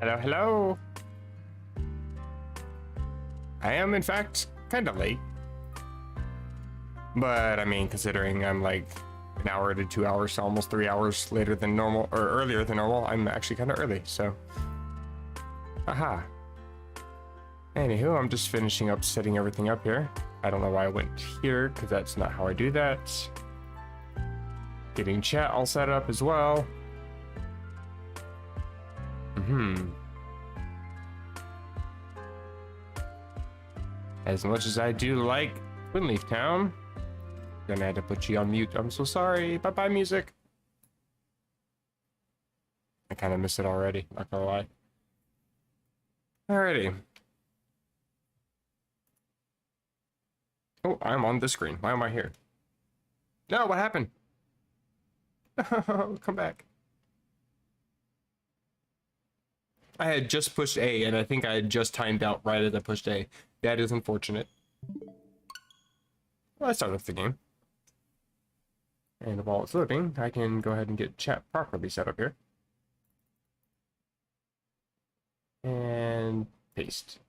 Hello, hello. I am, in fact, kind of late. But, I mean, considering I'm like an hour to 2 hours, so almost 3 hours later than normal, or earlier than normal, I'm actually kind of early, so. Aha. Anywho, I'm just finishing up setting everything up here. I don't know why I went here, because that's not how I do that. Getting chat all set up as well. As much as I do like Twinleaf Town, gonna have to put you on mute. I'm so sorry. Bye-bye, music. I kind of miss it already, not gonna lie. Alrighty. Oh, I'm on the screen. Why am I here? No, what happened? Come back. I had just pushed A, and I think I had just timed out right as I pushed A. That is unfortunate. Well, I started off the game. And while it's loading, I can go ahead and get chat properly set up here. And paste.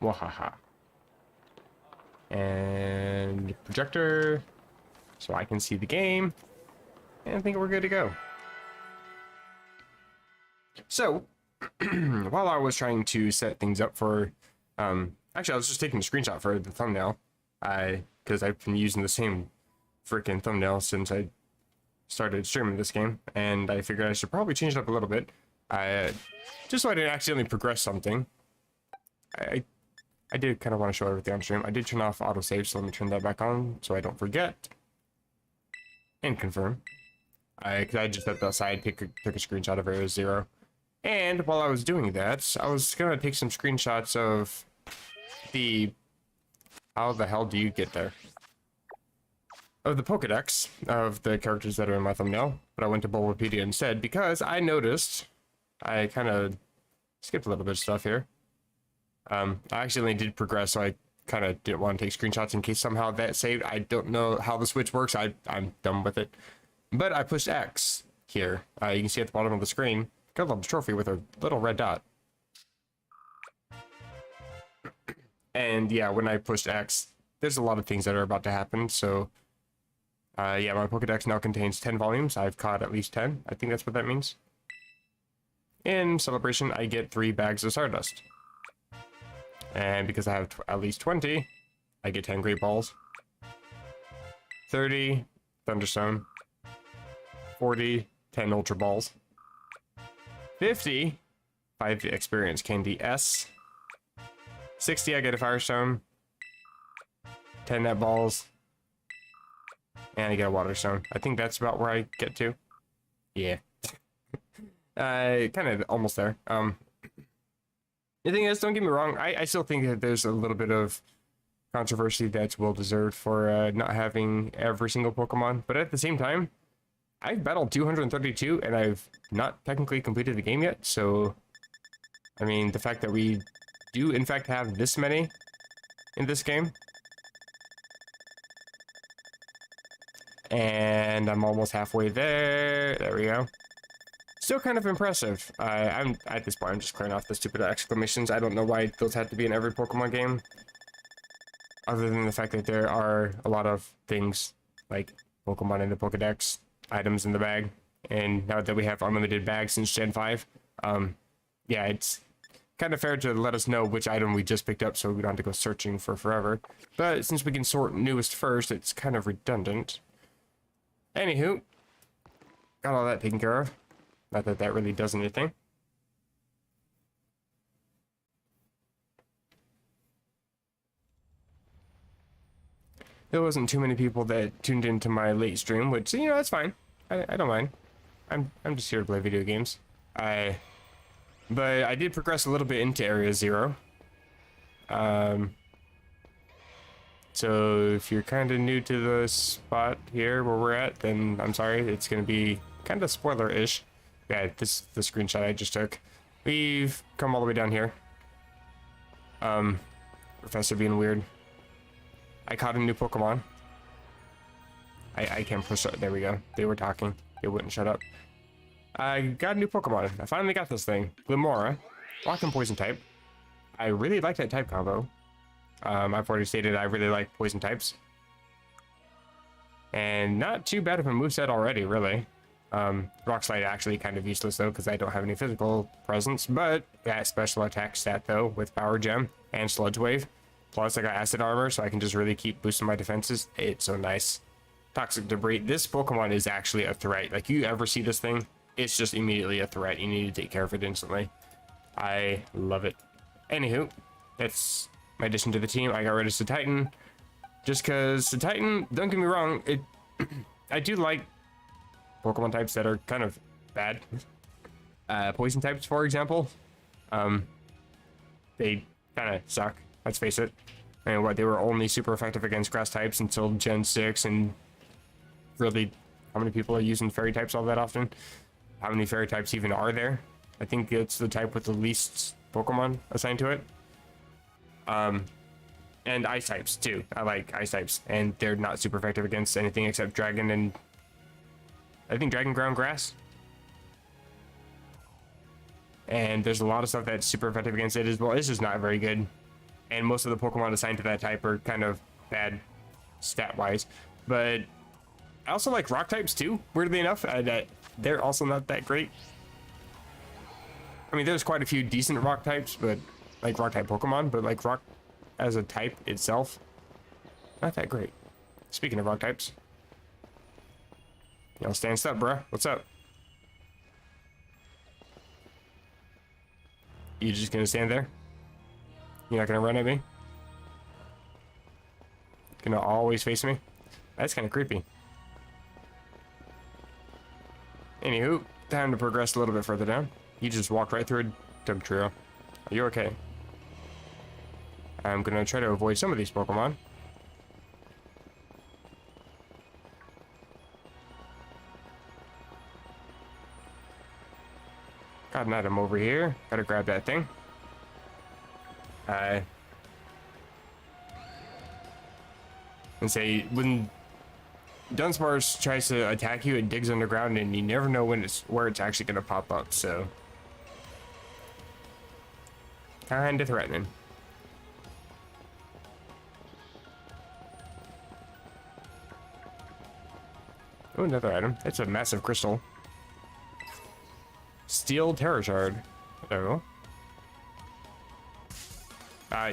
Wahaha. And projector, so I can see the game. And I think we're good to go. So, while I was trying to set things up for, actually I was just taking a screenshot for the thumbnail, because I've been using the same freaking thumbnail since I started streaming this game, and I figured I should probably change it up a little bit, just so I didn't accidentally progress something. I did kind of want to show everything on stream. I did turn off autosave, so let me turn that back on so I don't forget. And confirm. Because I just at the side took a screenshot of Area 0. And while I was doing that, I was going to take some screenshots of the... How the hell do you get there? Of the Pokedex of the characters that are in my thumbnail. But I went to Bulbapedia instead because I noticed... I kind of skipped a little bit of stuff here. I accidentally did progress, so I kind of didn't want to take screenshots in case somehow that saved. I don't know how the Switch works. I'm done with it. But I pushed X here. You can see at the bottom of the screen, got a little trophy with a little red dot. And yeah, when I pushed X, there's a lot of things that are about to happen. So yeah, my Pokedex now contains 10 volumes. I've caught at least 10. I think that's what that means. In celebration, I get 3 bags of Stardust. And because I have at least 20, I get 10 Great Balls. 30 Thunderstone. 40 10 Ultra Balls. 50 5 Experience Candy S. 60 I get a Firestone. 10 Net Balls. And I get a Water Stone. I think that's about where I get to. Yeah. Kind of almost there. The thing is, don't get me wrong, I still think that there's a little bit of controversy that's well deserved for not having every single Pokemon, but at the same time, I've battled 232 and I've not technically completed the game yet, so I mean, the fact that we do in fact have this many in this game, and I'm almost halfway there. There we go. Still kind of impressive. I'm at this point, I'm just clearing off the stupid exclamations. I don't know why those have to be in every Pokemon game, other than the fact that there are a lot of things like Pokemon in the Pokedex, items in the bag, and now that we have unlimited bags since Gen 5, yeah, it's kind of fair to let us know which item we just picked up so we don't have to go searching for forever. But since we can sort newest first, it's kind of redundant. Anywho, got all that taken care of. Not that that really does anything. There wasn't too many people that tuned into my late stream, which, you know, that's fine. I don't mind. I'm just here to play video games. But I did progress a little bit into Area 0. So if you're kind of new to the spot here where we're at, then I'm sorry. It's going to be kind of spoiler-ish. Yeah, this is the screenshot I just took. We've come all the way down here. Professor being weird. I caught a new Pokemon. I can't push it. There we go. They were talking. They wouldn't shut up. I got a new Pokemon. I finally got this thing. Glimora. Rock and Poison type. I really like that type combo. I've already stated I really like poison types. And not too bad of a moveset already, really. Rock Slide actually kind of useless though, because I don't have any physical presence, but that special attack stat though, with Power Gem and Sludge Wave. Plus I got Acid Armor, so I can just really keep boosting my defenses. It's so nice. Toxic Debris. This Pokemon is actually a threat. Like, you ever see this thing, it's just immediately a threat. You need to take care of it instantly. I love it. Anywho, that's my addition to the team. I got rid of Titan, just because Titan, don't get me wrong, I do like Pokemon types that are kind of bad. Poison types, for example. They kind of suck, let's face it. And what, they were only super effective against grass types until Gen 6, and really, how many people are using fairy types all that often? How many fairy types even are there? I think it's the type with the least Pokemon assigned to it. And ice types too. I like ice types, and they're not super effective against anything except dragon and I think dragon ground grass. And there's a lot of stuff that's super effective against it as well. It's just not very good. And most of the Pokemon assigned to that type are kind of bad stat wise. But I also like rock types too, weirdly enough. They're also not that great. I mean, there's quite a few decent rock types, but like rock type Pokemon, but like rock as a type itself, not that great. Speaking of rock types, y'all stand still, bruh. What's up? You just gonna stand there? You're not gonna run at me? Gonna always face me? That's kind of creepy. Anywho, time to progress a little bit further down. You just walked right through a dump trio. Are you okay? I'm gonna try to avoid some of these Pokemon. Got an item over here. Gotta grab that thing. And say, when Dunsparce tries to attack you, it digs underground, and you never know when where it's actually gonna pop up, so kinda threatening. Oh, another item. It's a massive crystal. Steel Terror Shard. Hello.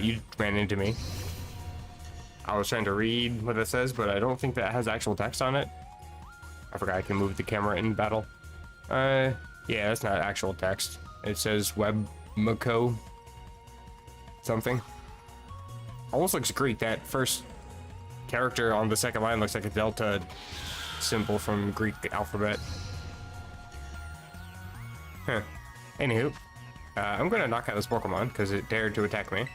You ran into me. I was trying to read what it says, but I don't think that has actual text on it. I forgot I can move the camera in battle. Yeah, that's not actual text. It says Webmco something. Almost looks Greek. That first character on the second line looks like a delta symbol from Greek alphabet. Huh. Anywho, I'm gonna knock out this Pokemon because it dared to attack me.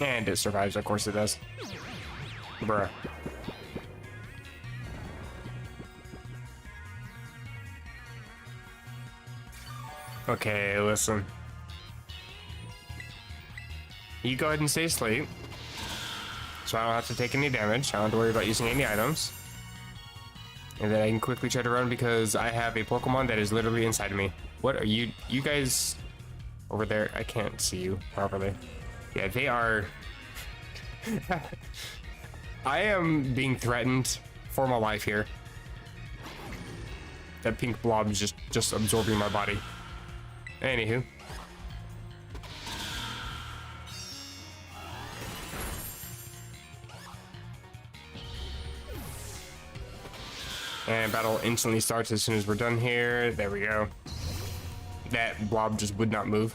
And it survives, of course it does. Bruh. Okay, listen. You go ahead and stay asleep, so I don't have to take any damage. I don't have to worry about using any items. And then I can quickly try to run because I have a Pokemon that is literally inside of me. What are you guys over there? I can't see you properly. Yeah, they are. I am being threatened for my life here. That pink blob is just absorbing my body. Anywho. And battle instantly starts as soon as we're done here. There we go. That blob just would not move.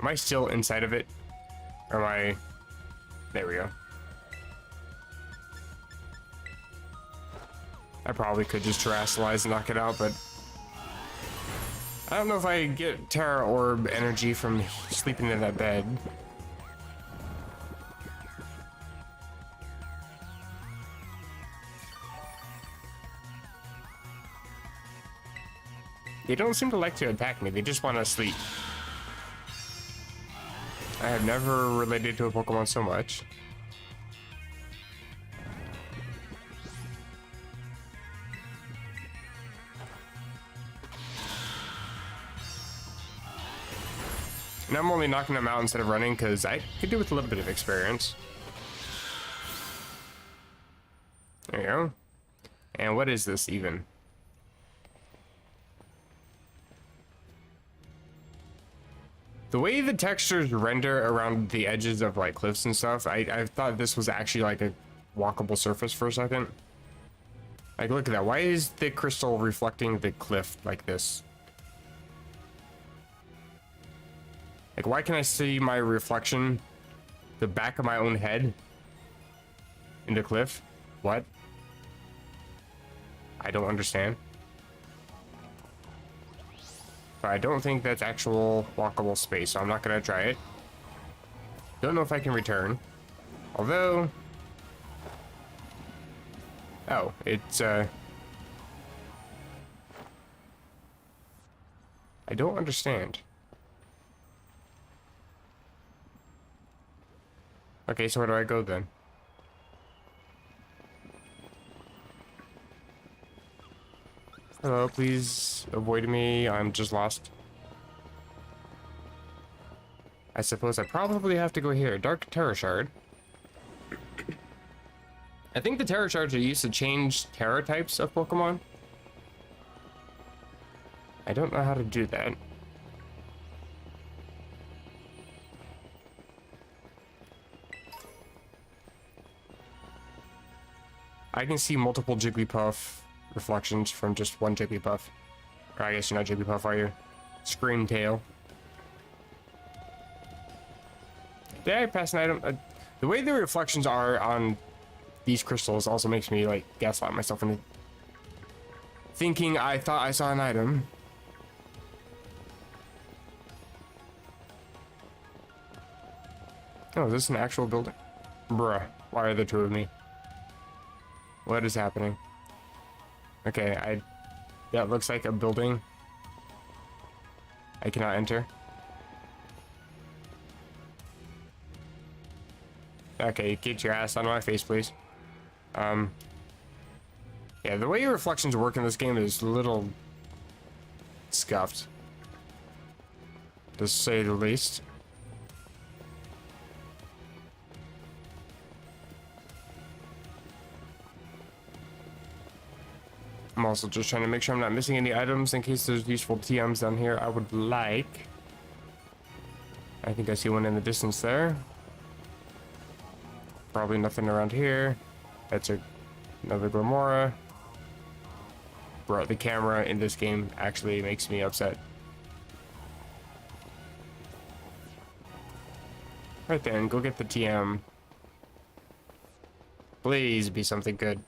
Am I still inside of it? Or am I... There we go. I probably could just terrestrialize and knock it out, but... I don't know if I get Terra Orb energy from sleeping in that bed. They don't seem to like to attack me, they just want to sleep. I have never related to a Pokemon so much. And I'm only knocking them out instead of running because I could do with a little bit of experience. There you go. And what is this even? The way the textures render around the edges of like cliffs and stuff, I thought this was actually like a walkable surface for a second. Like, look at that. Why is the crystal reflecting the cliff like this? Like, why can I see my reflection, the back of my own head, in the cliff? What? I don't understand. But I don't think that's actual walkable space, so I'm not gonna try it. Don't know if I can return. Although... Oh, it's, I don't understand. Okay, so where do I go then? Hello, please avoid me. I'm just lost. I suppose I probably have to go here. Dark Terra Shard. I think the Terra Shards are used to change Terra types of Pokemon. I don't know how to do that. I can see multiple Jigglypuff reflections from just one Jigglypuff. Or I guess you're not Jigglypuff, are you? Screamtail. Did I pass an item? The way the reflections are on these crystals also makes me like gaslight myself into thinking I thought I saw an item. Oh, is this an actual building? Bruh, why are there two of me? What is happening? Okay, that looks like a building. I cannot enter. Okay, get your ass out of my face, please. Yeah, the way your reflections work in this game is a little scuffed, to say the least. I'm also just trying to make sure I'm not missing any items in case there's useful TMs down here. I would like... I think I see one in the distance there. Probably nothing around here. That's another Glamora. Bro, the camera in this game actually makes me upset. Right then, go get the TM. Please be something good.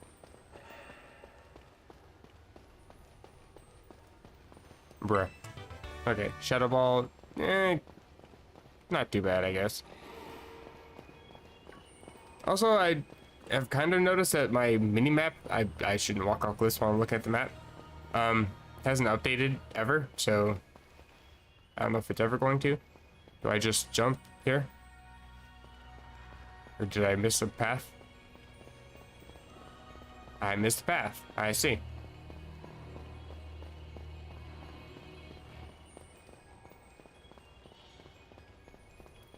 Bruh. Okay, Shadow Ball. Not too bad, I guess. Also, I have kind of noticed that my mini-map, I shouldn't walk off cliffs while I'm looking at the map, hasn't updated ever, so I don't know if it's ever going to. Do I just jump here? Or did I miss a path? I missed the path. I see.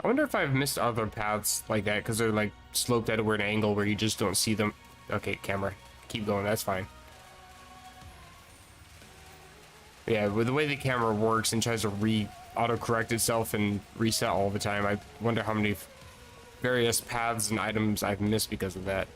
I wonder if I've missed other paths like that because they're like sloped at a weird angle where you just don't see them. Okay, camera, keep going, that's fine. Yeah, with the way the camera works and tries to auto-correct itself and reset all the time, I wonder how many various paths and items I've missed because of that.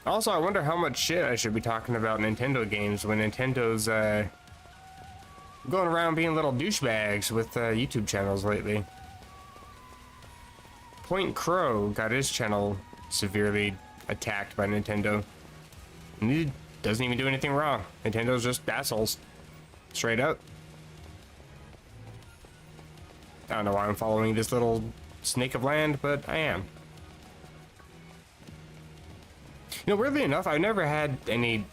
Also, I wonder how much shit I should be talking about Nintendo games when Nintendo's going around being little douchebags with YouTube channels lately. Point Crow got his channel severely attacked by Nintendo. And he doesn't even do anything wrong. Nintendo's just assholes. Straight up. I don't know why I'm following this little snake of land, but I am. You know, weirdly enough, I've never had any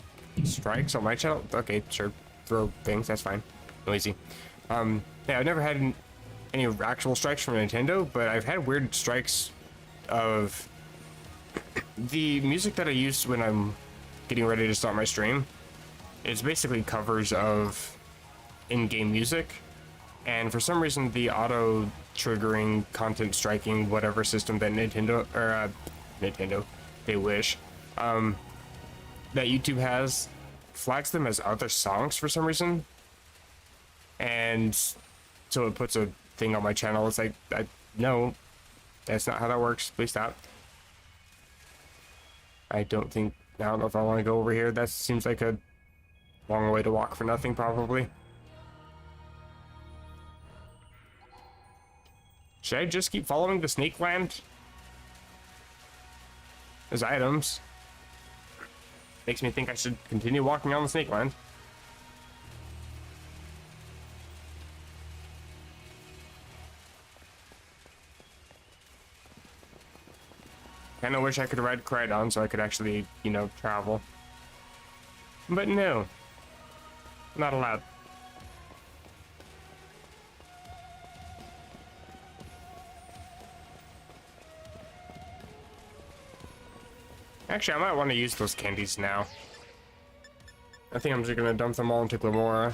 strikes on my channel. Okay, sure, throw things, that's fine. Noisy. Yeah, I've never had any actual strikes from Nintendo, but I've had weird strikes of the music that I use when I'm getting ready to start my stream. It's basically covers of in-game music, and for some reason the auto triggering content striking whatever system that Nintendo, they wish, that YouTube has flags them as other songs for some reason, and so it puts a thing on my channel. It's like, no, that's not how that works. Please stop. I don't know if I want to go over here. That seems like a long way to walk for nothing, probably. Should I just keep following the snake land? There's items. Makes me think I should continue walking on the snake land. Kinda wish I could ride Crydon so I could actually, you know, travel. But no. Not allowed. Actually, I might want to use those candies now. I think I'm just gonna dump them all into Glamora.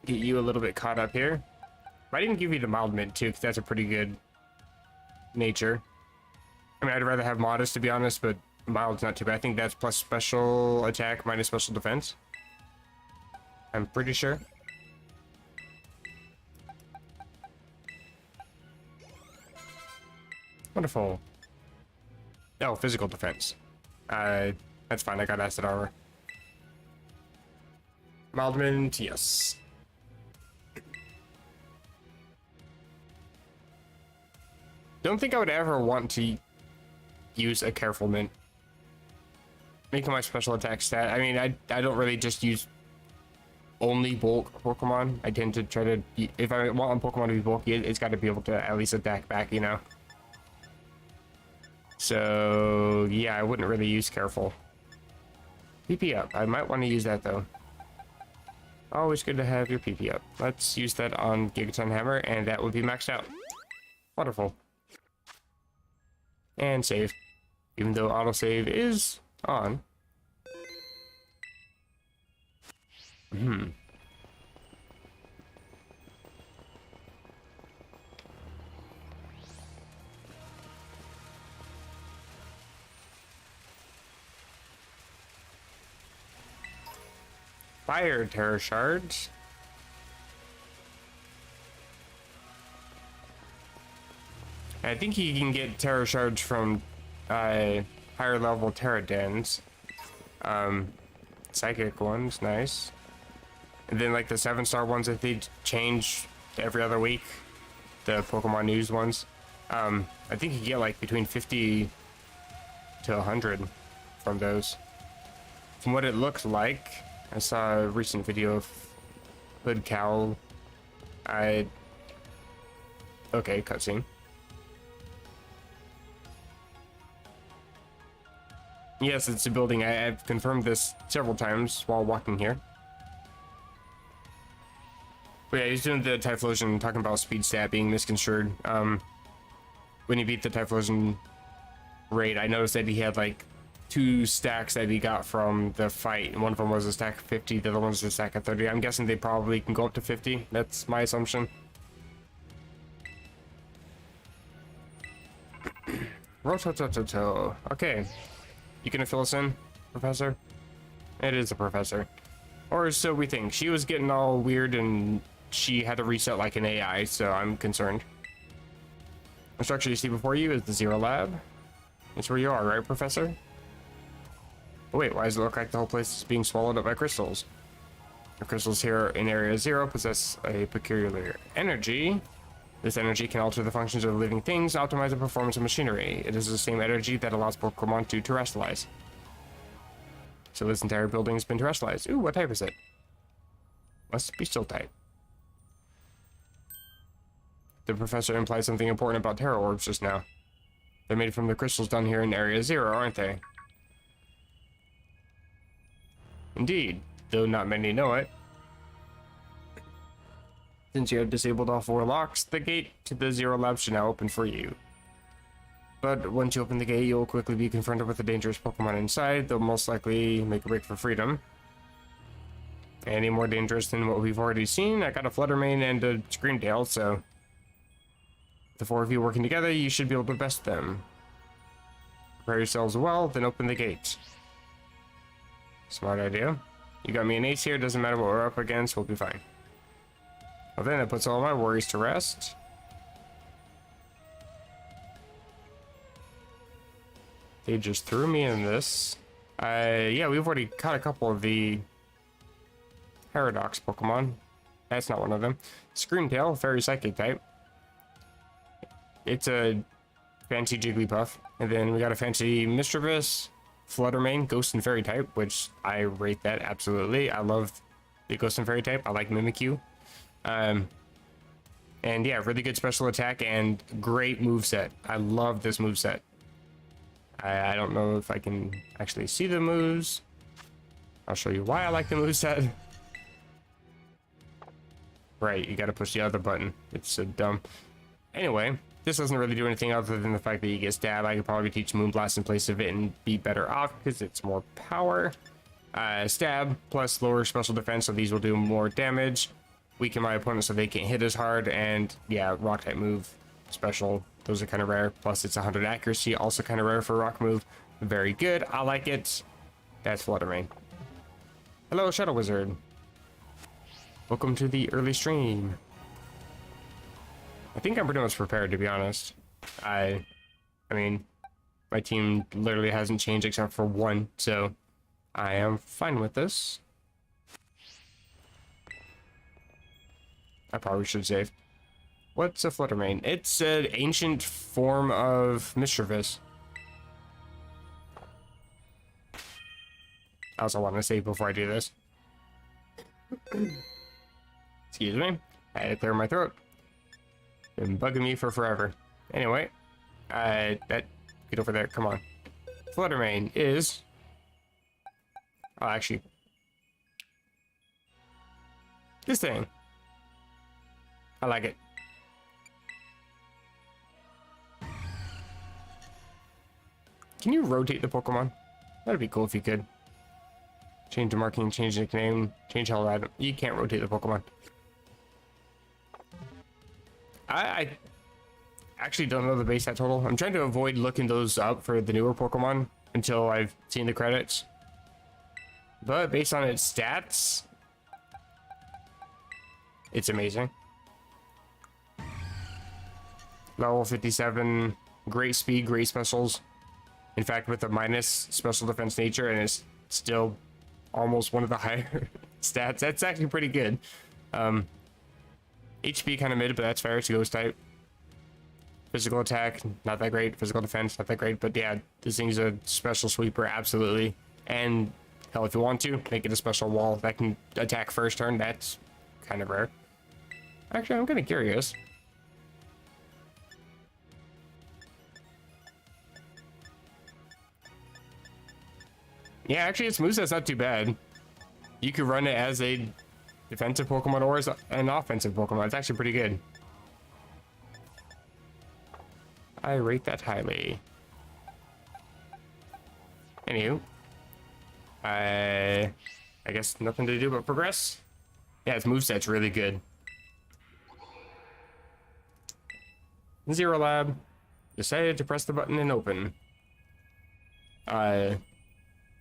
Get you a little bit caught up here. Might even give you the mild mint too, because that's a pretty good nature. I mean, I'd rather have modest to be honest, but mild's not too bad. I think that's plus special attack minus special defense. I'm pretty sure. Wonderful. Oh, physical defense. That's fine. I got acid armor. Mild mint, yes. Don't think I would ever want to use a careful mint. Making my special attack stat. I mean, I don't really just use only bulk Pokemon. I tend to try to, if I want a Pokemon to be bulky, it's got to be able to at least attack back, you know. So yeah, I wouldn't really use careful. PP up. I might want to use that though. Always good to have your PP up. Let's use that on Gigaton Hammer, and that would be maxed out. Wonderful. And save. Even though autosave is on. Fire Terror Shards. I think you can get Terror Shards from higher level Terradens. Psychic ones, nice. And then like the 7-star ones that they change every other week. The Pokemon News ones. I think you get like between 50 to 100 from those. From what it looks like, I saw a recent video of Hood Cowl. Okay, cutscene. Yes, it's a building. I've confirmed this several times while walking here. But yeah, he's doing the Typhlosion, talking about speed stat being misconstrued. When he beat the Typhlosion raid, I noticed that he had like 2 stacks that he got from the fight, and one of them was a stack of 50, the other one was a stack of 30. I'm guessing they probably can go up to 50. That's my assumption. Rototototo. Okay. You gonna fill us in, Professor? It is a professor. Or so we think. She was getting all weird and she had to reset like an AI, so I'm concerned. The structure you see before you is the Zero Lab. That's where you are, right, Professor? Oh, wait, why does it look like the whole place is being swallowed up by crystals? The crystals here in Area 0 possess a peculiar energy. This energy can alter the functions of living things, optimize the performance of machinery. It is the same energy that allows Pokemon to terrestrialize. So this entire building has been terrestrialized. Ooh, what type is it? Must be Steel type. The professor implied something important about Terra Orbs just now. They're made from the crystals down here in Area 0, aren't they? Indeed, though not many know it. Since you have disabled all 4 locks, the gate to the Zero Lab should now open for you. But once you open the gate, you'll quickly be confronted with a dangerous Pokemon inside. They'll most likely make a break for freedom. Any more dangerous than what we've already seen? I got a Fluttermane and a Screamtail, so the four of you working together, you should be able to best them. Prepare yourselves well, then open the gate. Smart idea. You got me an ace here, doesn't matter what we're up against, we'll be fine. Well then, that puts all my worries to rest. They just threw me in this. Yeah, we've already caught a couple of the Paradox Pokemon. That's not one of them. Screamtail, Fairy Psychic type. It's a fancy Jigglypuff. And then we got a fancy Mischievous, Fluttermane, Ghost and Fairy type, which I rate that absolutely. I love the Ghost and Fairy type. I like Mimikyu. And yeah, really good special attack and great moveset. I love this moveset. I don't know if I can actually see the moves. I'll show you why I like the moveset. Right, you gotta push the other button. It's so dumb. Anyway, this doesn't really do anything other than the fact that you get stabbed. I could probably teach Moonblast in place of it and be better off because it's more power. Stab plus lower special defense, so these will do more damage. Weaken my opponent so they can't hit as hard. And yeah, rock type move special. Those are kind of rare. Plus it's 100 accuracy, also kind of rare for a rock move. Very good. I like it. That's Fluttermane. Hello, Shadow Wizard. Welcome to the early stream. I think I'm pretty much prepared, to be honest. I mean, my team literally hasn't changed except for one, so I am fine with this. I probably should save. What's a Fluttermane? It's an ancient form of Mischievous. I also want to save before I do this. Excuse me. I had to clear my throat. Been bugging me for forever. Anyway, get over there. Come on. Fluttermane is... Oh, actually... this thing. I like it. Can you rotate the Pokemon? That'd be cool if you could. Change the marking, change the nickname, change how random. You can't rotate the Pokemon. I actually don't know the base stat total. I'm trying to avoid looking those up for the newer Pokemon until I've seen the credits. But based on its stats, it's amazing. Level 57, great speed, great specials. In fact, with a minus special defense nature, and it's still almost one of the higher stats. That's actually pretty good. HP kind of mid, but that's fair. It's Ghost type. Physical attack, not that great. Physical defense, not that great. But yeah, this thing's a special sweeper, absolutely. And hell, if you want to, make it a special wall that can attack first turn. That's kind of rare. Actually, I'm kind of curious. Yeah, actually, its moveset's not too bad. You could run it as a defensive Pokemon or as an offensive Pokemon. It's actually pretty good. I rate that highly. Anywho, I guess nothing to do but progress. Yeah, its moveset's really good. Zero Lab decided to press the button and open.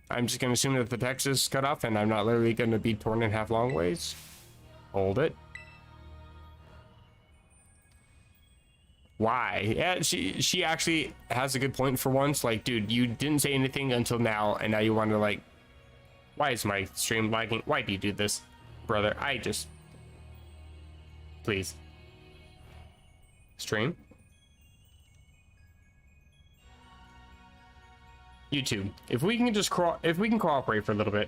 I'm just going to assume that the text is cut off and I'm not literally going to be torn in half long ways. Hold it. Why? Yeah, she actually has a good point for once. Like, dude, you didn't say anything until now, and now you want to, like... Why is my stream lagging? Why do you do this, brother? I just... Please. Stream? YouTube, if we can just cooperate for a little bit.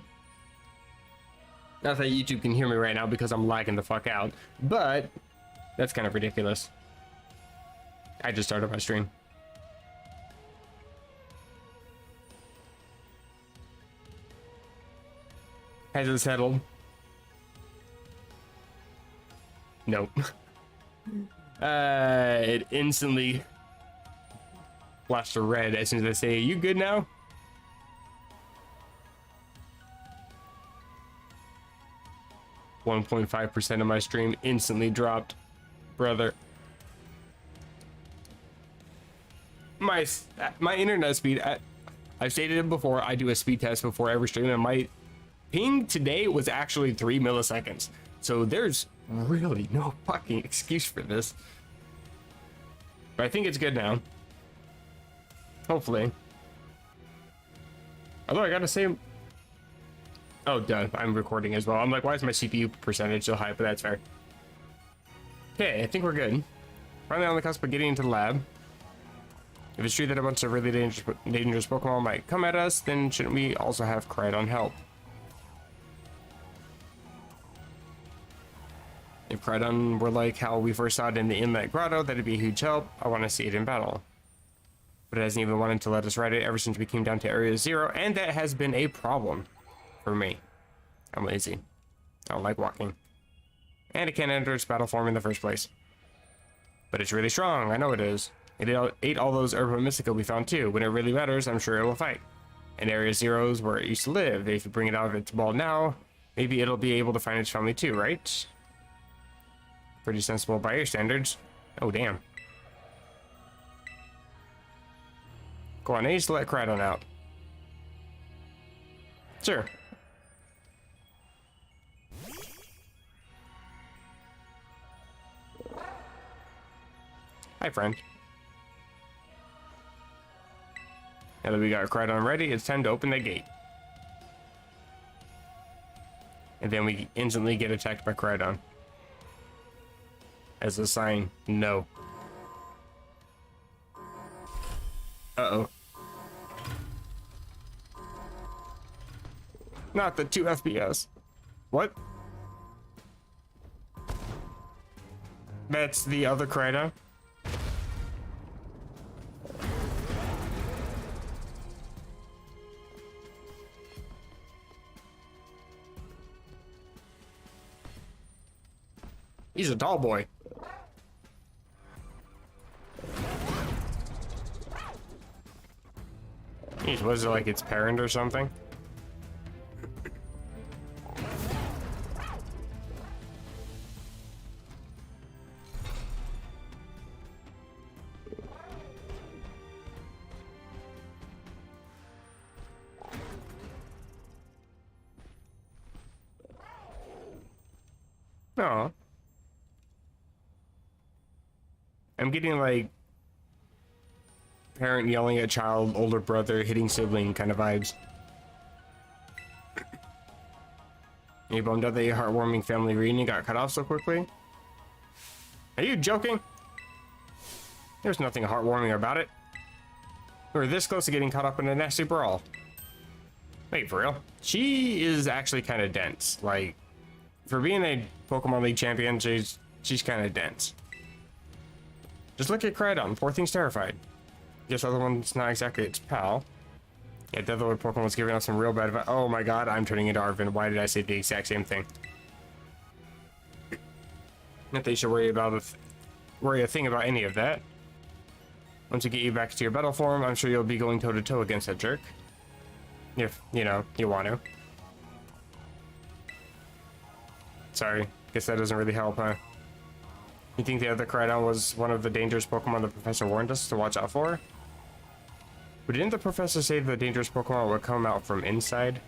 Not that YouTube can hear me right now because I'm lagging the fuck out, but that's kind of ridiculous. I just started my stream. Has it settled? Nope. It instantly flash the red as soon as I say, "You good now?" 1.5% of my stream instantly dropped, brother. My internet speed. I've stated it before. I do a speed test before every stream, and my ping today was actually 3 milliseconds. So there's really no fucking excuse for this. But I think it's good now. Hopefully. Although I gotta say, oh, duh, I'm recording as well. I'm like, why is my CPU percentage so high? But that's fair. Okay, I think we're good. Finally on the cusp of getting into the lab. If it's true that a bunch of really dangerous Pokemon might come at us, then shouldn't we also have Crydon help? If Crydon were like how we first saw it in the Inlet Grotto, that'd be a huge help. I want to see it in battle. But it hasn't even wanted to let us ride it ever since we came down to Area 0, and that has been a problem for me. I'm lazy. I don't like walking. And it can't enter its battle form in the first place. But it's really strong, I know it is. It ate all those Herba Mystica we found too. When it really matters, I'm sure it will fight. And Area 0 is where it used to live. If you bring it out of its ball now, maybe it'll be able to find its family too, right? Pretty sensible by your standards. Oh, damn. Go on, Ace, let Crydon out. Sure. Hi, friend. Now that we got Crydon ready, it's time to open the gate. And then we instantly get attacked by Crydon. As a sign, no. Uh-oh. Not the 2 FPS. What? That's the other Crydon? He's a tall boy. Jeez, was it like its parent or something? No. I'm getting like parent yelling at child, older brother, hitting sibling kind of vibes. Are you bummed out that your heartwarming family reunion got cut off so quickly? Are you joking? There's nothing heartwarming about it. We were this close to getting caught up in a nasty brawl. Wait, for real? She is actually kind of dense. Like, for being a Pokemon League champion, she's kind of dense. Just look at Crydon. Poor thing's terrified. Guess the other one's not exactly its pal. Yeah, the other Pokemon was giving us some real bad advice. Oh my god, I'm turning into Arvin. Why did I say the exact same thing? Not that you should worry a thing about any of that. Once we get you back to your battle form, I'm sure you'll be going toe to toe against that jerk. If, you know, you want to. Sorry, guess that doesn't really help, huh? You think the other Crydon was one of the dangerous Pokemon the professor warned us to watch out for? But didn't the professor say the dangerous Pokemon would come out from inside?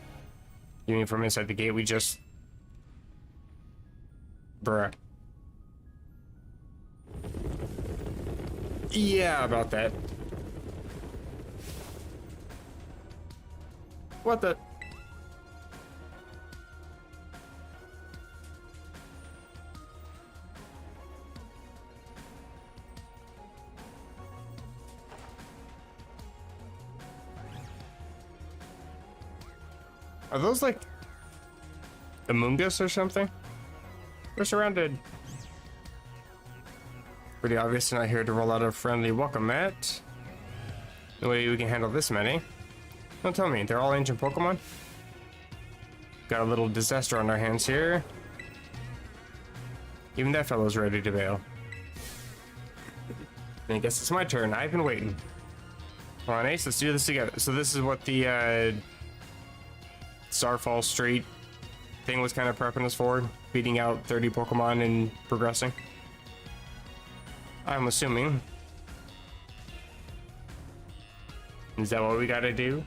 You mean from inside the gate? We just... Bruh. Yeah, about that. What the... Are those like Amoongus or something? We're surrounded. Pretty obvious not here to roll out a friendly welcome mat. No way we can handle this many. Don't tell me, they're all ancient Pokemon? Got a little disaster on our hands here. Even that fellow's ready to bail. I guess it's my turn. I've been waiting. Come on, Ace, let's do this together. So this is what the Starfall Street thing was kind of prepping us for, beating out 30 Pokemon and progressing. I'm assuming. Is that what we gotta do?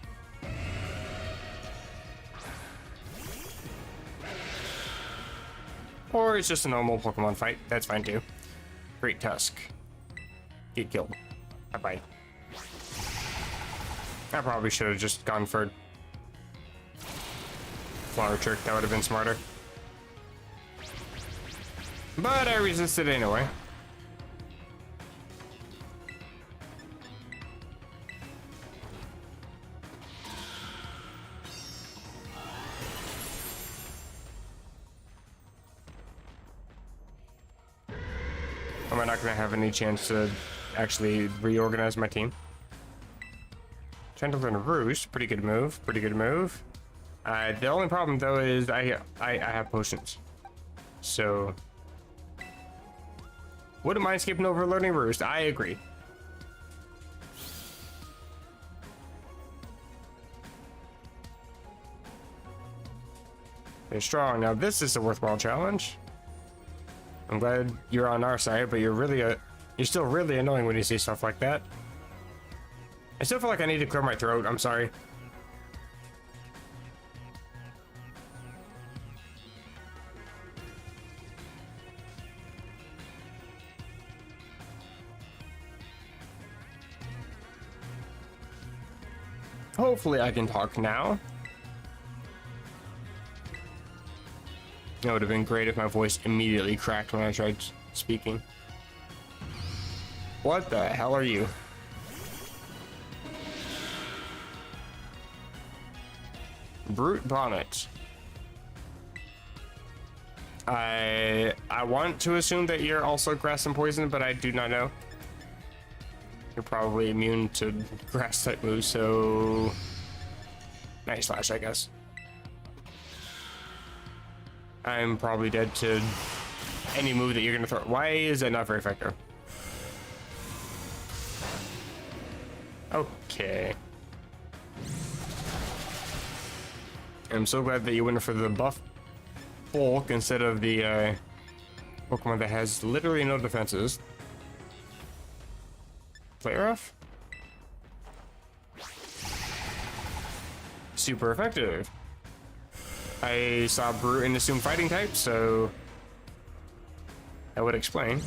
Or it's just a normal Pokemon fight. That's fine too. Great Tusk. Get killed. Bye-bye. I probably should have just gone for Flower Trick. That would have been smarter. But I resisted anyway. Am I not going to have any chance to actually reorganize my team? Gentleman Roost, pretty good move, pretty good move. The only problem though is I have potions. So, wouldn't mind skipping over Learning Roost, I agree. They're strong. Now this is a worthwhile challenge. I'm glad you're on our side, but you're still really annoying when you say stuff like that. I still feel like I need to clear my throat. I'm sorry. Hopefully I can talk now. It would have been great if my voice immediately cracked when I tried speaking. What the hell are you? Brute Bonnet. I want to assume that you're also grass and poison, but I do not know. You're probably immune to grass type moves, so Night Slash, I guess. I'm probably dead to any move that you're gonna throw. Why is that not very effective? Okay. I'm so glad that you went for the buff bulk instead of the Pokemon that has literally no defenses. Play rough? Super effective. I saw Brute and assumed fighting type, so that would explain.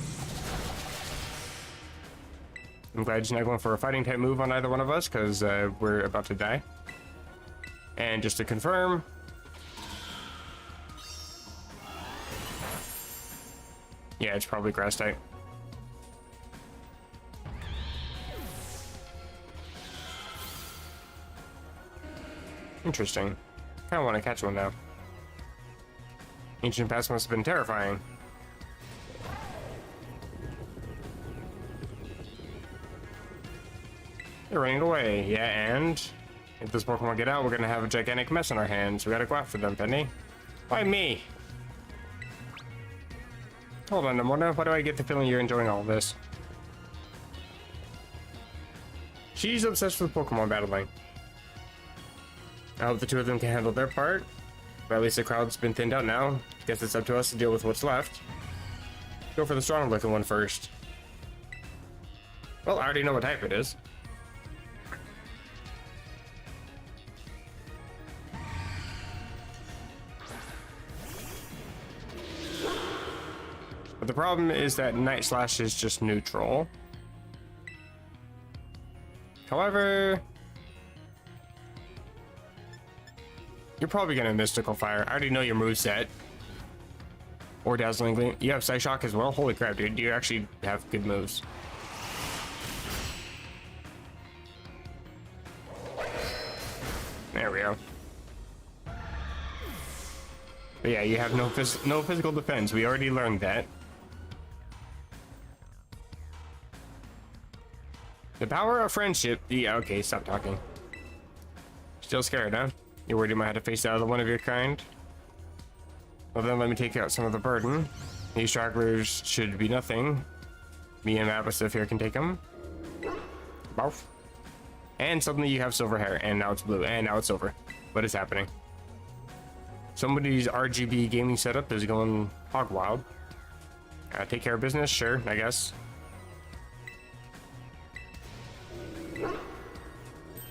I'm glad you're not going for a fighting type move on either one of us, because we're about to die. And just to confirm, yeah, it's probably grass type. Interesting. Kind of want to catch one now. Ancient Past must have been terrifying. They're running away. Yeah, and if this Pokemon get out, we're gonna have a gigantic mess on our hands. We gotta go after them, Penny. Why me? Hold on, Namorna. Why do I get the feeling you're enjoying all this? She's obsessed with Pokemon battling. I hope the two of them can handle their part. But at least the crowd's been thinned out now. Guess it's up to us to deal with what's left. Go for the strong looking one first. Well, I already know what type it is. But the problem is that Night Slash is just neutral. However, you're probably gonna Mystical Fire. I already know your moveset. Or Dazzling Gleam. You have Psyshock as well? Holy crap, dude. You actually have good moves. There we go. But yeah, you have no physical defense. We already learned that. The power of friendship. Yeah, okay, stop talking. Still scared, huh? You're worried you might have to face out of one of your kind? Well then let me take out some of the burden. These stragglers should be nothing. Me and Mabasif here can take them. Barf. And suddenly you have silver hair, and now it's blue, and now it's silver. What is happening? Somebody's RGB gaming setup is going hog wild. Take care of business, sure, I guess.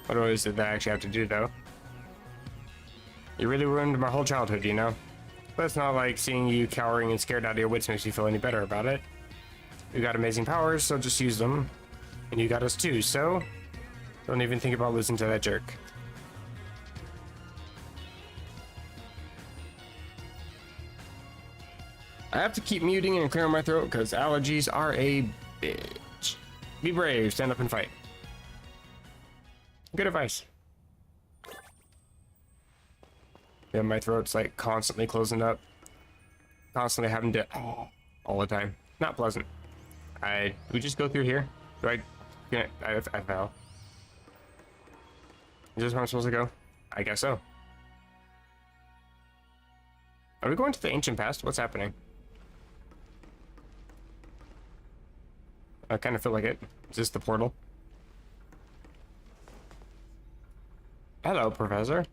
What is it that I actually have to do, though? You really ruined my whole childhood, you know? But it's not like seeing you cowering and scared out of your wits makes you feel any better about it. You got amazing powers, so just use them. And you got us too, so don't even think about losing to that jerk. I have to keep muting and clearing my throat because allergies are a bitch. Be brave, stand up and fight. Good advice. Yeah, my throat's like constantly closing up. Constantly having to all the time. Not pleasant. We just go through here. Do I fell. Is this where I'm supposed to go? I guess so. Are we going to the ancient past? What's happening? I kind of feel like it. Is this the portal? Hello, Professor.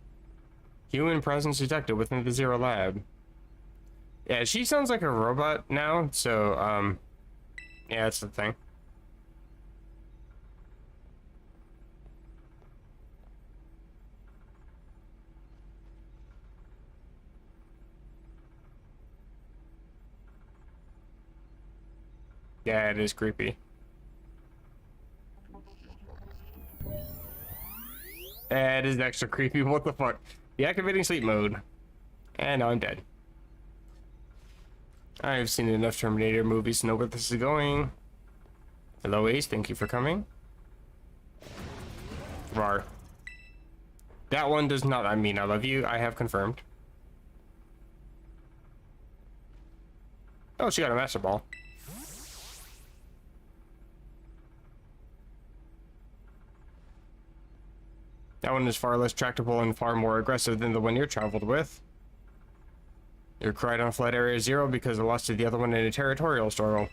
Human presence detected within the Zero Lab. Yeah, she sounds like a robot now, so, yeah, that's the thing. Yeah, it is creepy. It is extra creepy. What the fuck? Deactivating sleep mode. And now I'm dead. I've seen enough Terminator movies to know where this is going. Hello, Ace. Thank you for coming. Rar. That one does not. I mean, I love you. I have confirmed. Oh, she got a master ball. That one is far less tractable and far more aggressive than the one you're traveled with. You're cried on flight area 0 because it lost to the other one in a territorial struggle.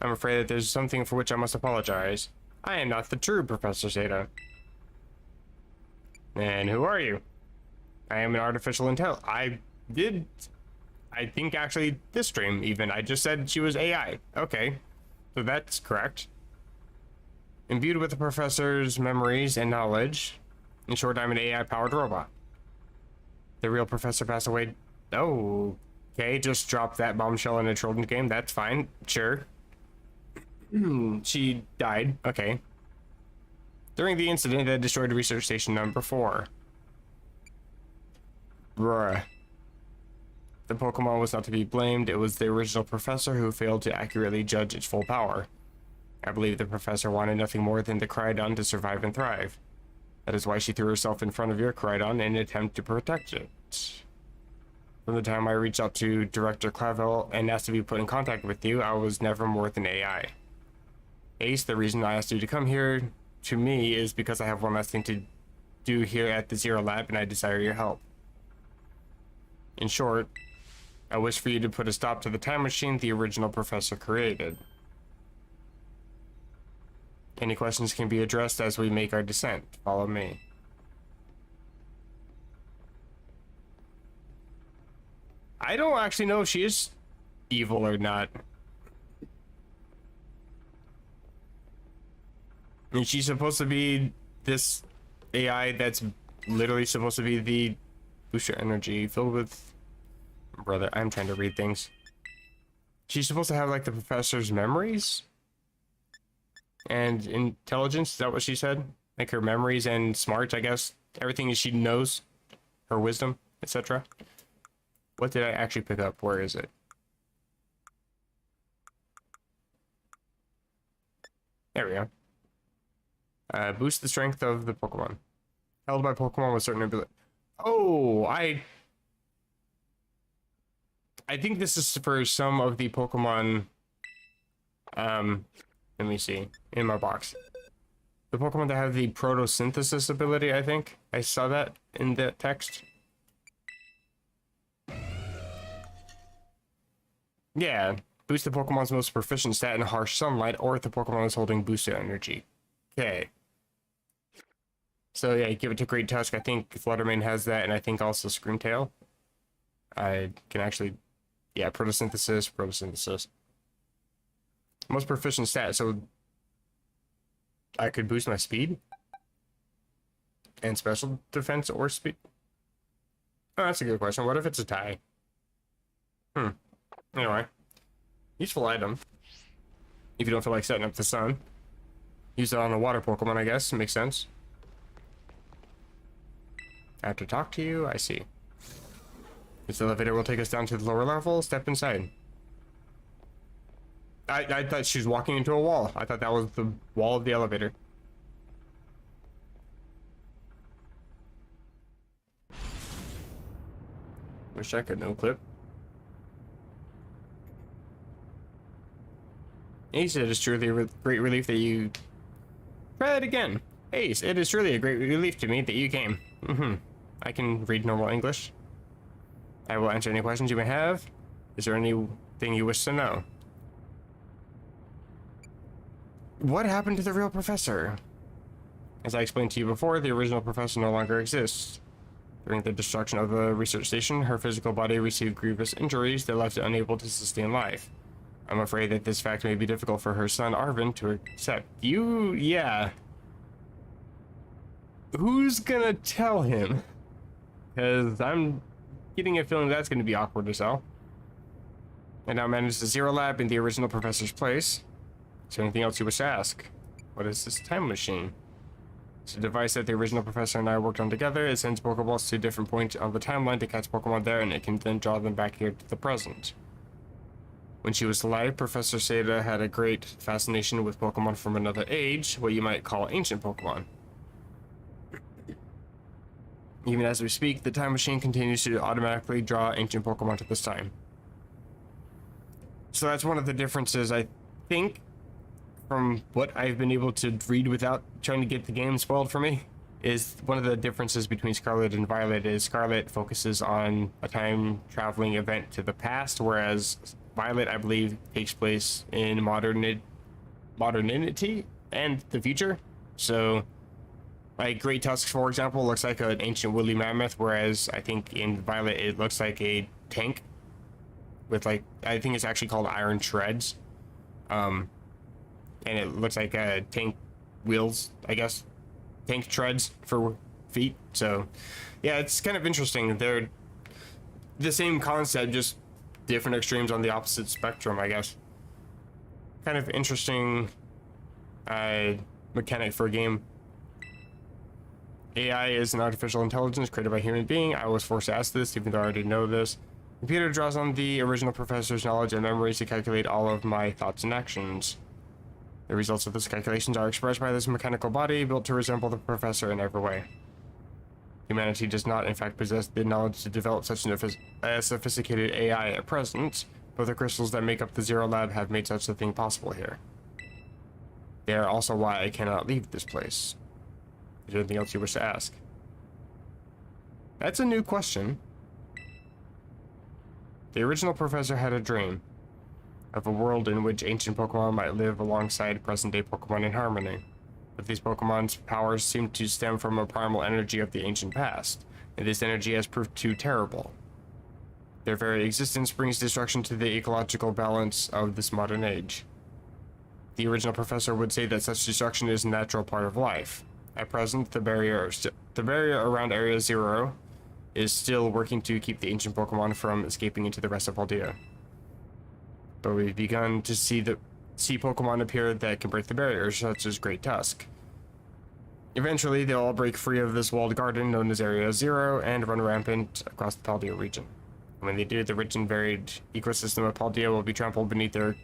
I'm afraid that there's something for which I must apologize. I am not the true Professor Zeta. And who are you? I am an artificial intelligence. I think actually this stream even, I just said she was AI. Okay, so that's correct. Imbued with the professor's memories and knowledge. In short, I'm an AI-powered robot. The real professor passed away. Oh, okay, just drop that bombshell in a children's game. That's fine, sure. She died, okay. During the incident that destroyed research station number 4. Bruh. The Pokemon was not to be blamed. It was the original professor who failed to accurately judge its full power. I believe the professor wanted nothing more than the Crydon to survive and thrive. That is why she threw herself in front of your Crydon in an attempt to protect it. From the time I reached out to Director Clavel and asked to be put in contact with you, I was never more than AI. Ace, the reason I asked you to come here to me is because I have one last thing to do here at the Zero Lab and I desire your help. In short, I wish for you to put a stop to the time machine the original professor created. Any questions can be addressed as we make our descent. Follow me. I don't actually know if she is evil or not. And she's supposed to be this AI that's literally supposed to be the booster energy filled with... Brother, I'm trying to read things. She's supposed to have like the professor's memories? And intelligence, is that what she said? Like her memories and smarts, I guess. Everything she knows. Her wisdom, etc. What did I actually pick up? Where is it? There we go. Boost the strength of the Pokemon. Held by Pokemon with certain ability. Oh, I think this is for some of the Pokemon. Let me see. In my box. The Pokemon that have the photosynthesis ability, I think. I saw that in the text. Yeah. Boost the Pokemon's most proficient stat in harsh sunlight, or if the Pokemon is holding boosted energy. Okay. So yeah, give it to Great Tusk. I think Fluttermane has that, and I think also Screamtail. I can actually, yeah, photosynthesis. Most proficient stat, so I could boost my speed and special defense or speed. Oh, that's a good question. What if it's a tie? Anyway, useful item. If you don't feel like setting up the sun, use it on a water Pokemon, I guess. Makes sense. I have to talk to you. I see. This elevator will take us down to the lower level. Step inside. I thought she was walking into a wall. I thought that was the wall of the elevator. Wish I could no clip. Ace, it is truly a great relief that you... Try that again. Ace, it is truly a great relief to me that you came. I can read normal English. I will answer any questions you may have. Is there anything you wish to know? What happened to the real professor? As I explained to you before, the original professor no longer exists. During the destruction of the research station, her physical body received grievous injuries that left it unable to sustain life. I'm afraid that this fact may be difficult for her son, Arvin, to accept. Yeah. Who's gonna tell him? Because I'm getting a feeling that's gonna be awkward as hell. I now manage the Zero Lab in the original professor's place. Is there anything else you wish to ask? What is this time machine? It's a device that the original professor and I worked on together. It sends Pokeballs to different points on the timeline to catch Pokemon there, and it can then draw them back here to the present. When she was alive, Professor Seda had a great fascination with Pokemon from another age, what you might call ancient Pokemon. Even as we speak, the time machine continues to automatically draw ancient Pokemon to this time. So that's one of the differences, I think, from what I've been able to read without trying to get the game spoiled for me, is one of the differences between Scarlet and Violet is Scarlet focuses on a time traveling event to the past, whereas Violet, I believe, takes place in modernity and the future. So, like Great Tusk, for example, looks like an ancient woolly mammoth, whereas I think in Violet it looks like a tank with, like, I think it's actually called Iron Shreds. And it looks like tank wheels, I guess. Tank treads for feet. So, yeah, it's kind of interesting. They're the same concept, just different extremes on the opposite spectrum, I guess. Kind of interesting mechanic for a game. AI is an artificial intelligence created by a human being. I was forced to ask this, even though I already know this. Computer draws on the original professor's knowledge and memories to calculate all of my thoughts and actions. The results of these calculations are expressed by this mechanical body built to resemble the professor in every way. Humanity does not, in fact, possess the knowledge to develop such a sophisticated AI at present, but the crystals that make up the Zero Lab have made such a thing possible here. They are also why I cannot leave this place. Is there anything else you wish to ask? That's a new question. The original professor had a dream of a world in which ancient Pokemon might live alongside present-day Pokemon in harmony. But these Pokemon's powers seem to stem from a primal energy of the ancient past, and this energy has proved too terrible. Their very existence brings destruction to the ecological balance of this modern age. The original professor would say that such destruction is a natural part of life. At present, the barrier around Area Zero is still working to keep the ancient Pokemon from escaping into the rest of Paldea. But we've begun to see Pokemon appear that can break the barriers, such as Great Tusk. Eventually, they'll all break free of this walled garden known as Area Zero and run rampant across the Paldea region. When they do, the rich and varied ecosystem of Paldea will be trampled beneath their...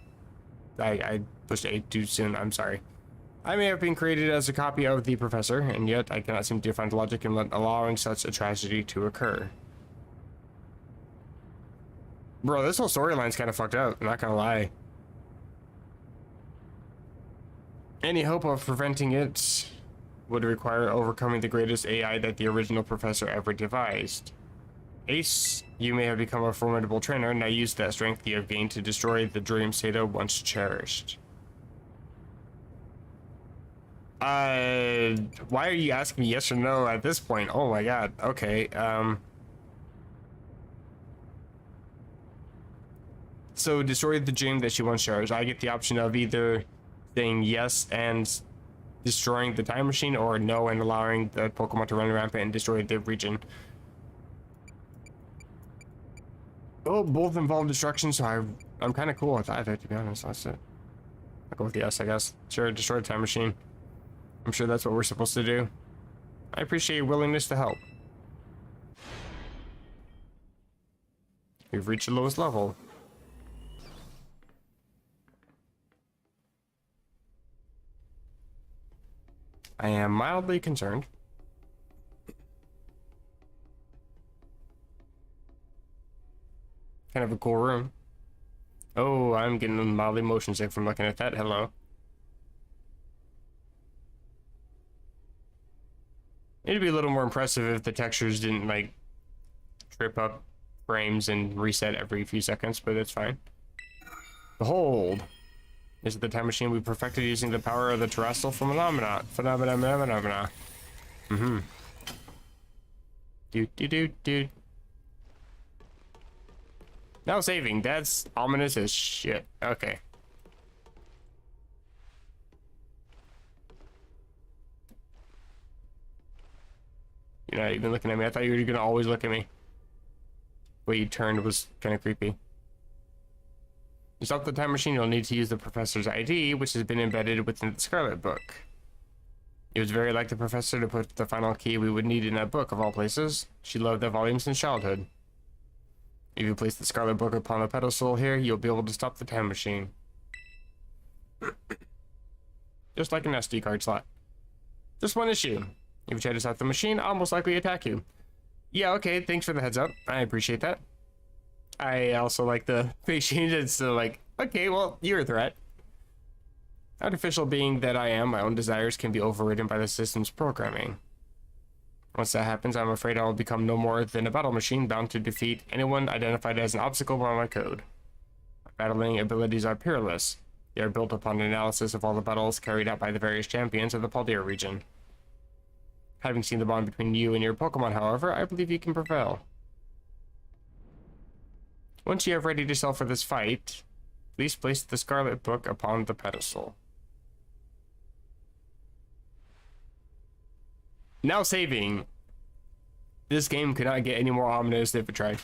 I pushed A too soon, I'm sorry. I may have been created as a copy of the professor, and yet I cannot seem to find logic in allowing such a tragedy to occur. Bro, this whole storyline's kind of fucked up, I'm not gonna lie. Any hope of preventing it would require overcoming the greatest AI that the original professor ever devised. Ace, you may have become a formidable trainer. Now use that strength you have gained to destroy the dream Seda once cherished. Why are you asking me yes or no at this point? Oh my god. Okay. So destroy the dream that she once cherished. I get the option of either saying yes and destroying the time machine, or no and allowing the Pokemon to run rampant and destroy the region. Oh, both involve destruction, so I'm kind of cool with either, to be honest. That's it. I'll go with yes, I guess. Sure, destroy the time machine. I'm sure that's what we're supposed to do. I appreciate your willingness to help. We've reached the lowest level. I am mildly concerned. Kind of a cool room. Oh, I'm getting mildly motion sick from looking at that. Hello. It'd be a little more impressive if the textures didn't, like, trip up frames and reset every few seconds, but it's fine. Behold. Is it the time machine we perfected using the power of the terrestrial phenomena? Mm-hmm. Do. Now saving. That's ominous as shit. Okay. You're not even looking at me. I thought you were gonna always look at me. The way you turned was kind of creepy. To stop the time machine, you'll need to use the professor's ID, which has been embedded within the Scarlet book. It was very like the professor to put the final key we would need in that book, of all places. She loved the volumes since childhood. If you place the Scarlet book upon the pedestal here, you'll be able to stop the time machine. Just like an SD card slot. Just one issue. If you try to stop the machine, I'll most likely attack you. Yeah, okay, thanks for the heads up. I appreciate that. I also like the face change. It's like, okay, well, you're a threat. Artificial being that I am, my own desires can be overridden by the system's programming. Once that happens, I'm afraid I will become no more than a battle machine bound to defeat anyone identified as an obstacle by my code. My battling abilities are peerless. They are built upon an analysis of all the battles carried out by the various champions of the Paldea region. Having seen the bond between you and your Pokemon, however, I believe you can prevail. Once you have readied yourself for this fight, please place the Scarlet book upon the pedestal. Now saving. This game could not get any more ominous if it tried.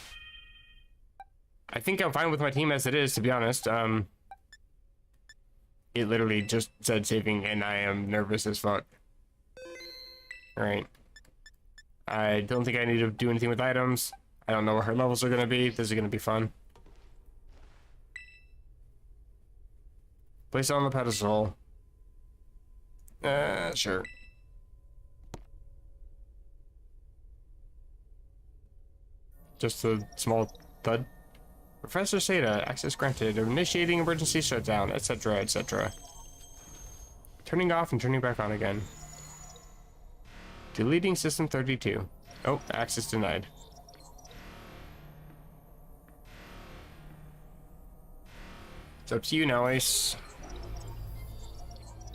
I think I'm fine with my team as it is, to be honest. It literally just said saving and I am nervous as fuck. Alright. I don't think I need to do anything with items. I don't know what her levels are going to be. This is going to be fun. Place it on the pedestal. Sure. Just a small thud. Professor Seda, access granted, initiating emergency shutdown, etc., etc. Turning off and turning back on again. Deleting system 32. Oh, access denied. It's up to you now, Ace.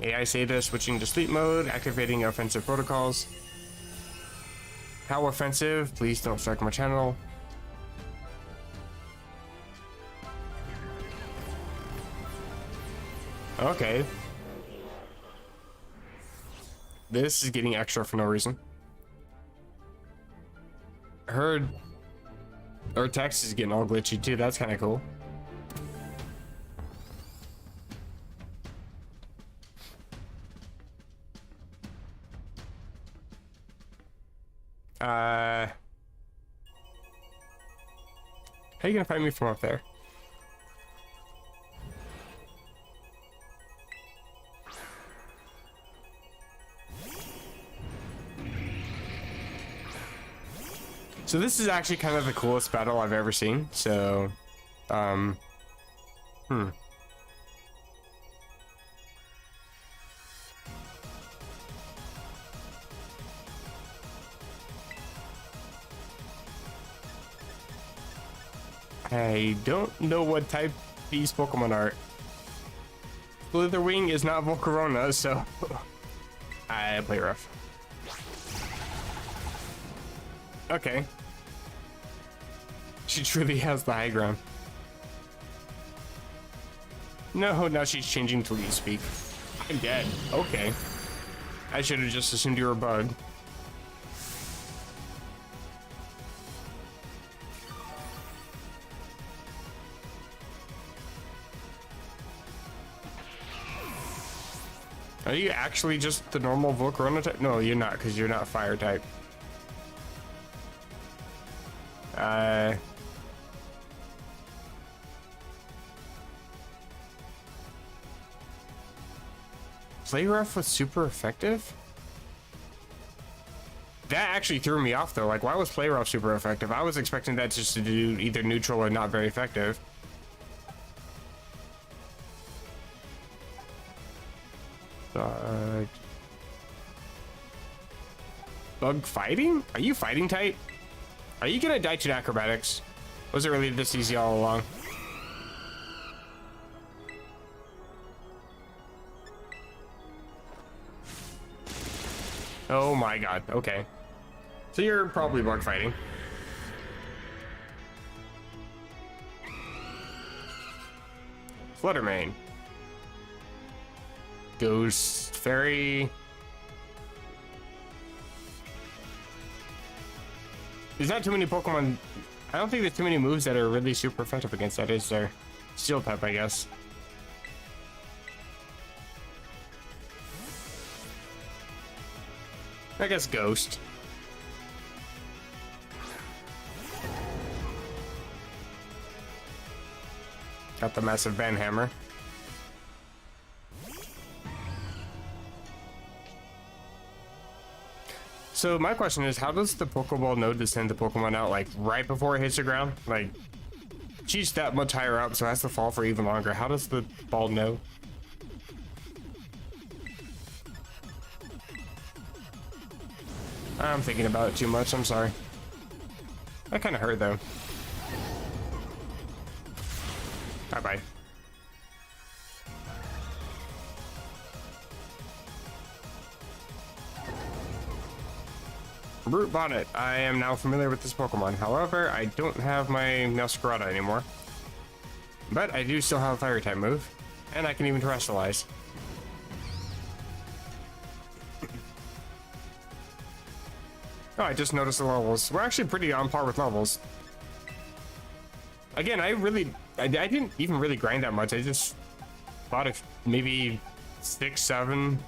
AI Seda switching to sleep mode, activating offensive protocols. How offensive? Please don't strike my channel. Okay. This is getting extra for no reason. Her text is getting all glitchy too. That's kind of cool. How are you gonna find me from up there? So this is actually kind of the coolest battle I've ever seen. So, I don't know what type these Pokemon are. Slitherwing is not Volcarona, so I play rough. Okay. She truly has the high ground. No, now she's changing to Leaf Speak. I'm dead. Okay. I should have just assumed you were a bug. Are you actually just the normal Volcarona type? No, you're not, because you're not fire type. Play rough was super effective? That actually threw me off though. Like, why was play rough super effective? I was expecting that just to do either neutral or not very effective. Bug fighting? Are you fighting type? Are you gonna die to acrobatics? Was it really this easy all along? Oh my god, okay. So you're probably bug fighting. Fluttermane. Ghost Fairy. There's not too many Pokemon. I don't think there's too many moves that are really super effective against that, is there? Steel type, I guess. I guess Ghost. Got the massive Banhammer. So my question is, how does the Pokeball know to send the Pokemon out like right before it hits the ground? Like, she's that much higher up, so it has to fall for even longer. How does the ball know? I'm thinking about it too much, I'm sorry. That kind of hurt though. Bye-bye. Brute Bonnet. I am now familiar with this Pokemon. However, I don't have my Meowscarada anymore. But I do still have a Fire type move. And I can even Terrestrialize. Oh, I just noticed the levels. We're actually pretty on par with levels. Again, I didn't even really grind that much. I just bought maybe 6, 7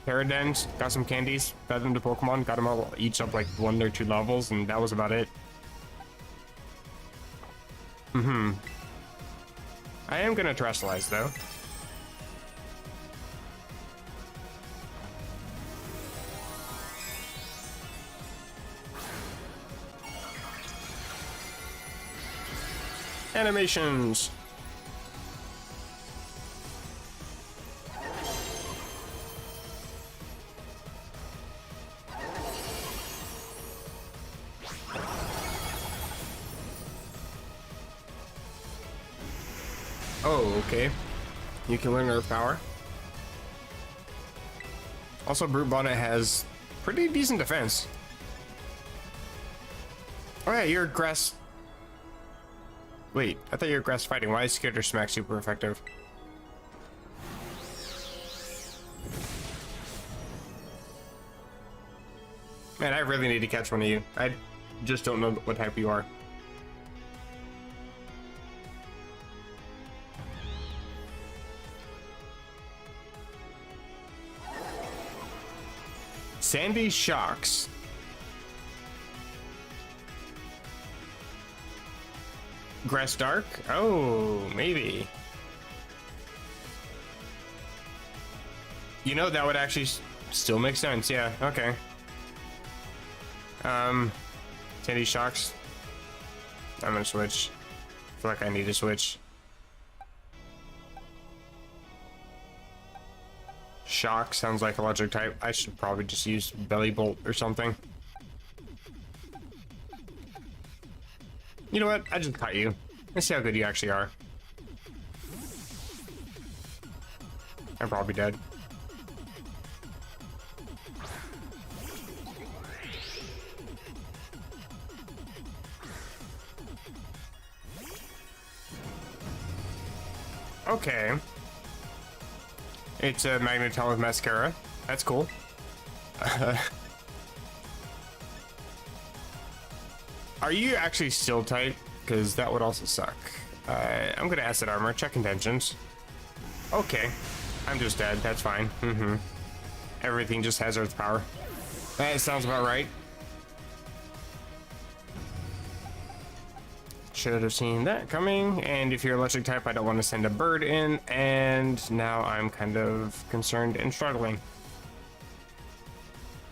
Paradens, got some candies, fed them to Pokemon, got them all each up like 1 or 2 levels, and that was about it. I am gonna Terrestrialize though. Animations. Oh, okay. You can learn Earth Power. Also, Brute Bonnet has pretty decent defense. Oh yeah, you're grass. Wait, I thought you were grass fighting. Why is Skitter Smack super effective? Man, I really need to catch one of you. I just don't know what type you are. Sandy Shocks. Grass Dark? Oh, maybe. You know, that would actually still make sense. Yeah, okay. Sandy Shocks. I'm gonna switch. I feel like I need to switch. Shock sounds like electric type. I should probably just use Belly Bolt or something. You know what? I just caught you. Let's see how good you actually are. I'm probably dead. Okay. It's a Magneton with Mascara. That's cool. Are you actually Steel type? Because that would also suck. I'm gonna Acid Armor, check intentions. Okay. I'm just dead, that's fine. Everything just has Earth Power. That sounds about right. Should have seen that coming. And if you're electric type, I don't want to send a bird in. And now I'm kind of concerned and struggling.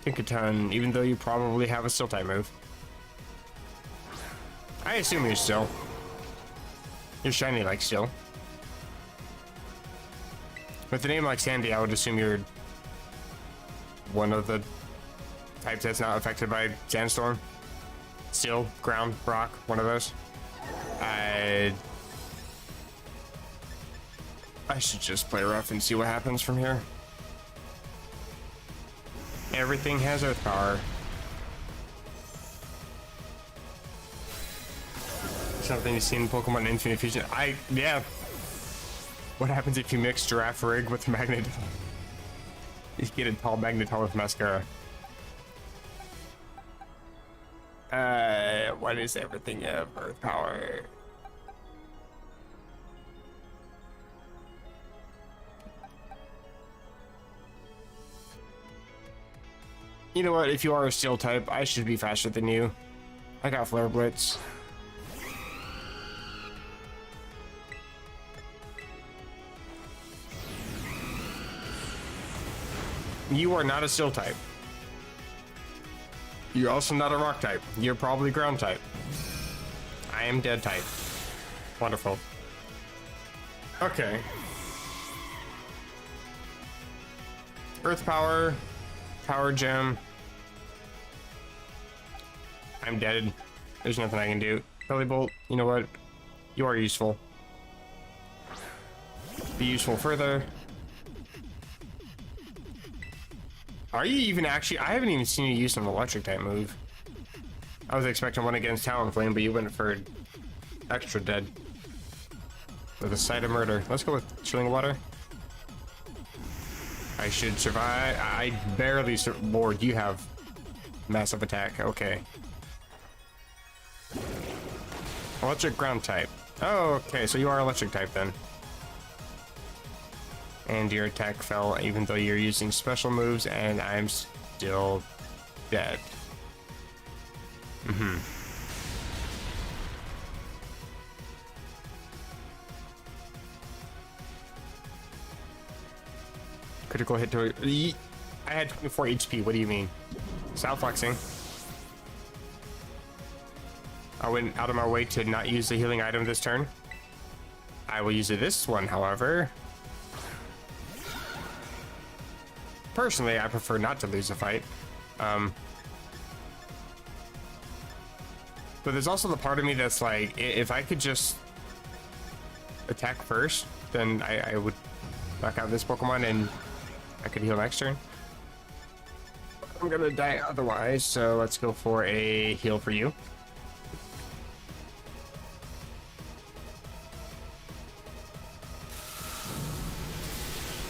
Think a ton, even though you probably have a Steel type move. I assume you're Steel. You're shiny like Steel. With a name like Sandy, I would assume you're one of the types that's not affected by Sandstorm. Steel, Ground, Rock, one of those. I should just play rough and see what happens from here. Everything has Earth Power. Something you've seen in Pokemon Infinite Fusion. Yeah. What happens if you mix Giraffe Rig with Magnet? You get a tall Magneton with Mascara. What is everything of Earth Power? You know what? If you are a Steel type, I should be faster than you. I got Flare Blitz. You are not a Steel type. You're also not a Rock type. You're probably Ground type. I am Dead type. Wonderful. Okay. Earth Power. Power Gem. I'm dead. There's nothing I can do. Belly Bolt, you know what? You are useful. Be useful further. Are you even actually? I haven't even seen you use an electric type move. I was expecting one against Talonflame, but you went for extra dead. With a sight of murder. Let's go with Chilling Water. I should survive. I barely Lord, you have massive attack. Okay. Electric Ground type. Oh, okay. So you are electric type then. And your attack fell even though you're using special moves, and I'm still dead. Critical hit to... I had 24 HP, what do you mean? Stop flexing. I went out of my way to not use the healing item this turn. I will use it this one, however. Personally, I prefer not to lose a fight. But there's also the part of me that's like, if I could just attack first, then I would knock out this Pokemon and I could heal next turn. I'm gonna die otherwise, so let's go for a heal for you.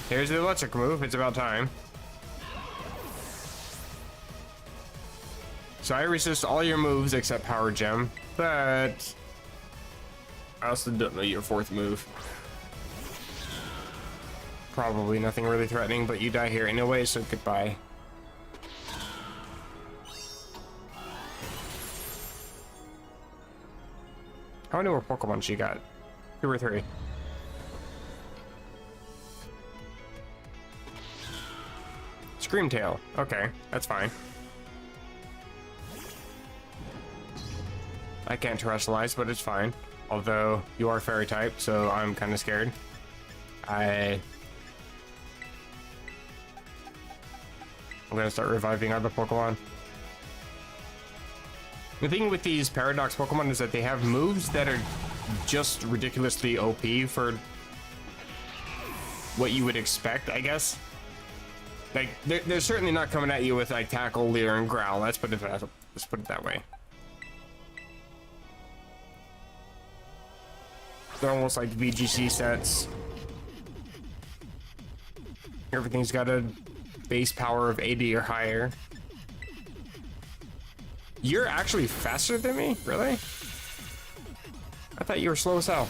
Here's the electric move, it's about time. So I resist all your moves except Power Gem, but I also don't know your fourth move. Probably nothing really threatening, but you die here anyway, so goodbye. How many more Pokemon she got? 2 or 3? Screamtail. Okay, that's fine. I can't terrestrialize, but it's fine. Although you are fairy type, so I'm kind of scared. I'm gonna start reviving other Pokemon. The thing with these Paradox Pokemon is that they have moves that are just ridiculously OP for what you would expect, I guess. Like, they're certainly not coming at you with like Tackle, Leer, and Growl. Let's put it that way. They're almost like VGC sets. Everything's got a base power of 80 or higher. You're actually faster than me? Really? I thought you were slow as hell.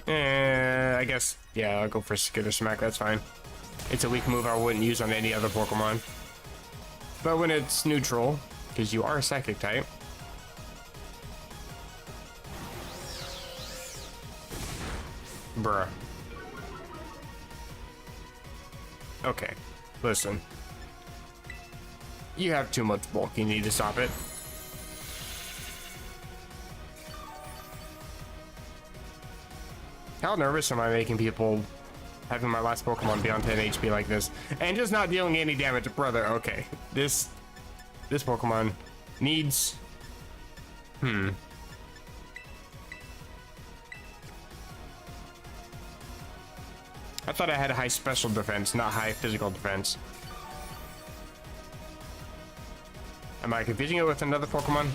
I guess, yeah, I'll go for Skitter Smack, that's fine. It's a weak move I wouldn't use on any other Pokemon. But when it's neutral, because you are a Psychic type. Bruh. Okay, listen. You have too much bulk, you need to stop it. How nervous am I making people having my last Pokemon be on 10 HP like this and just not dealing any damage? Brother, okay. This Pokemon needs... I thought I had high special defense, not high physical defense. Am I confusing it with another Pokemon?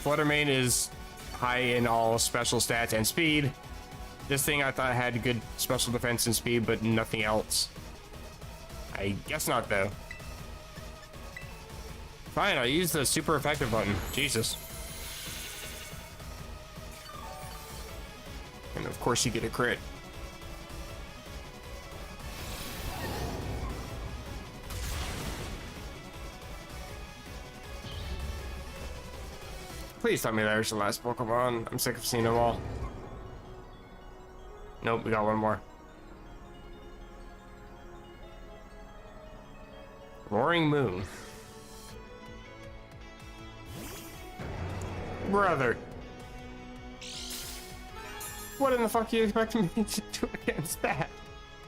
Fluttermane is high in all special stats and speed. This thing I thought had good special defense and speed, but nothing else. I guess not, though. Fine, I'll use the super effective button. Jesus. And of course you get a crit. Please tell me there's the last Pokemon. I'm sick of seeing them all. Nope, we got one more. Roaring Moon. Brother. What in the fuck are you expecting me to do against that?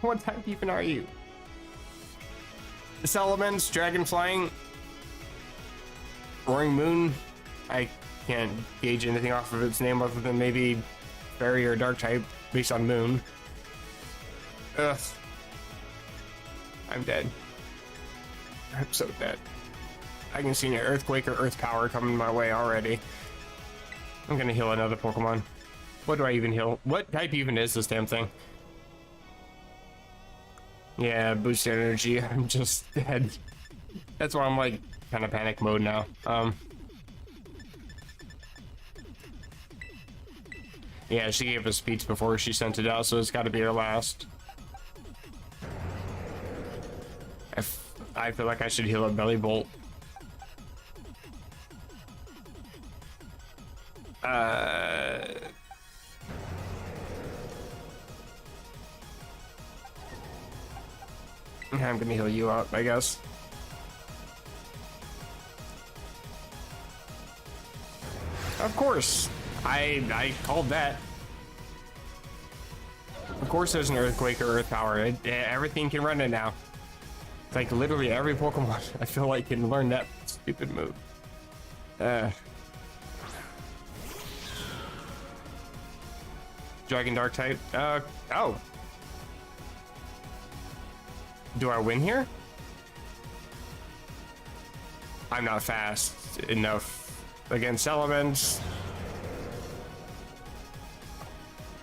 What type even are you? This Elements, Dragon Flying, Roaring Moon. I can't gauge anything off of its name other than maybe Fairy or Dark type based on Moon. Ugh. I'm dead. I'm so dead. I can see an Earthquake or Earth Power coming my way already. I'm gonna heal another Pokemon. What do I even heal? What type even is this damn thing? Yeah, boost energy. I'm just dead. That's why I'm like kind of panic mode now. Yeah, she gave us speech before she sent it out, so it's got to be her last. I feel like I should heal a Belly Bolt. I'm gonna heal you up, I guess. Of course. I called that. Of course there's an Earthquake or Earth Power. Everything can run it now. It's like literally every Pokemon I feel like can learn that stupid move. Dragon Dark type. Oh. Do I win here? I'm not fast enough against Elements.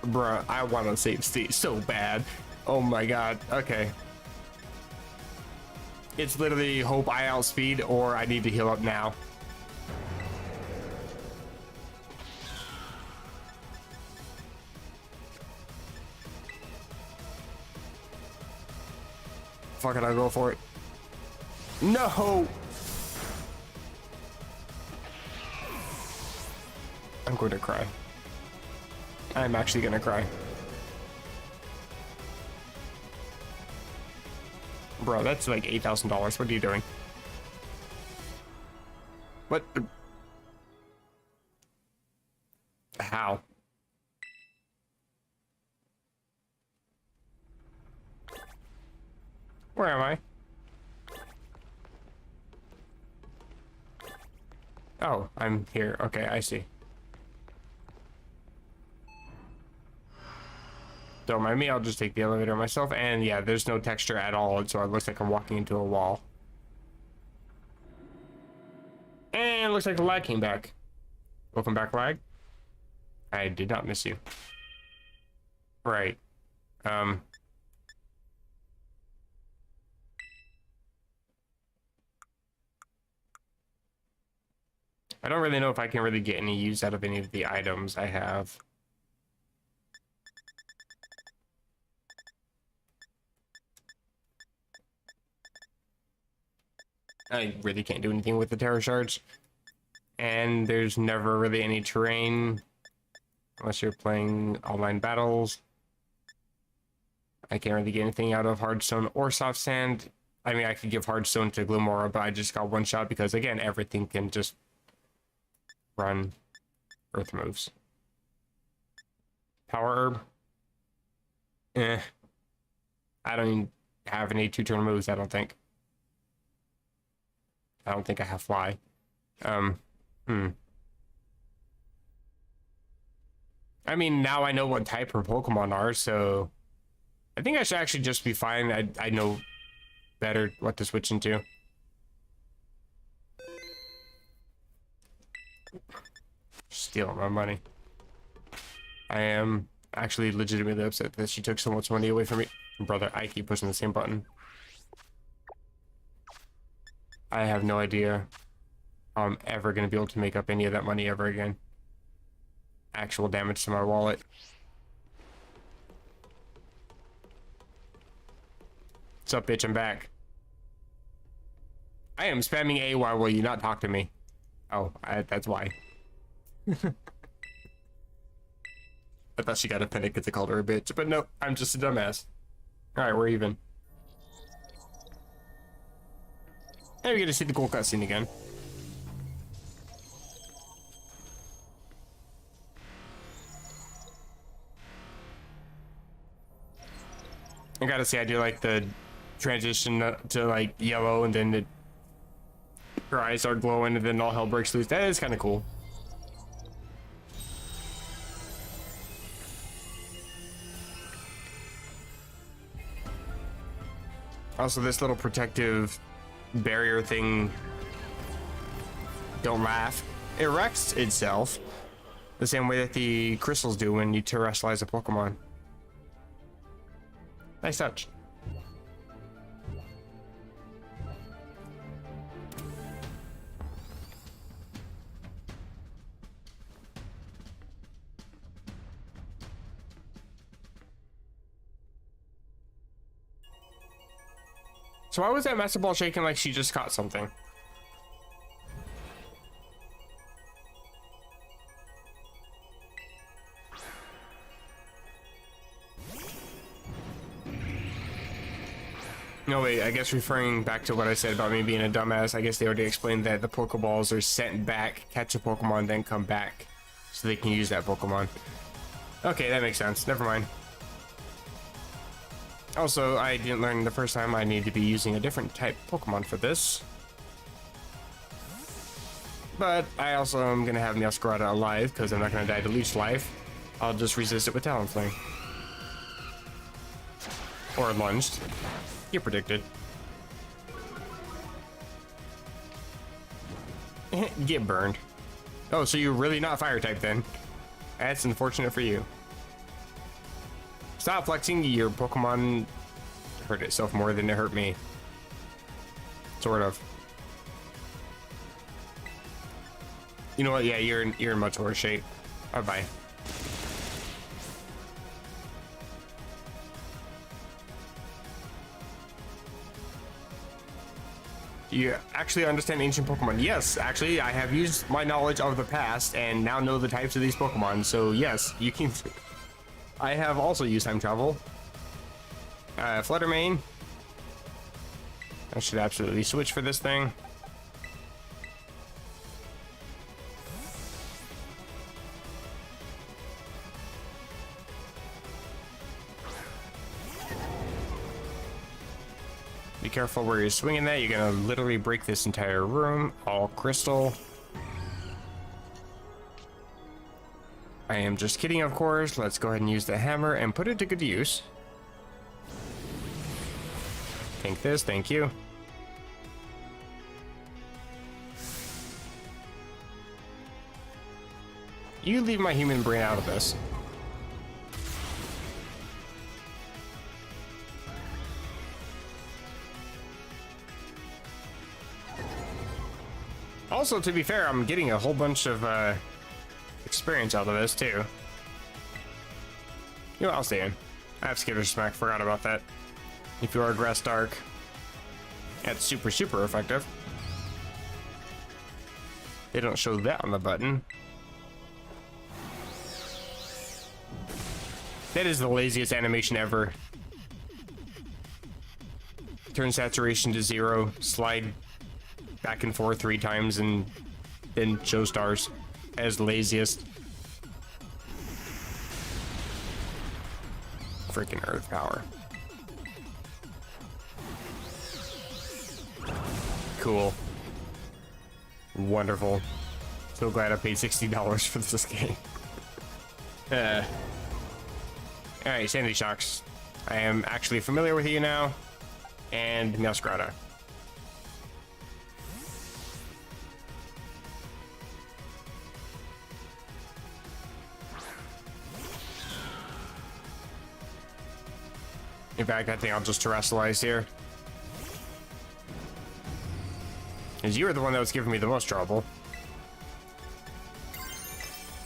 Bruh, I want to save state so bad. Oh my god. Okay. It's literally hope I outspeed or I need to heal up now. Fuck it, I'll go for it. No! I'm going to cry. I'm actually gonna cry. Bro, that's like $8,000. What are you doing? What? How? Where am I? Oh, I'm here. Okay, I see. Don't mind me, I'll just take the elevator myself. And yeah, there's no texture at all, so it looks like I'm walking into a wall. And it looks like the lag came back. Welcome back, lag. I did not miss you. Right. I don't really know if I can really get any use out of any of the items I have. I really can't do anything with the terror shards. And there's never really any terrain unless you're playing online battles. I can't really get anything out of hardstone or soft sand. I mean, I could give hardstone to Glimora, but I just got one shot because, again, everything can just run earth moves. Power herb. I don't even have any 2-turn moves, I don't think. I don't think I have fly. I mean, now I know what type her Pokemon are, so I think I should actually just be fine. I know better what to switch into. Stealing my money. I am actually legitimately upset that she took so much money away from me. Brother, I keep pushing the same button. I have no idea how I'm ever going to be able to make up any of that money ever again. Actual damage to my wallet. What's up, bitch? I'm back. I am spamming A. Why will you not talk to me? Oh, that's why. I thought she got a panic because I called her a bitch, but no, I'm just a dumbass. Alright, we're even. And we get to see the cool cutscene again. I gotta say, I do like the transition to like yellow, and then her eyes are glowing, and then all hell breaks loose. That is kind of cool. Also, this little protective barrier thing, don't laugh, erects itself the same way that the crystals do when you terrestrialize a Pokemon. Nice touch. So why was that Master Ball shaking like she just caught something? No, wait, I guess referring back to what I said about me being a dumbass, I guess they already explained that the Pokeballs are sent back, catch a Pokemon, then come back, so they can use that Pokemon. Okay, that makes sense. Never mind. Also, I didn't learn the first time I need to be using a different type Pokemon for this. But I also am going to have Meowscarada alive, because I'm not going to die to Leech Life. I'll just resist it with Talonflame. Or lunged. You predicted. Get burned. Oh, so you're really not fire type then. That's unfortunate for you. Stop flexing. Your Pokemon hurt itself more than it hurt me. Sort of. You know what? Yeah, you're in much worse shape. Bye bye. Do you actually understand ancient Pokemon? Yes, actually, I have used my knowledge of the past and now know the types of these Pokemon. So yes, you can. I have also used time travel. Fluttermane. I should absolutely switch for this thing. Be careful where you're swinging that. You're gonna literally break this entire room. All crystal. I am just kidding, of course. Let's go ahead and use the hammer and put it to good use. Take this, thank you. You leave my human brain out of this. Also, to be fair, I'm getting a whole bunch of experience out of this too. You know, I'll stay in. I have Skitter Smack, forgot about that. If you are Grass Dark, that's super, super effective. They don't show that on the button. That is the laziest animation ever. Turn saturation to 0, slide back and forth 3 times, and then show stars as laziest. Freaking Earth Power. Cool. Wonderful. So glad I paid $60 for this game. Alright, Sandy Shocks. I am actually familiar with you now. And Meowscarada. In fact, I think I'll just terrestrialize here. Because you were the one that was giving me the most trouble.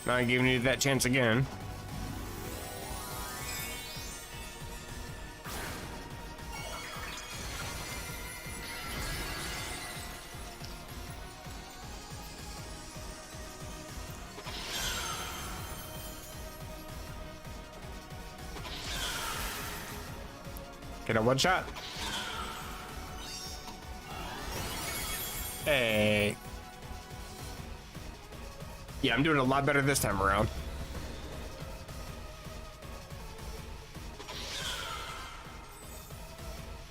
Now I'm giving you that chance again. Get a one shot. Hey. Yeah, I'm doing a lot better this time around.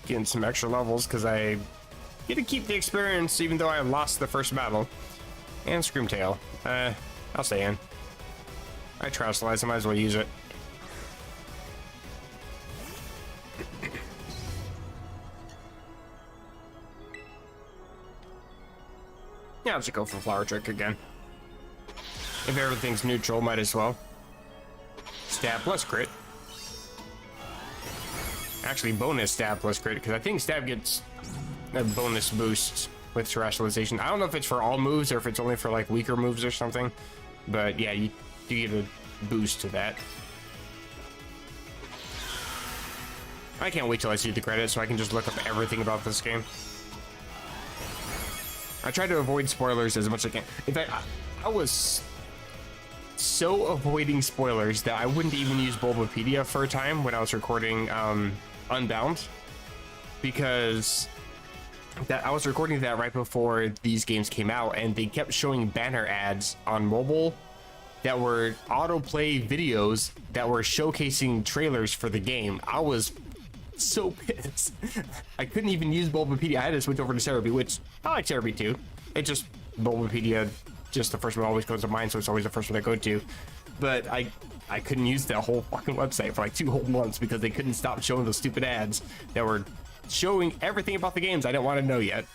Getting some extra levels because I get to keep the experience even though I lost the first battle. And Screamtail. I'll stay in. I Terrestrialize, I might as well use it. Yeah, I'll just go for Flower Trick again. If everything's neutral, might as well. Stab plus crit. Actually, bonus stab plus crit, because I think stab gets a bonus boost with terrestrialization. I don't know if it's for all moves or if it's only for like weaker moves or something. But yeah, you get a boost to that. I can't wait till I see the credits so I can just look up everything about this game. I try to avoid spoilers as much as I can. In fact, I was so avoiding spoilers that I wouldn't even use Bulbapedia for a time when I was recording Unbound, because I was recording that right before these games came out, and they kept showing banner ads on mobile that were autoplay videos that were showcasing trailers for the game. I was so pissed. I couldn't even use Bulbapedia. I had to switch over to Cerebi, which I like Cerebi too. It just Bulbapedia, just the first one always goes to mind, so it's always the first one I go to. But I couldn't use that whole fucking website for like 2 whole months because they couldn't stop showing those stupid ads that were showing everything about the games I didn't want to know yet.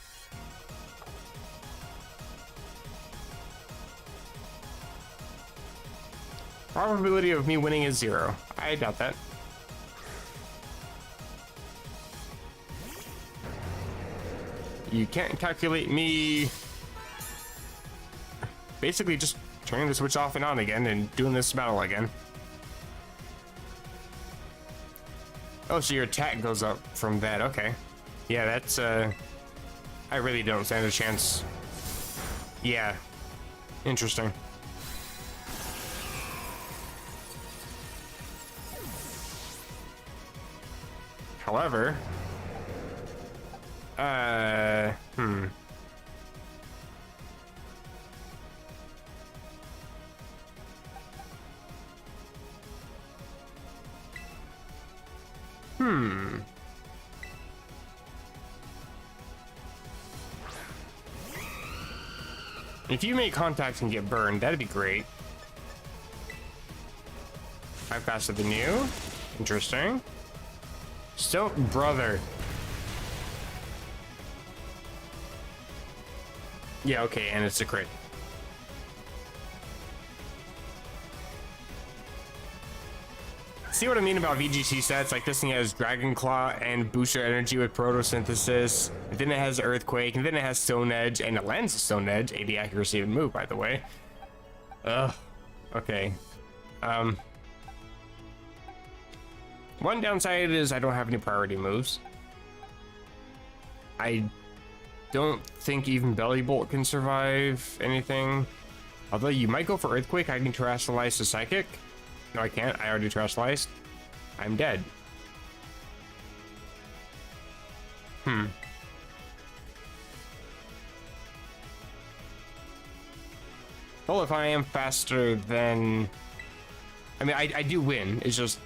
Probability of me winning is 0. I doubt that. You can't calculate me. Basically just turning the switch off and on again and doing this battle again. Oh, so your attack goes up from that. Okay. Yeah, that's I really don't stand a chance. Yeah. Interesting. However, Hmm. If you make contact and get burned, that'd be great. I'm faster than you. Interesting. Still, brother. Yeah, okay, and it's a crit. See what I mean about VGC sets? Like this thing has Dragon Claw and Booster Energy with Photosynthesis. And then it has Earthquake, and then it has Stone Edge, and it lands Stone Edge. 80 accuracy and move, by the way. Ugh. Okay. One downside is I don't have any priority moves. I don't think even Belly Bolt can survive anything. Although you might go for Earthquake. I can Terrestrialize the Psychic. No, I can't. I already Terrestrialized. I'm dead. Well, if I am faster than... I mean, I do win. It's just...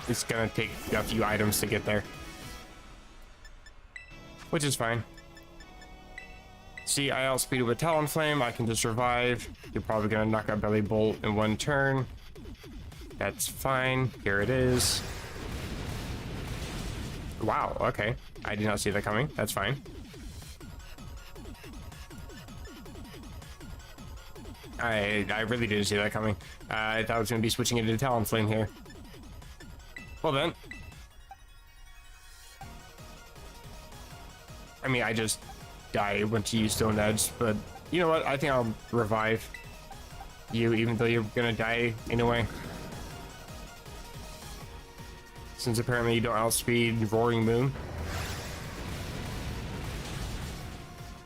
It's gonna take a few items to get there. Which is fine. See, I outspeeded with Talonflame. I can just survive. You're probably gonna knock out Belly Bolt in one turn. That's fine. Here it is. Wow, okay. I did not see that coming. That's fine. I really didn't see that coming. I thought I was going to be switching into Talonflame here. Well then. I mean, I just died when to use Stone Edge, but you know what? I think I'll revive you, even though you're going to die anyway. Since apparently you don't outspeed Roaring Moon.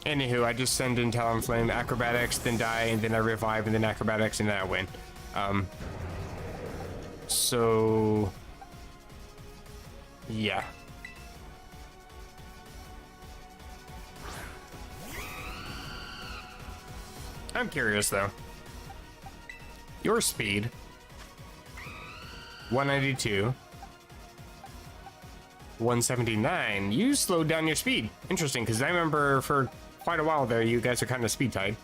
Anywho, I just send in Talonflame, Acrobatics, then die, and then I revive, and then Acrobatics, and then I win. So... yeah. I'm curious, though. Your speed... 192... 179. You slowed down your speed. Interesting, because I remember for quite a while there, you guys are kind of speed tied.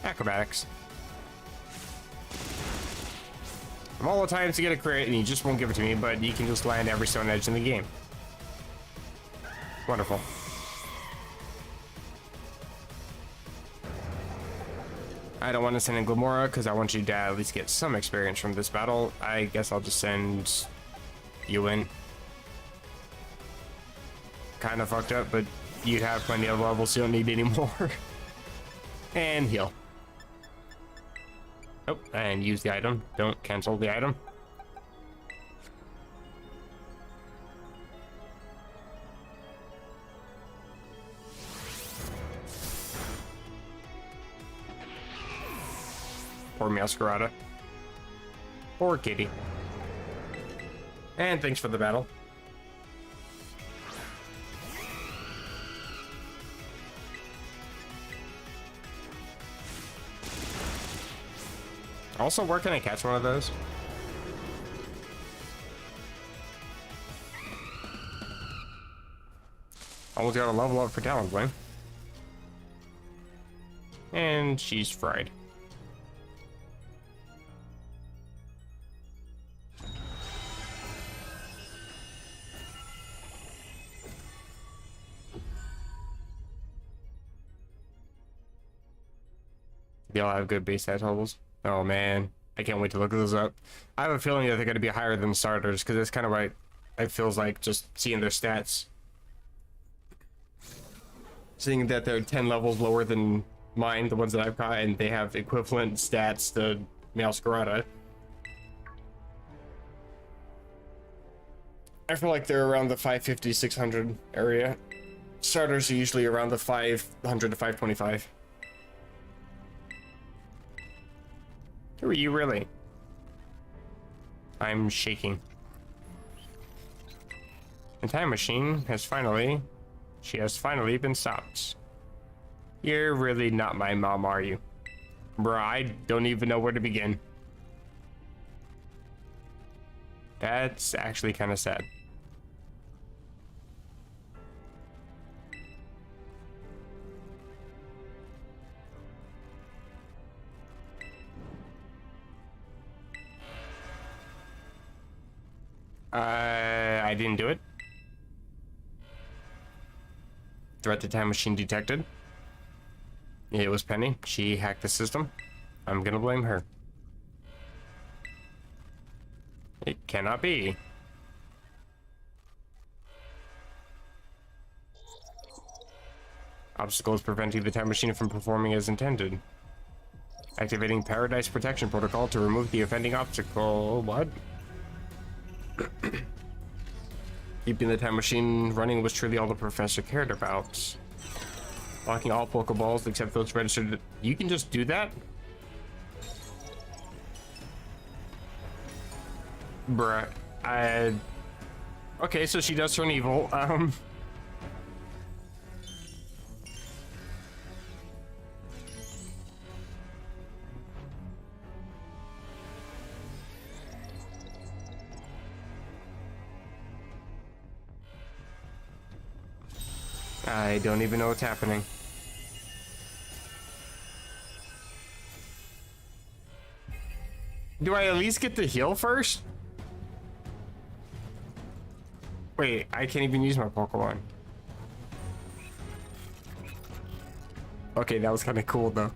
Acrobatics. Of all the times to get a crit, and you just won't give it to me, but you can just land every Stone Edge in the game. Wonderful. I don't want to send in Glamora because I want you to at least get some experience from this battle. I guess I'll just send you in. Kind of fucked up, but you have plenty of levels, so you don't need any more. And heal. Oh, and use the item. Don't cancel the item. Poor Masquerada. Poor kitty. And thanks for the battle. Also, where can I catch one of those? Almost got a level up for Talonflame. And she's fried. They all have good base stat totals. Oh man, I can't wait to look those up. I have a feeling that they're going to be higher than starters because that's kind of what it feels like just seeing their stats. Seeing that they're 10 levels lower than mine, the ones that I've got, and they have equivalent stats to Masquerada. I feel like they're around the 550, 600 area. Starters are usually around the 500 to 525. Who are you really? I'm shaking. The time machine has finally... She has finally been stopped. You're really not my mom, are you? Bruh, I don't even know where to begin. That's actually kind of sad. I didn't do it. Threat to time machine detected. It was Penny. She hacked the system. I'm gonna blame her. It cannot be. Obstacles preventing the time machine from performing as intended. Activating Paradise Protection Protocol to remove the offending obstacle. What? Keeping the time machine running was truly all the professor cared about. Locking all Pokeballs except those registered. You can just do that? Bruh. Okay, so she does turn evil. I don't even know what's happening. Do I at least get to heal first? Wait, I can't even use my Pokemon. Okay, that was kind of cool though.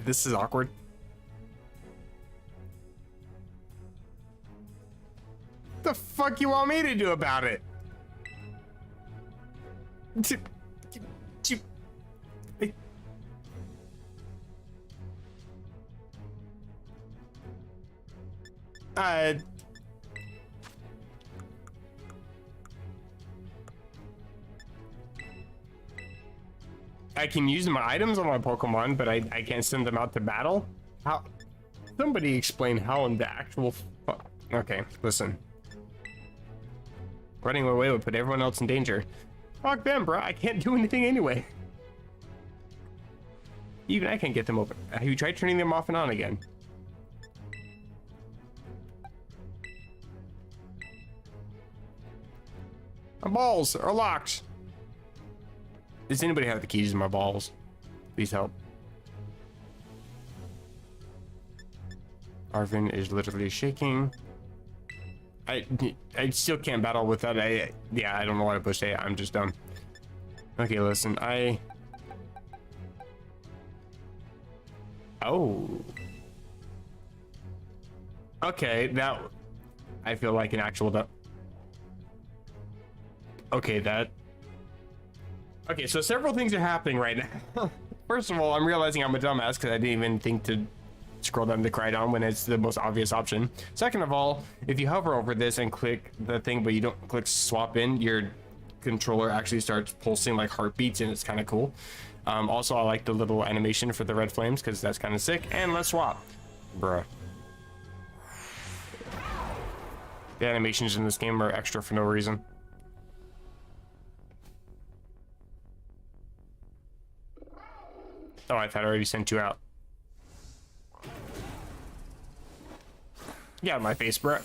This is awkward. The fuck you want me to do about it? I can use my items on my Pokemon, but I can't send them out to battle? How? Somebody explain how in the actual okay, listen. Running away would put everyone else in danger. Fuck them, bro. I can't do anything anyway. Even I can't get them open. Have you tried turning them off and on again? My balls are locked. Does anybody have the keys to my balls? Please help. Arvin is literally shaking. I still can't battle with that. Yeah, I don't know why I pushed A. I'm just dumb. Okay, listen, oh. Okay, that... I feel like an actual... Okay, that... Okay, so several things are happening right now. First of all, I'm realizing I'm a dumbass because I didn't even think to scroll down to Crydon when it's the most obvious option. Second of all, if you hover over this and click the thing but you don't click swap in, your controller actually starts pulsing like heartbeats and it's kind of cool. Also, I like the little animation for the red flames because that's kind of sick. And let's swap. Bruh. The animations in this game are extra for no reason. Oh, I thought I already sent you out. Get out of my face, bro.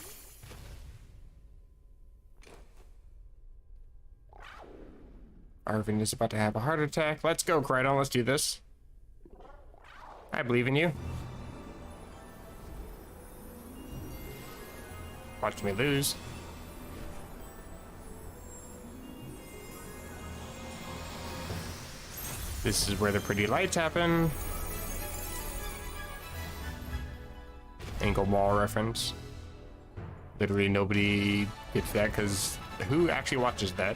Arvin is about to have a heart attack. Let's go, Crydon. Let's do this. I believe in you. Watch me lose. This is where the pretty lights happen. Ankle ball reference. Literally nobody gets that because who actually watches that?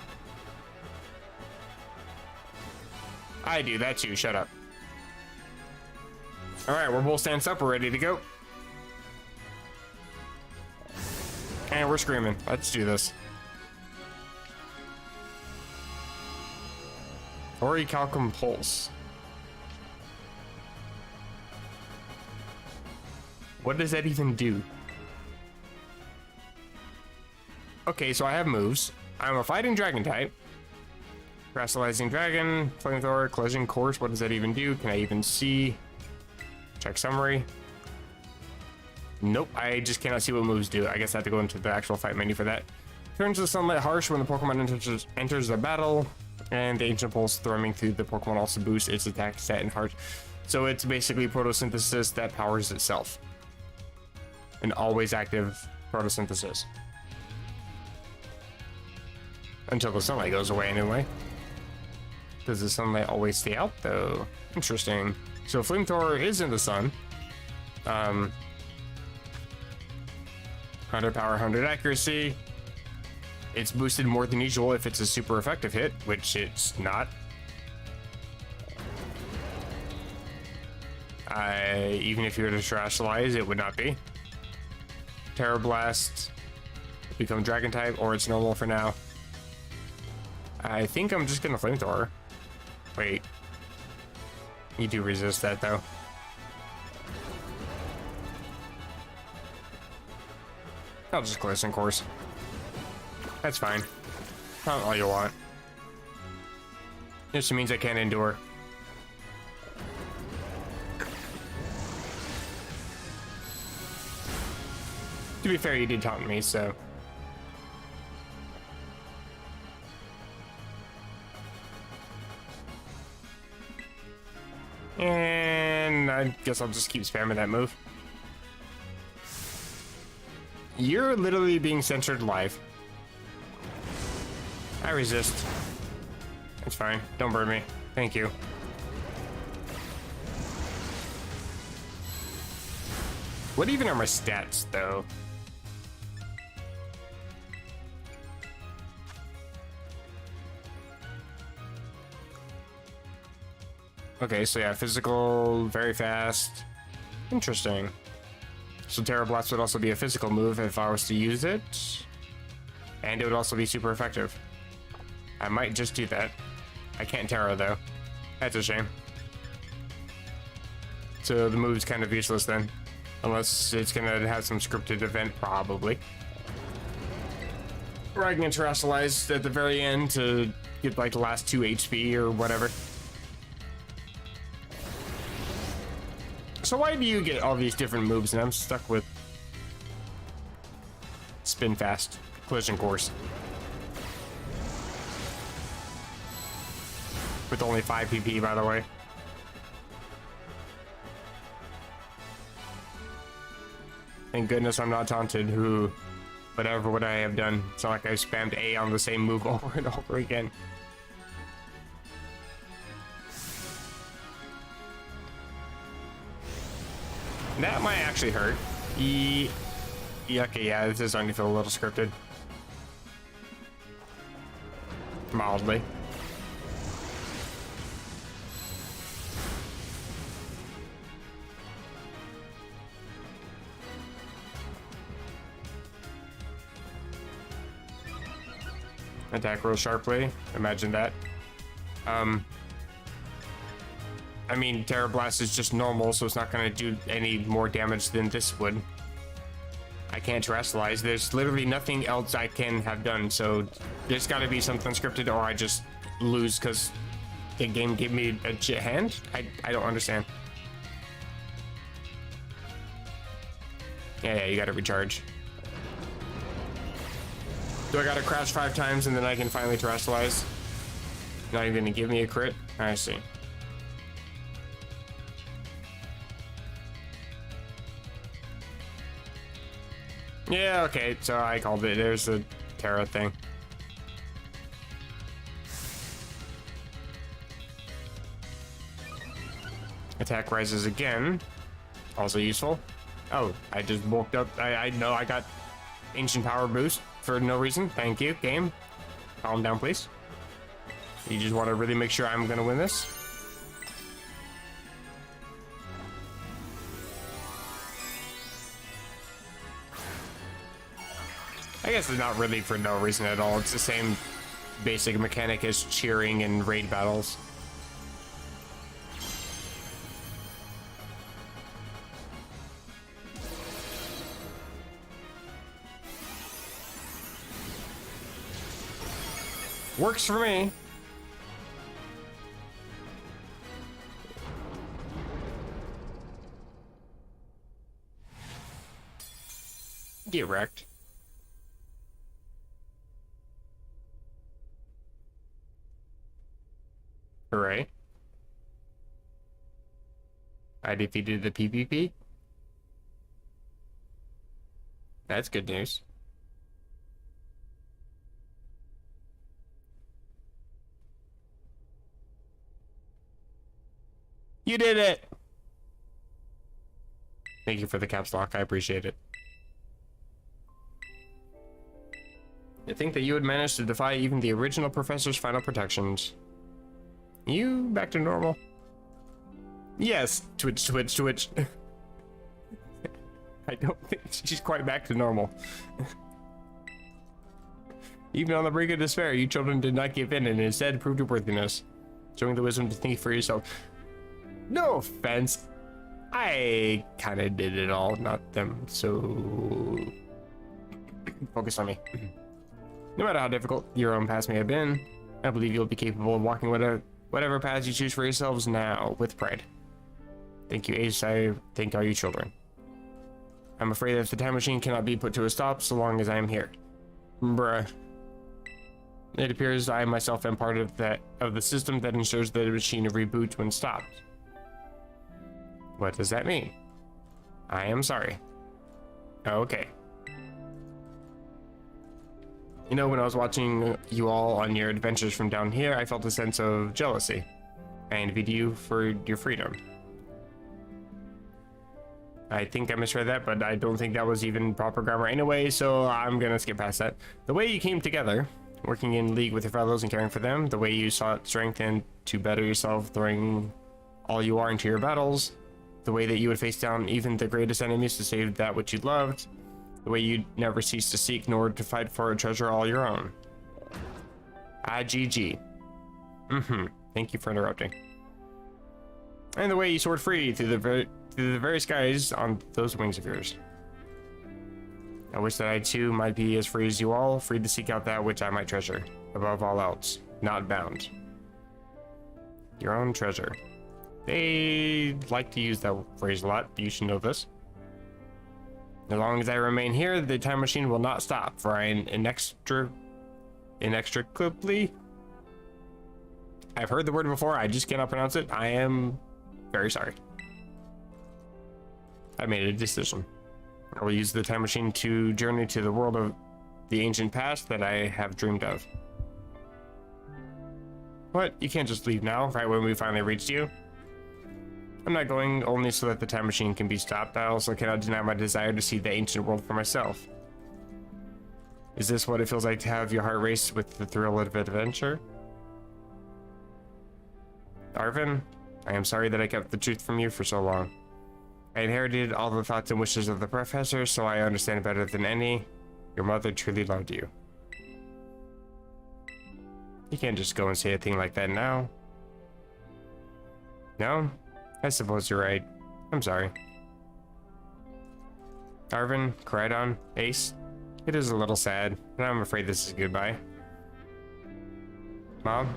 I do, that's you, shut up. Alright, we're both stands up, we're ready to go. And we're screaming. Let's do this. Orichalcum Pulse. What does that even do? Okay, so I have moves. I'm a fighting dragon type. Rascalizing dragon, flamethrower, collision course. What does that even do? Can I even see? Check summary. Nope, I just cannot see what moves do. I guess I have to go into the actual fight menu for that. Turns the sunlight harsh when the Pokemon enters the battle, and the ancient pulse thrumming through the Pokemon also boosts its attack stat and heart. So it's basically photosynthesis that powers itself. An always active photosynthesis. Until the sunlight goes away anyway. Does the sunlight always stay out though? Interesting. So Flamethrower is in the sun. 100 power, 100 accuracy. It's boosted more than usual if it's a super effective hit, which it's not. Even if you were to Terastallize, it would not be. Terra Blast, become Dragon type, or it's normal for now. I think I'm just gonna Flamethrower. Wait. You do resist that though. I'll just Glisten Course. That's fine. Not all you want. This means I can't endure. To be fair, you did taunt me, so. And I guess I'll just keep spamming that move. You're literally being censored live. I resist. It's fine. Don't burn me. Thank you. What even are my stats, though? Okay, so yeah, physical, very fast. Interesting. So Terra Blast would also be a physical move if I was to use it. And it would also be super effective. I might just do that. I can't Terra though. That's a shame. So the move's kind of useless then. Unless it's gonna have some scripted event, probably. Or I can Terastallize at the very end to get like the last 2 HP or whatever. So why do you get all these different moves and I'm stuck with Spin Fast, Collision Course? With only 5 PP, by the way. Thank goodness I'm not taunted, whatever would I have done? It's not like I spammed A on the same move over and over again. That might actually hurt. Okay, yeah, this is starting to feel a little scripted. Mildly. Attack real sharply. Imagine that. I mean, Terra Blast is just normal, so it's not going to do any more damage than this would. I can't Terastallize. There's literally nothing else I can have done, so there's got to be something scripted, or I just lose because the game gave me a shit hand. I don't understand. Yeah, you got to recharge. Do I got to crash 5 times and then I can finally Terastallize? Not even going to give me a crit? I see. Yeah, okay, so I called it. There's the Terra thing. Attack rises again. Also useful. Oh, I just woke up. I know I got Ancient Power boost for no reason. Thank you, game. Calm down, please. You just want to really make sure I'm going to win this. I guess it's not really for no reason at all. It's the same basic mechanic as cheering in raid battles. Works for me. Get wrecked. Hooray. I defeated the PvP. That's good news. You did it! Thank you for the caps lock. I appreciate it. I think that you would manage to defy even the original professor's final protections. You back to normal? Yes, Twitch. I don't think she's quite back to normal. Even on the brink of despair, you children did not give in and instead proved your worthiness, showing the wisdom to think for yourself. No offense, I kind of did it all, not them, so focus on me. No matter how difficult your own past may have been, I believe you'll be capable of walking whatever paths you choose for yourselves now, with pride. Thank you, Ace. I thank all you children. I'm afraid that the time machine cannot be put to a stop so long as I am here. Bruh. It appears I myself am part of the system that ensures that the machine reboots when stopped. What does that mean? I am sorry. Okay. You know, when I was watching you all on your adventures from down here, I felt a sense of jealousy. I envied you for your freedom. I think I misread that, but I don't think that was even proper grammar anyway, so I'm gonna skip past that. The way you came together, working in league with your fellows and caring for them, the way you sought strength and to better yourself, throwing all you are into your battles, the way that you would face down even the greatest enemies to save that which you loved, the way you never cease to seek nor to fight for a treasure all your own. GG. Thank you for interrupting. And the way you soared free through the very skies on those wings of yours. I wish that I too might be as free as you all, free to seek out that which I might treasure, above all else, not bound. Your own treasure. They like to use that phrase a lot, you should know this. As long as I remain here, the time machine will not stop, for I inextricably... I've heard the word before, I just cannot pronounce it. I am very sorry. I made a decision. I will use the time machine to journey to the world of the ancient past that I have dreamed of. What? You can't just leave now, right when we finally reached you? I'm not going only so that the time machine can be stopped. I also cannot deny my desire to see the ancient world for myself. Is this what it feels like to have your heart race with the thrill of adventure? Arvin, I am sorry that I kept the truth from you for so long. I inherited all the thoughts and wishes of the professor, so I understand better than any. Your mother truly loved you. You can't just go and say a thing like that now. No? I suppose you're right. I'm sorry. Arvin, Coridon, Ace, it is a little sad, but I'm afraid this is goodbye. Mom?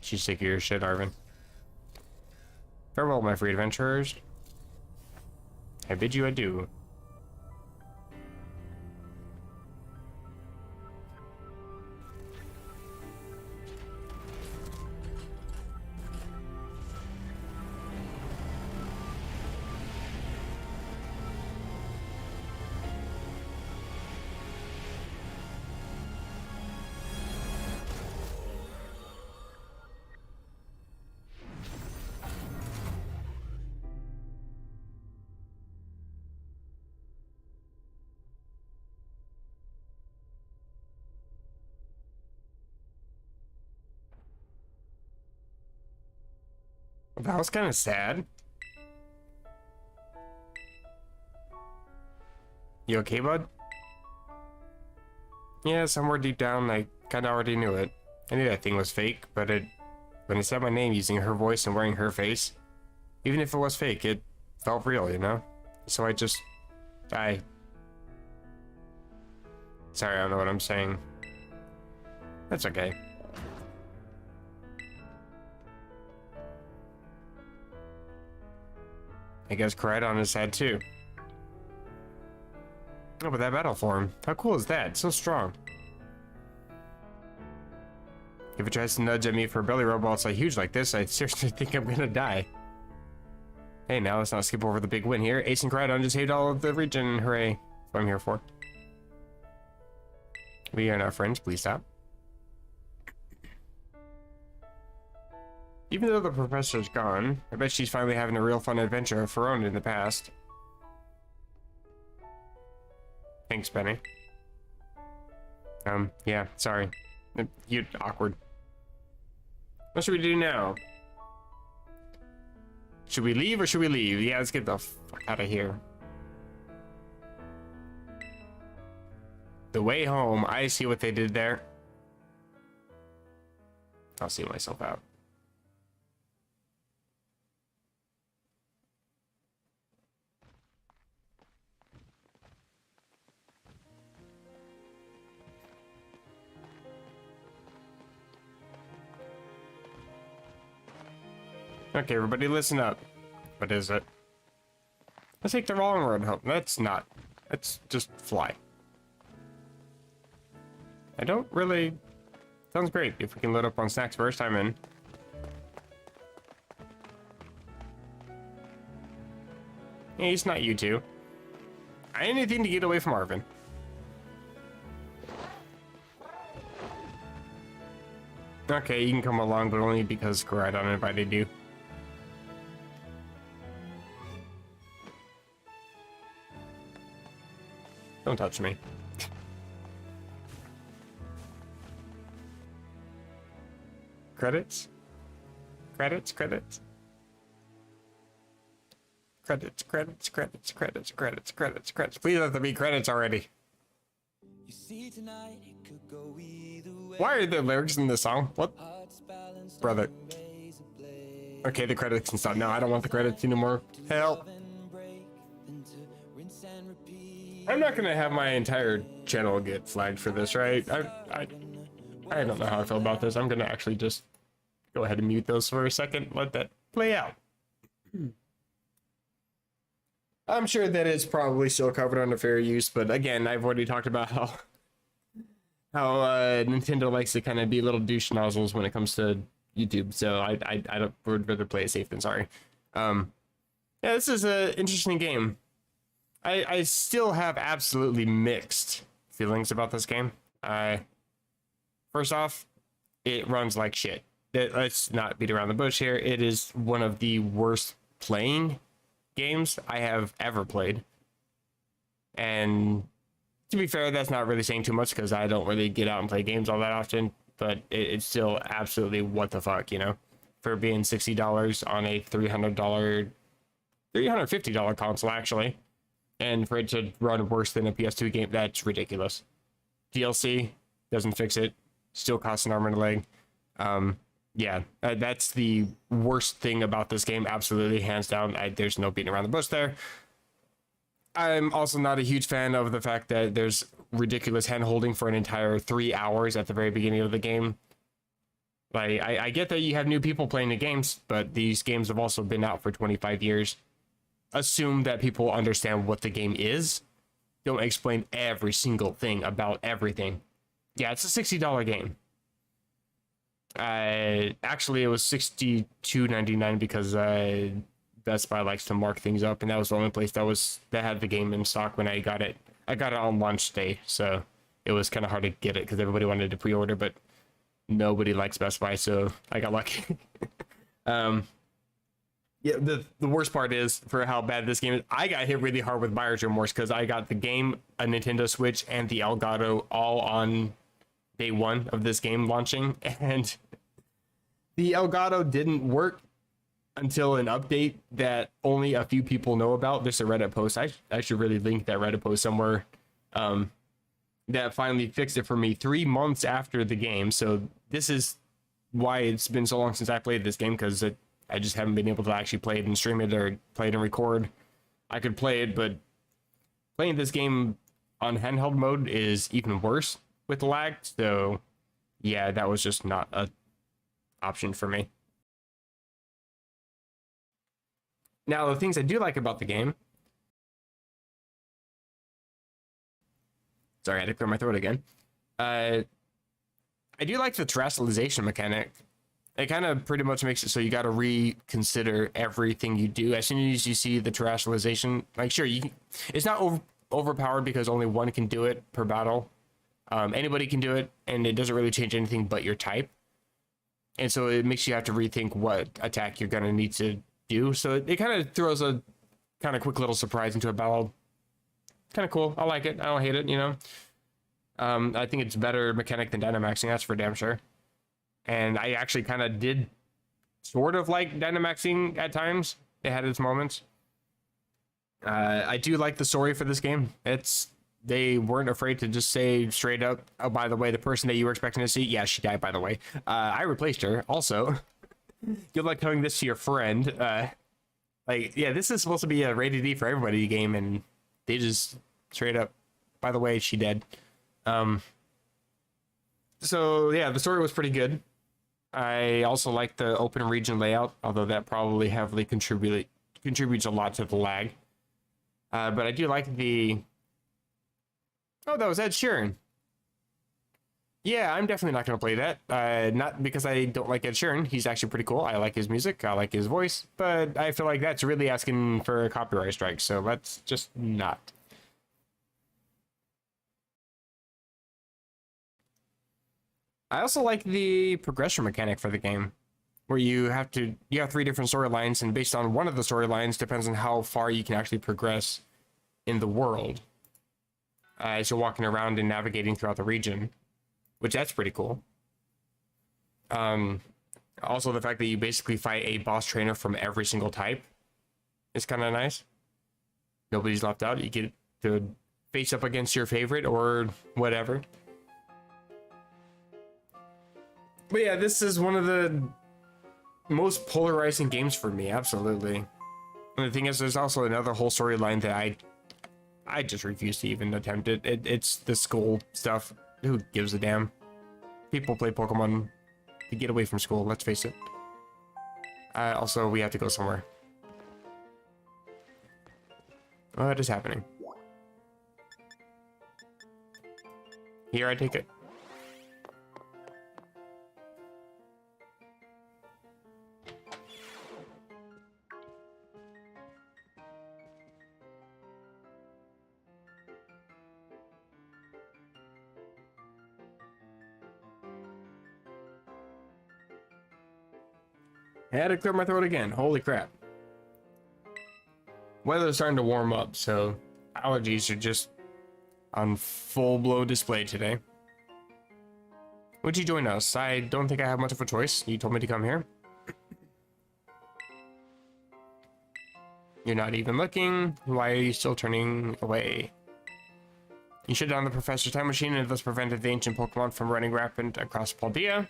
She's sick of your shit, Arvin. Farewell, my free adventurers. I bid you adieu. That was kind of sad. You okay, bud? Yeah, somewhere deep down, I kind of already knew it. I knew that thing was fake, but when it said my name using her voice and wearing her face, even if it was fake, it felt real, you know? So sorry, I don't know what I'm saying. That's okay. I guess Coridon is sad too. Oh, but that battle form, how cool is that? It's so strong. If it tries to nudge at me for a belly rub while it's like huge like this, I seriously think I'm gonna die. Hey, now let's not skip over the big win here. Ace and Crydon just saved all of the region. Hooray. That's what I'm here for. We are not friends. Please stop. Even though the professor's gone, I bet she's finally having a real fun adventure of her own in the past. Thanks, Penny. Yeah, sorry. You're awkward. What should we do now? Should we leave or should we leave? Yeah, let's get the fuck out of here. The way home, I see what they did there. I'll see myself out. Okay, everybody listen up. What is it? Let's take the wrong road home. That's not. Let's just fly. I don't really... Sounds great. If we can load up on snacks first, I'm in. Yeah, it's not you two. Anything to get away from Arvin. Okay, you can come along, but only because Crydon invited you. Don't touch me. Credits? Credits, credits. Credits, credits, credits, credits, credits, credits, credits. Please let there be credits already. You see tonight, it could go either way. Why are there lyrics in this song? What? Brother. Okay, the credits can stop now. I don't want the credits anymore. Help. I'm not gonna have my entire channel get flagged for this, right? I don't know how I feel about this. I'm gonna actually just go ahead and mute those for a second. Let that play out. I'm sure that it's probably still covered under fair use, but again, I've already talked about how Nintendo likes to kind of be little douche nozzles when it comes to YouTube. So I would rather play it safe than sorry. Yeah, this is an interesting game. I still have absolutely mixed feelings about this game. First off, it runs like shit. Let's not beat around the bush here. It is one of the worst playing games I have ever played. And to be fair, that's not really saying too much because I don't really get out and play games all that often. But it's still absolutely what the fuck, you know? For being $60 on a $350 console, actually. And for it to run worse than a PS2 game, that's ridiculous. DLC doesn't fix it. Still costs an arm and a leg. Yeah, that's the worst thing about this game. Absolutely, hands down. There's no beating around the bush there. I'm also not a huge fan of the fact that there's ridiculous hand-holding for an entire 3 hours at the very beginning of the game. Like, I get that you have new people playing the games, but these games have also been out for 25 years. Assume that people understand what the game is. Don't explain every single thing about everything. Yeah, it's a $60 game. Actually, it was $62.99 because Best Buy likes to mark things up, and that was the only place that had the game in stock when I got it. I got it on launch day, so it was kind of hard to get it because everybody wanted to pre-order, but nobody likes Best Buy, so I got lucky. Yeah, the worst part is, for how bad this game is, I got hit really hard with buyer's remorse because I got the game, a Nintendo Switch, and the Elgato all on day one of this game launching, and the Elgato didn't work until an update that only a few people know about. There's a Reddit post. I should really link that Reddit post somewhere. That finally fixed it for me 3 months after the game. So this is why it's been so long since I played this game, because I just haven't been able to actually play it and stream it or play it and record. I could play it, but playing this game on handheld mode is even worse with lag. So yeah, that was just not a option for me. Now, the things I do like about the game... Sorry, I had to clear my throat again. I I do like the terrestrialization mechanic. It kind of pretty much makes it so you got to reconsider everything you do as soon as you see the terrestrialization. Like, sure, it's not overpowered because only one can do it per battle. Anybody can do it, and it doesn't really change anything but your type. And so it makes you have to rethink what attack you're going to need to do. So it kind of throws a kind of quick little surprise into a battle. Kind of cool. I like it. I don't hate it, you know. I think it's better mechanic than Dynamaxing, that's for damn sure. And I actually kind of did sort of like Dynamaxing at times. It had its moments. I do like the story for this game. They weren't afraid to just say straight up, oh, by the way, the person that you were expecting to see, yeah, she died, by the way. I replaced her. Also, good luck telling this to your friend. Like, yeah, this is supposed to be a rated E for everybody game, and they just straight up, by the way, she dead. So yeah, the story was pretty good. I also like the open region layout, although that probably heavily contributes a lot to the lag. But I do like the... Oh, that was Ed Sheeran. Yeah, I'm definitely not going to play that. Not because I don't like Ed Sheeran. He's actually pretty cool. I like his music. I like his voice. But I feel like that's really asking for a copyright strike, so let's just not. I also like the progression mechanic for the game, where you have 3 different storylines, and based on one of the storylines depends on how far you can actually progress in the world as you're walking around and navigating throughout the region, which that's pretty cool. Also, the fact that you basically fight a boss trainer from every single type is kind of nice. Nobody's left out. You get to face up against your favorite or whatever. But yeah, this is one of the most polarizing games for me, absolutely. And the thing is, there's also another whole storyline that I just refuse to even attempt it. It's the school stuff. Who gives a damn? People play Pokemon to get away from school, let's face it. Also, we have to go somewhere. What is happening? Here, I take it. I had to clear my throat again. Holy crap. Weather's starting to warm up, so allergies are just on full-blown display today. Would you join us? I don't think I have much of a choice. You told me to come here. You're not even looking. Why are you still turning away? You shut down the Professor's time machine and thus prevented the ancient Pokemon from running rampant across Paldea.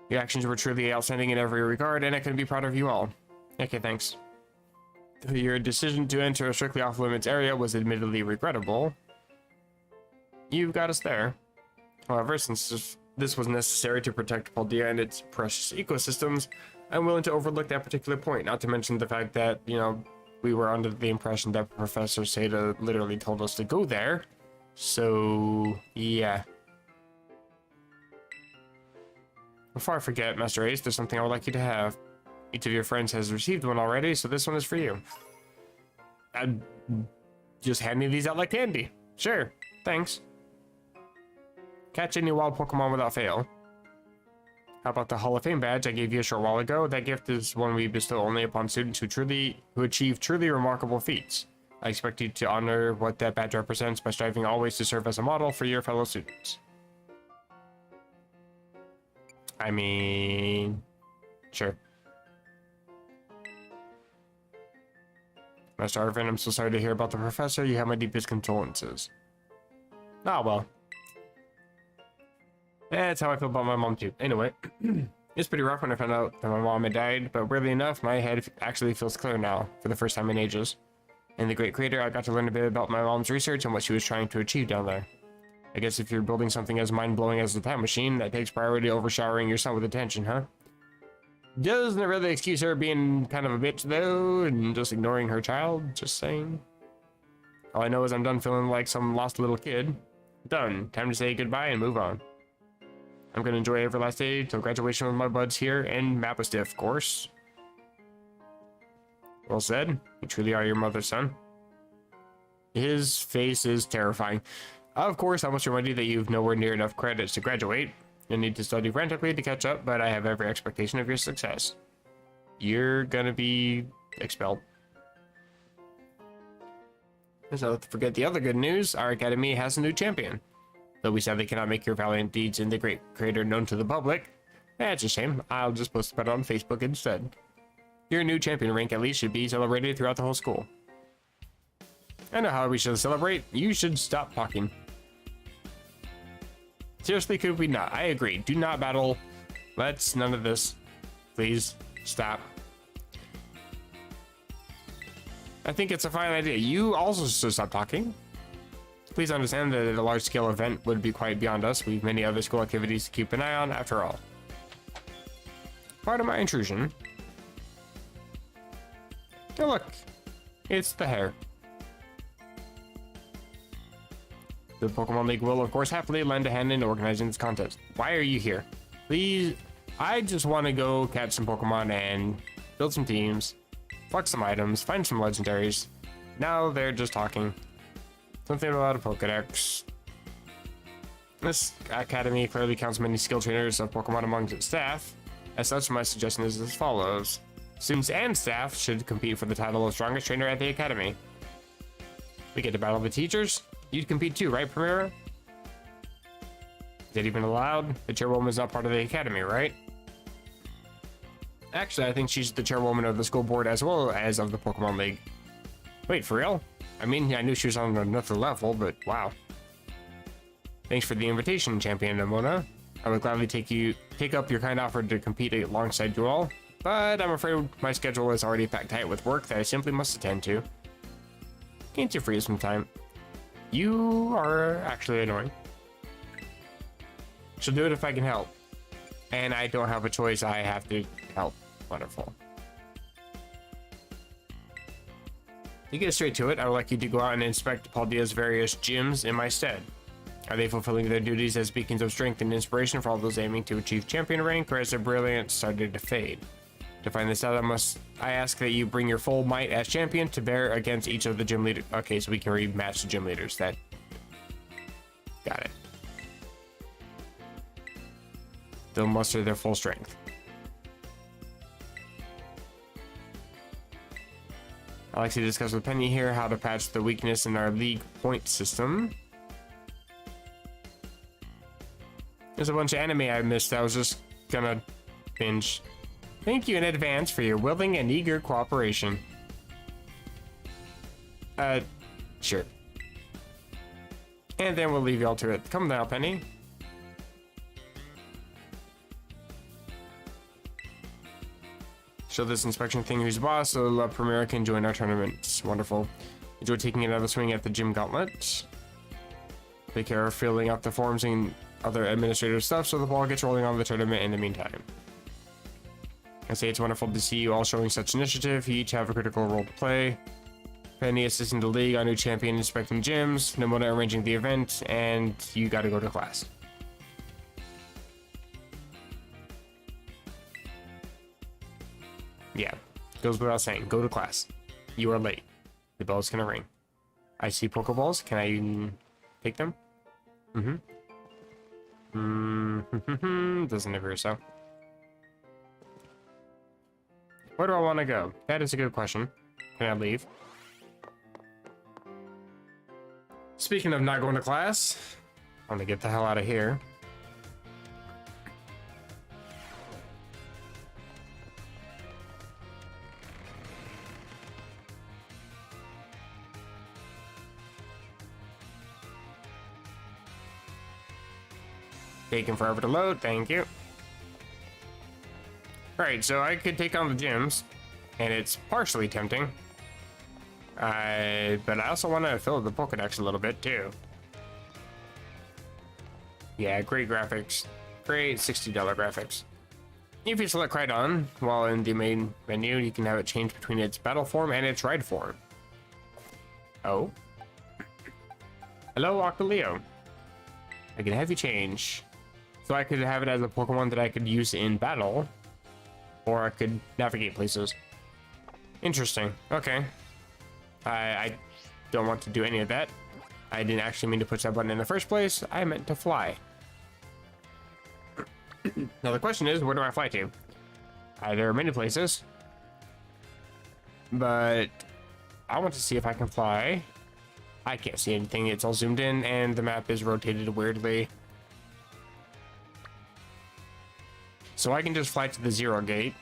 Your actions were truly outstanding in every regard, and I couldn't be proud of you all. Okay, thanks. Though your decision to enter a strictly off-limits area was admittedly regrettable, you got us there. However, since this was necessary to protect Paldea and its precious ecosystems, I'm willing to overlook that particular point, not to mention the fact that, you know, we were under the impression that Professor Seda literally told us to go there. So, yeah. Before I forget, Master Ace, there's something I would like you to have. Each of your friends has received one already, so this one is for you. I'm just handing these out like candy. Sure, thanks. Catch any wild Pokemon without fail. How about the Hall of Fame badge I gave you a short while ago? That gift is one we bestow only upon students who achieve truly remarkable feats. I expect you to honor what that badge represents by striving always to serve as a model for your fellow students. I mean, sure. Master Arvin, I'm so sorry to hear about the professor. You have my deepest condolences. Ah, well. That's how I feel about my mom, too. Anyway, it's pretty rough when I found out that my mom had died, but weirdly enough, my head actually feels clear now, for the first time in ages. In the Great Crater, I got to learn a bit about my mom's research and what she was trying to achieve down there. I guess if you're building something as mind-blowing as the time machine, that takes priority over showering your son with attention, huh? Doesn't really excuse her being kind of a bitch, though, and just ignoring her child, just saying. All I know is I'm done feeling like some lost little kid. Done. Time to say goodbye and move on. I'm gonna enjoy every last day till graduation with my buds here and Mappa of course. Well said. You truly are your mother's son. His face is terrifying. Of course, I must remind you that you've nowhere near enough credits to graduate. You'll need to study frantically to catch up, but I have every expectation of your success. You're gonna be expelled. Let's not forget the other good news. Our academy has a new champion. Though we sadly cannot make your valiant deeds in the great creator known to the public. That's a shame. I'll just post about it on Facebook instead. Your new champion rank at least should be celebrated throughout the whole school. I know how we should celebrate. You should stop talking. Seriously, could we not? I agree. Do not battle. Let's none of this. Please stop. I think it's a fine idea. You also should stop talking. Please understand that a large-scale event would be quite beyond us. We have many other school activities to keep an eye on, after all. Part of my intrusion. Oh, look. It's the hair. The Pokemon League will, of course, happily lend a hand in organizing this contest. Why are you here? Please, I just want to go catch some Pokemon and build some teams, collect some items, find some legendaries. Now they're just talking. Something about a Pokedex. This academy clearly counts many skilled trainers of Pokemon among its staff. As such, my suggestion is as follows. Students and staff should compete for the title of strongest trainer at the academy. We get to battle the teachers. You'd compete too, right, Primera? Is that even allowed? The chairwoman is not part of the academy, right? Actually, I think she's the chairwoman of the school board as well as of the Pokemon League. Wait, for real? I mean, I knew she was on another level, but wow. Thanks for the invitation, Champion Nimona. I would gladly take up your kind offer to compete alongside you all, but I'm afraid my schedule is already packed tight with work that I simply must attend to. Can't you free some time? You are actually annoying. She'll do it if I can help. And I don't have a choice, I have to help. Wonderful. To get straight to it, I would like you to go out and inspect Paldea's various gyms in my stead. Are they fulfilling their duties as beacons of strength and inspiration for all those aiming to achieve champion rank, or has their brilliance started to fade? To find this out, I ask that you bring your full might as champion to bear against each of the gym leaders. Okay, so we can rematch the gym leaders. Got it. They'll muster their full strength. I'd like to discuss with Penny here how to patch the weakness in our league point system. There's a bunch of anime I missed. I was just gonna binge. Thank you in advance for your willing and eager cooperation. Sure. And then we'll leave y'all to it. Come now, Penny. Show this inspection thing who's boss, so Primera can join our tournament. Wonderful. Enjoy taking another swing at the gym gauntlet. Take care of filling out the forms and other administrative stuff so the ball gets rolling on the tournament in the meantime. I say it's wonderful to see you all showing such initiative. You each have a critical role to play. Penny assisting the league, our new champion inspecting gyms, Nimona arranging the event, and you gotta go to class. Yeah, goes without saying, go to class. You are late. The bell's gonna ring. I see Pokeballs. Can I take them? Doesn't appear so. Where do I want to go? That is a good question. Can I leave? Speaking of not going to class, I want to get the hell out of here. Taking forever to load, thank you. Right, so I could take on the gyms, and it's partially tempting. But I also want to fill the Pokedex a little bit, too. Yeah, great graphics. Great $60 graphics. If you select Crydon, while in the main menu, you can have it change between its battle form and its ride form. Oh. Hello, Octoleo. I can have you change So I could have it as a Pokemon that I could use in battle, or I could navigate places. Interesting. Okay. I don't want to do any of that. I didn't actually mean to push that button in the first place. I meant to fly. Now the question is, where do I fly to? There are many places, but I want to see if I can fly. I can't see anything. It's all zoomed in, and the map is rotated weirdly. So I can just fly to the 0 gate.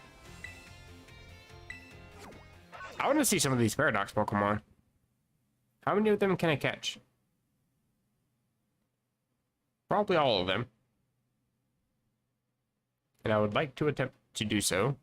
I want to see some of these Paradox Pokemon. How many of them can I catch? Probably all of them. And I would like to attempt to do so.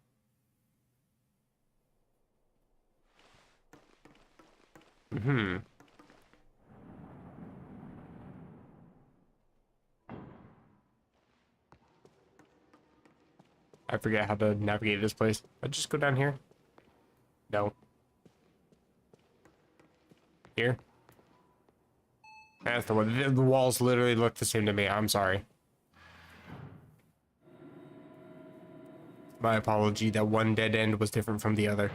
I forget how to navigate this place. I'll just go down here. No. Here. That's the one. The walls literally look the same to me. I'm sorry. My apology. That one dead end was different from the other.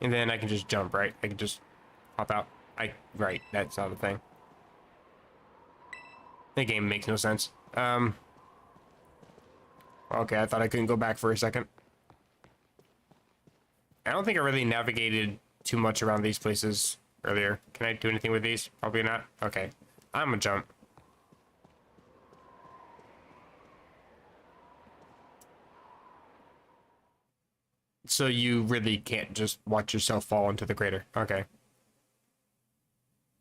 And then I can just jump, right? I can just hop out. Right. That's not a thing. The game makes no sense. Okay, I thought I couldn't go back for a second. I don't think I really navigated too much around these places earlier. Can I do anything with these? Probably not. Okay. I'm gonna jump. So you really can't just watch yourself fall into the crater. Okay.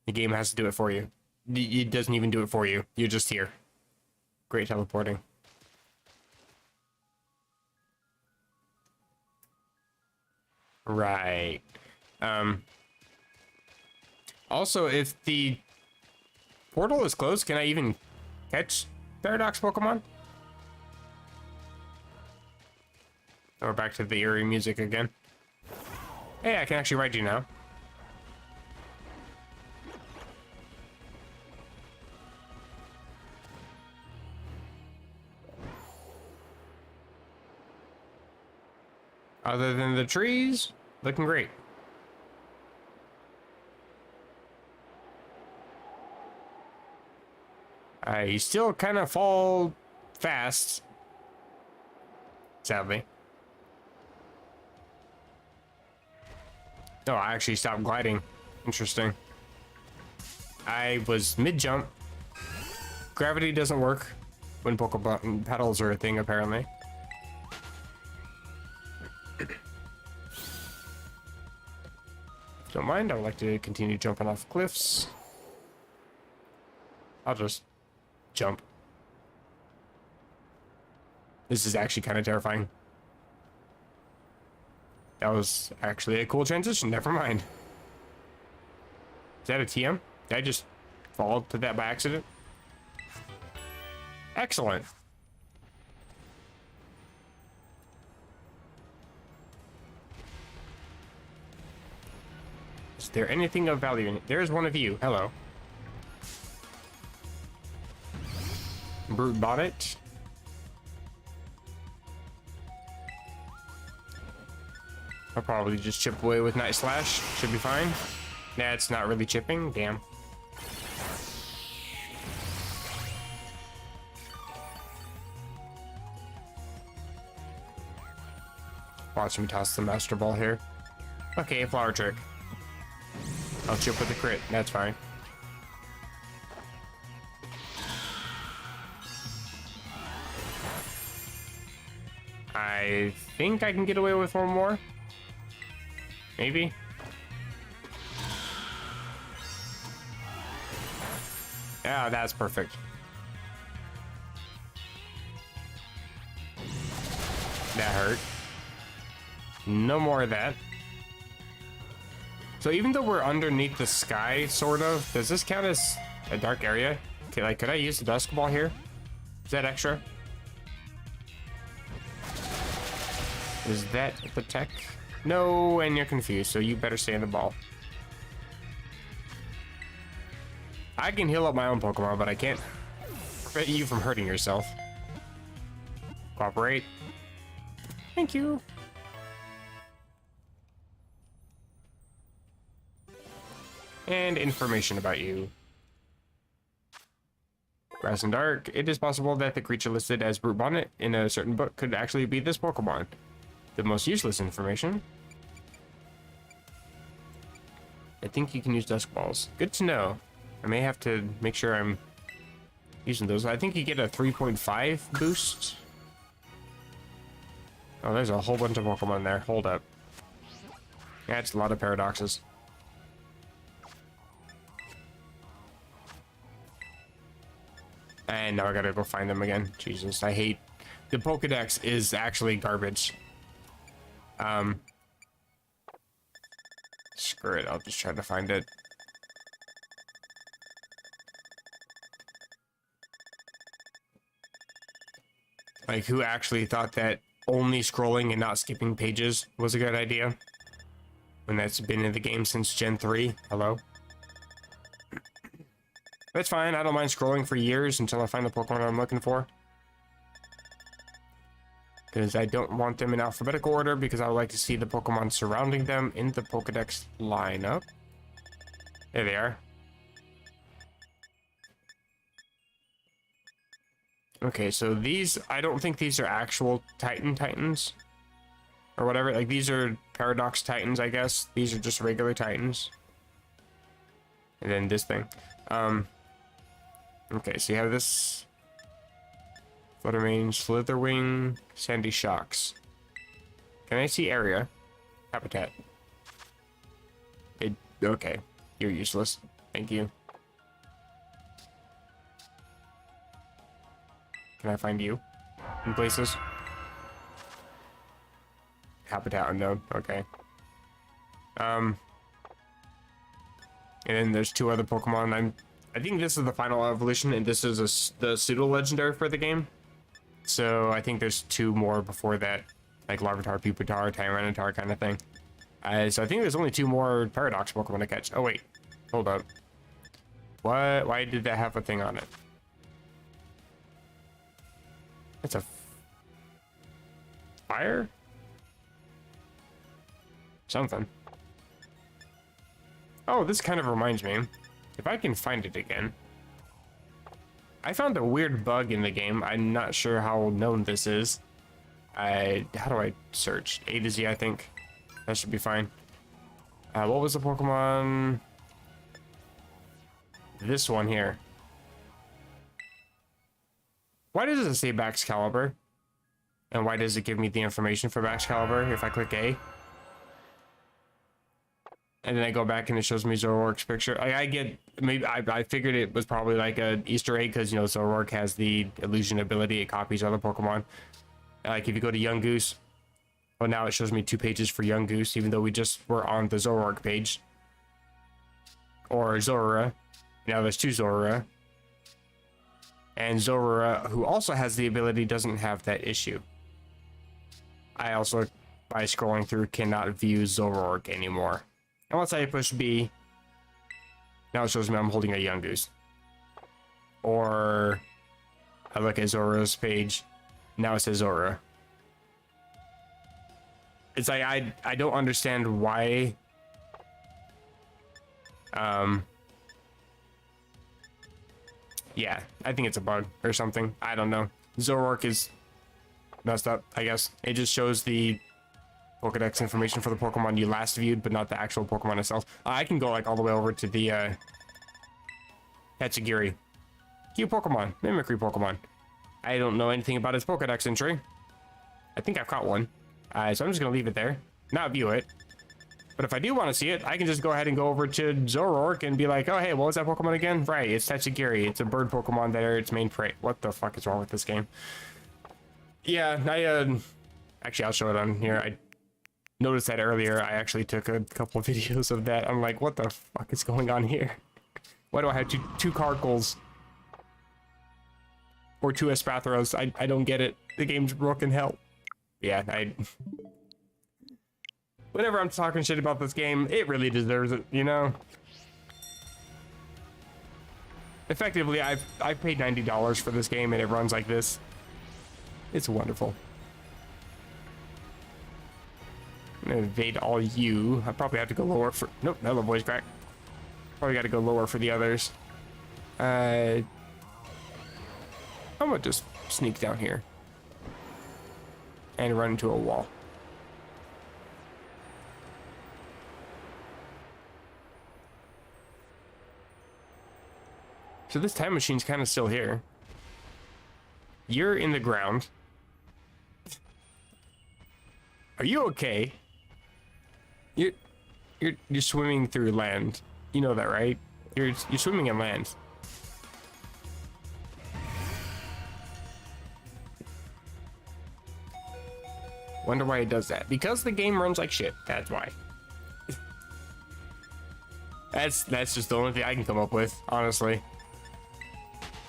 The game has to do it for you. It doesn't even do it for you. You're just here. Great teleporting. Right. Also, if the portal is closed, can I even catch Paradox Pokemon? Oh, we're back to the eerie music again. Hey, I can actually ride you now. Other than the trees, looking great. I still kind of fall fast, sadly. Oh, I actually stopped gliding. Interesting. I was mid-jump. Gravity doesn't work when Pokemon pedals are a thing, apparently. Don't mind, I would like to continue jumping off cliffs. I'll just jump. This is actually kind of terrifying. That was actually a cool transition, never mind. Is that a TM? Did I just fall to that by accident? Excellent. Is there anything of value in it? There's one of you. Hello. Brute Bonnet. I'll probably just chip away with Night Slash. Should be fine. Nah, it's not really chipping. Damn. Watch me toss the Master Ball here. Okay, Flower Trick. I'll chip with a crit. That's fine. I think I can get away with one more. Maybe. Yeah, that's perfect. That hurt. No more of that. So even though we're underneath the sky, sort of, does this count as a dark area? Okay, like, could I use the Dusk Ball here? Is that extra? Is that the tech? No, and you're confused, so you better stay in the ball. I can heal up my own Pokemon, but I can't prevent you from hurting yourself. Cooperate. Thank you. And information about you. Grass and Dark. It is possible that the creature listed as Brute Bonnet in a certain book could actually be this Pokemon. The most useless information. I think you can use Dusk Balls. Good to know. I may have to make sure I'm using those. I think you get a 3.5 boost. Oh, there's a whole bunch of Pokemon there. Hold up. Yeah, it's a lot of paradoxes. And now I gotta go find them again. Jesus, I hate... The Pokedex is actually garbage. Screw it, I'll just try to find it. Like, who actually thought that only scrolling and not skipping pages was a good idea? When that's been in the game since Gen 3. Hello? That's fine, I don't mind scrolling for years until I find the Pokemon I'm looking for. Because I don't want them in alphabetical order, because I would like to see the Pokemon surrounding them in the Pokedex lineup. There they are. Okay, so these, I don't think these are actual Titans. Or whatever, like these are Paradox Titans, I guess. These are just regular Titans. And then this thing. Okay, so you have this Fluttermane, Slitherwing, Sandy Shocks. Can I see area? Habitat. Okay, you're useless. Thank you. Can I find you in places? Habitat unknown. Okay. And then there's two other Pokemon. I think this is the final evolution, and this is the pseudo legendary for the game. So I think there's two more before that, like Larvitar, Pupitar, Tyranitar kind of thing. So I think there's only two more Paradox Pokemon to catch. Oh wait, hold up. What? Why did that have a thing on it? It's a fire? Something. Oh, this kind of reminds me. If I can find it again. I found a weird bug in the game. I'm not sure how known this is. How do I search? A to Z, I think. That should be fine. What was the Pokemon? This one here. Why does it say Baxcalibur? And why does it give me the information for Baxcalibur if I click A? And then I go back and it shows me Zoroark's picture. I get, maybe I figured it was probably like an Easter egg because, you know, Zoroark has the illusion ability. It copies other Pokemon. Like if you go to Young Goose, well, now it shows me 2 pages for Young Goose, even though we just were on the Zoroark page. Or Zorora. Now there's 2 Zorora. And Zorora, who also has the ability, doesn't have that issue. I also, by scrolling through, cannot view Zoroark anymore. Unless I push B, now it shows me I'm holding a Young Goose. Or I look at Zora's page, now it says Zora. It's like I don't understand why. Yeah, I think it's a bug or something. I don't know. Zoroark is messed up, I guess. It just shows the Pokedex information for the Pokemon you last viewed, but not the actual Pokemon itself. I can go like all the way over to the Tatsugiri. Cute Pokemon, mimicry Pokemon. I don't know anything about its Pokedex entry. I think I've caught one. So I'm just gonna leave it there, not view it. But if I do want to see it, I can just go ahead and go over to Zoroark and be like, oh hey, what was that Pokemon again? Right, it's Tatsugiri. It's a bird Pokemon that are its main prey. What the fuck is wrong with this game? Yeah, actually I'll show it on here. I noticed that earlier. I actually took a couple of videos of that. I'm like, what the fuck is going on here? Why do I have two Carkles? Or 2 Espatharos? I don't get it. The game's broken hell. Yeah, whenever I'm talking shit about this game, it really deserves it, you know? Effectively, I've paid $90 for this game and it runs like this. It's wonderful. I'm gonna evade all you. I probably have to go lower for... Nope, hello voice crack. Probably got to go lower for the others. I'm gonna just sneak down here and run into a wall. So this time machine's kind of still here. You're in the ground. Are you okay? You're swimming through land. You know that, right? You're swimming in land. Wonder why it does that. Because the game runs like shit. That's why. That's just the only thing I can come up with, honestly.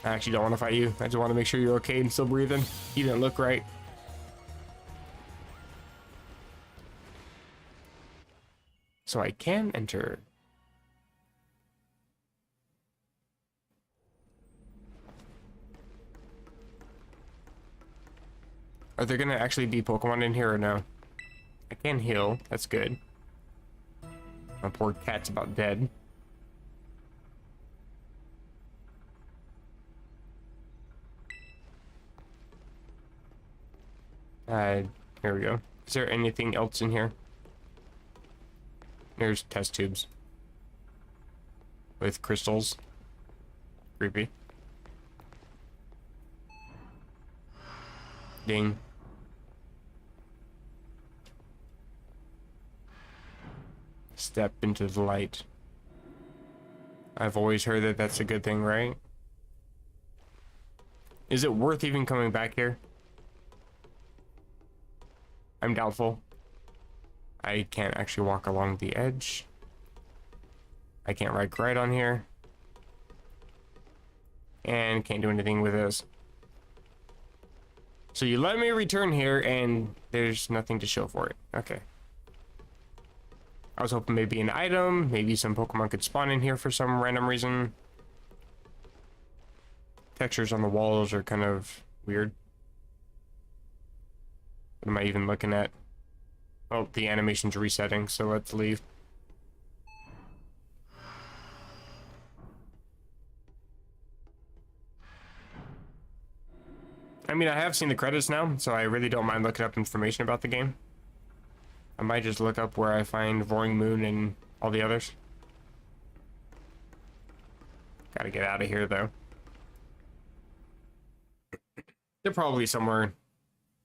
I actually don't want to fight you. I just want to make sure you're okay and still breathing. You didn't look right. So I can enter. Are there gonna actually be Pokemon in here or no? I can heal. That's good. My poor cat's about dead. Here we go. Is there anything else in here? There's test tubes with crystals. Creepy. Ding. Step into the light. I've always heard that that's a good thing, right? Is it worth even coming back here? I'm doubtful. I can't actually walk along the edge. I can't ride on here. And can't do anything with this. So you let me return here and there's nothing to show for it. Okay. I was hoping maybe an item, maybe some Pokemon could spawn in here for some random reason. Textures on the walls are kind of weird. What am I even looking at? Oh, the animation's resetting, so let's leave. I mean, I have seen the credits now, so I really don't mind looking up information about the game. I might just look up where I find Roaring Moon and all the others. Gotta get out of here, though. They're probably somewhere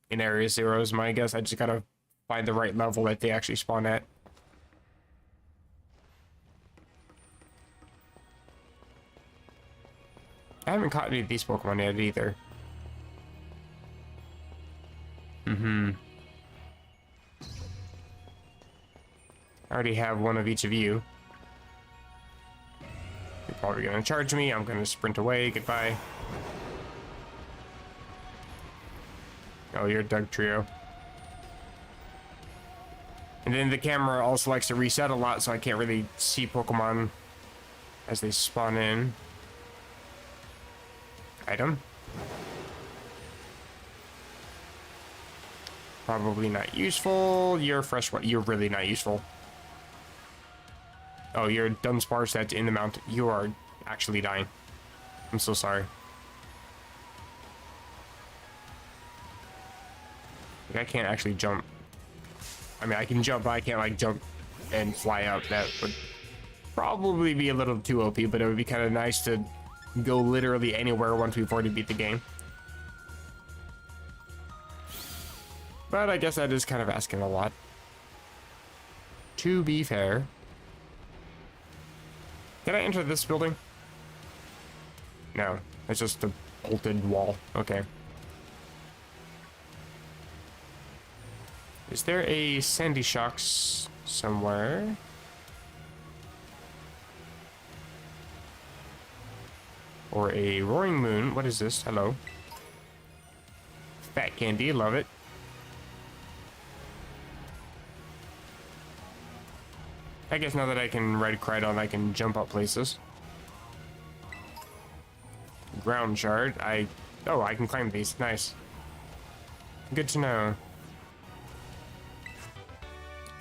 in Area Zero is my guess. I just gotta find the right level that they actually spawn at. I haven't caught any of these Pokemon yet either. I already have one of each of you. You're probably gonna charge me. I'm gonna sprint away. Goodbye. Oh, you're a Doug Trio. And then the camera also likes to reset a lot, so I can't really see Pokemon as they spawn in. Item. Probably not useful. You're fresh. You're really not useful. Oh, you're a Dunsparce that's in the mountain. You are actually dying. I'm so sorry. Like, I can't actually jump. I mean, I can jump, but I can't, like, jump and fly up. That would probably be a little too OP, but it would be kind of nice to go literally anywhere once we've already beat the game. But I guess that is kind of asking a lot. To be fair. Can I enter this building? No, it's just a bolted wall. Okay. Is there a Sandy Shocks somewhere? Or a Roaring Moon? What is this? Hello. Fat candy, love it. I guess now that I can ride Crydon, I can jump up places. ground shard. Oh, I can climb these. Nice. Good to know.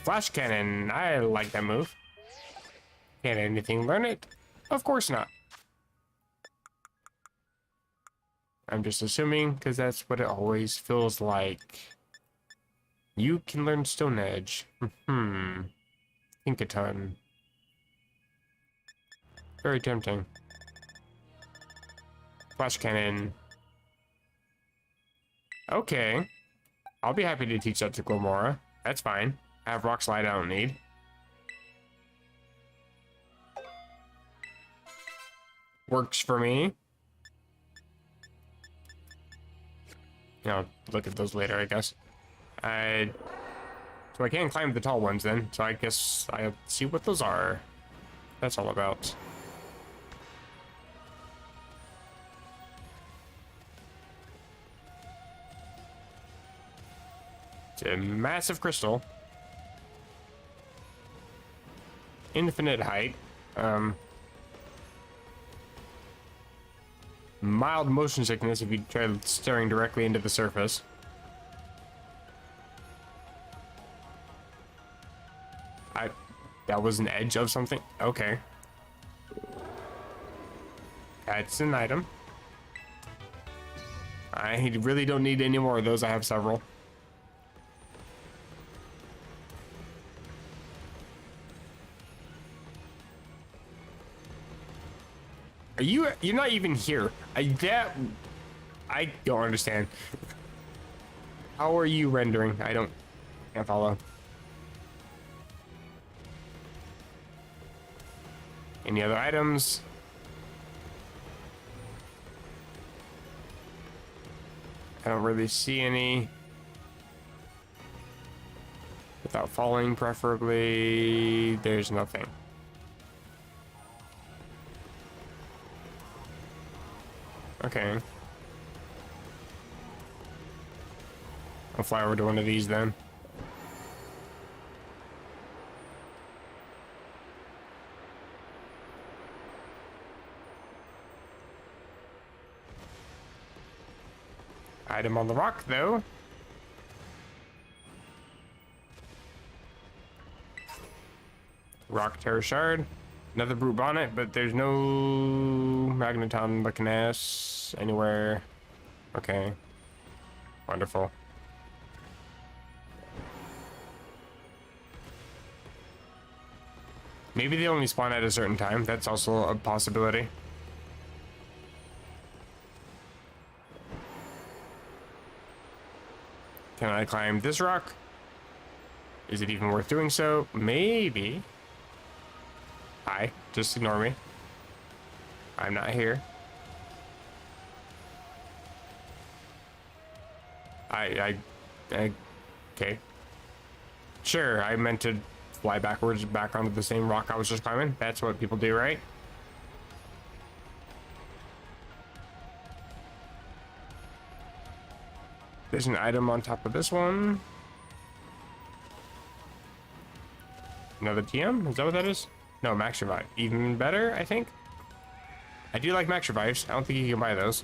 Flash cannon. I like that move. Can't anything learn it? Of course not. I'm just assuming, because that's what it always feels like. You can learn Stone Edge. Think a ton. Very tempting. Flash cannon. Okay. I'll be happy to teach that to Glomora. That's fine. I have Rock Slide I don't need. Works for me. I'll look at those later, I guess. So I can climb the tall ones then. So I guess I'll see what those are. That's all about. It's a massive crystal. Infinite height. Mild motion sickness if you try staring directly into the surface. That was an edge of something? Okay. That's an item. I really don't need any more of those. I have several. You're not even here. I don't understand. How are you rendering? Can't follow. Any other items? I don't really see any. Without falling, preferably. There's nothing. Okay. I'll fly over to one of these then. Item on the rock, though. Rock Terror Shard. Another Brute Bonnet, but there's no Magneton Lecanes anywhere. Okay. Wonderful. Maybe they only spawn at a certain time. That's also a possibility. Can I climb this rock? Is it even worth doing so? Maybe. Hi, just ignore me. I'm not here. Okay. Sure, I meant to fly backwards back onto the same rock I was just climbing. That's what people do, right? There's an item on top of this one. Another TM? Is that what that is? No, Max Revive. Even better, I think. I do like Max Revives. I don't think you can buy those.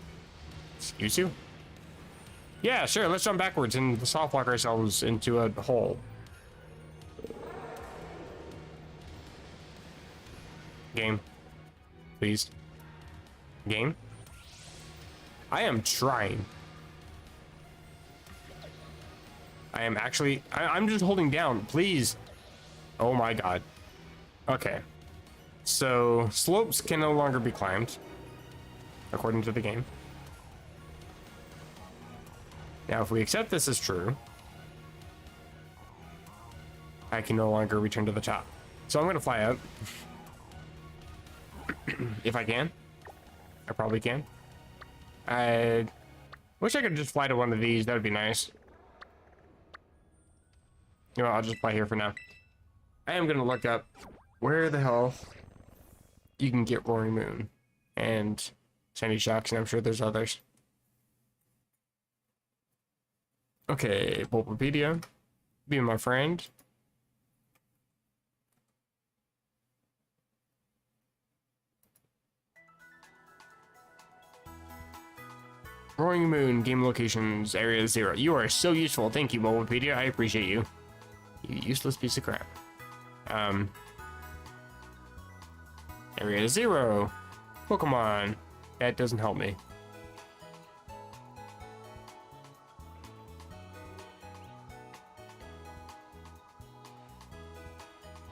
Excuse you? Yeah, sure. Let's jump backwards and soft lock ourselves into a hole. Game. Please. Game. I am trying. I am actually... I'm just holding down. Please. Oh my god. Okay. So, slopes can no longer be climbed. According to the game. Now, if we accept this as true, I can no longer return to the top. So I'm going to fly up. If I can. I probably can. I wish I could just fly to one of these. That would be nice. You know what, I'll just fly here for now. I am going to look up where the hell you can get Roaring Moon and Sandy Shocks, and I'm sure there's others. Okay, Bulbapedia, be my friend. Roaring Moon, game locations, area 0. You are so useful. Thank you, Mobipedia. I appreciate you. You useless piece of crap. Area 0. Pokemon. That doesn't help me.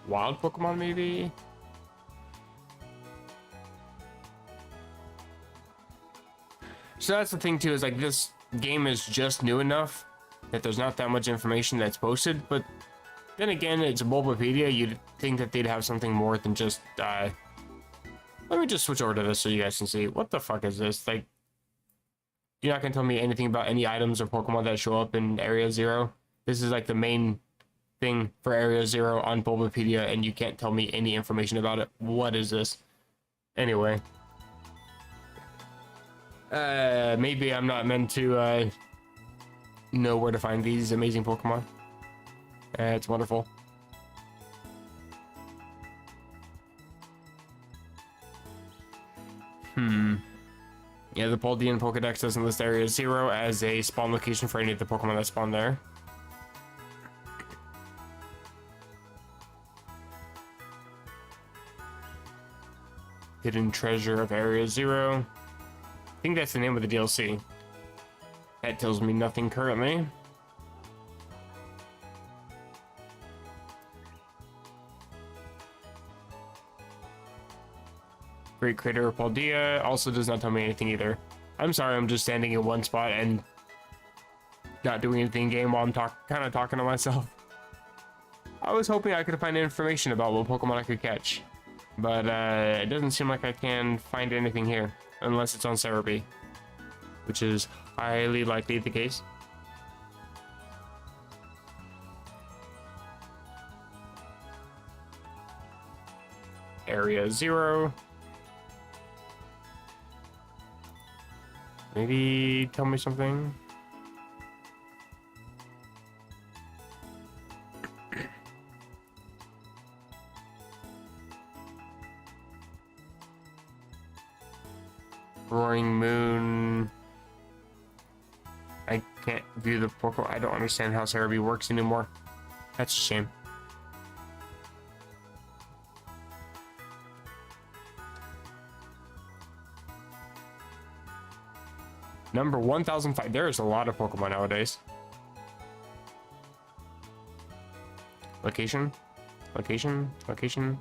Wild Pokemon, maybe? So that's the thing too, is like this game is just new enough that there's not that much information that's posted, but then again, it's a Bulbapedia. You'd think that they'd have something more than just let me just switch over to this so you guys can see. What the fuck is this? Like, you're not gonna tell me anything about any items or Pokemon that show up in Area 0? This is like the main thing for Area 0 on Bulbapedia, and you can't tell me any information about it. What is this? Anyway. Maybe I'm not meant to know where to find these amazing Pokemon. It's wonderful. Yeah, the Paldean Pokedex doesn't list Area 0 as a spawn location for any of the Pokemon that spawn there. Hidden Treasure of Area 0. I think that's the name of the DLC. That tells me nothing currently. Great Crater of Paldea also does not tell me anything either. I'm sorry, I'm just standing in one spot and not doing anything in game while I'm kind of talking to myself. I was hoping I could find information about what Pokemon I could catch, but it doesn't seem like I can find anything here, unless it's on Cerebi, which is highly likely the case. Area 0. Maybe tell me something. Roaring Moon. I can't view the Pokemon. I don't understand how Cerebi works anymore. That's a shame. Number 1005. There's a lot of Pokemon nowadays. Location? Location? Location?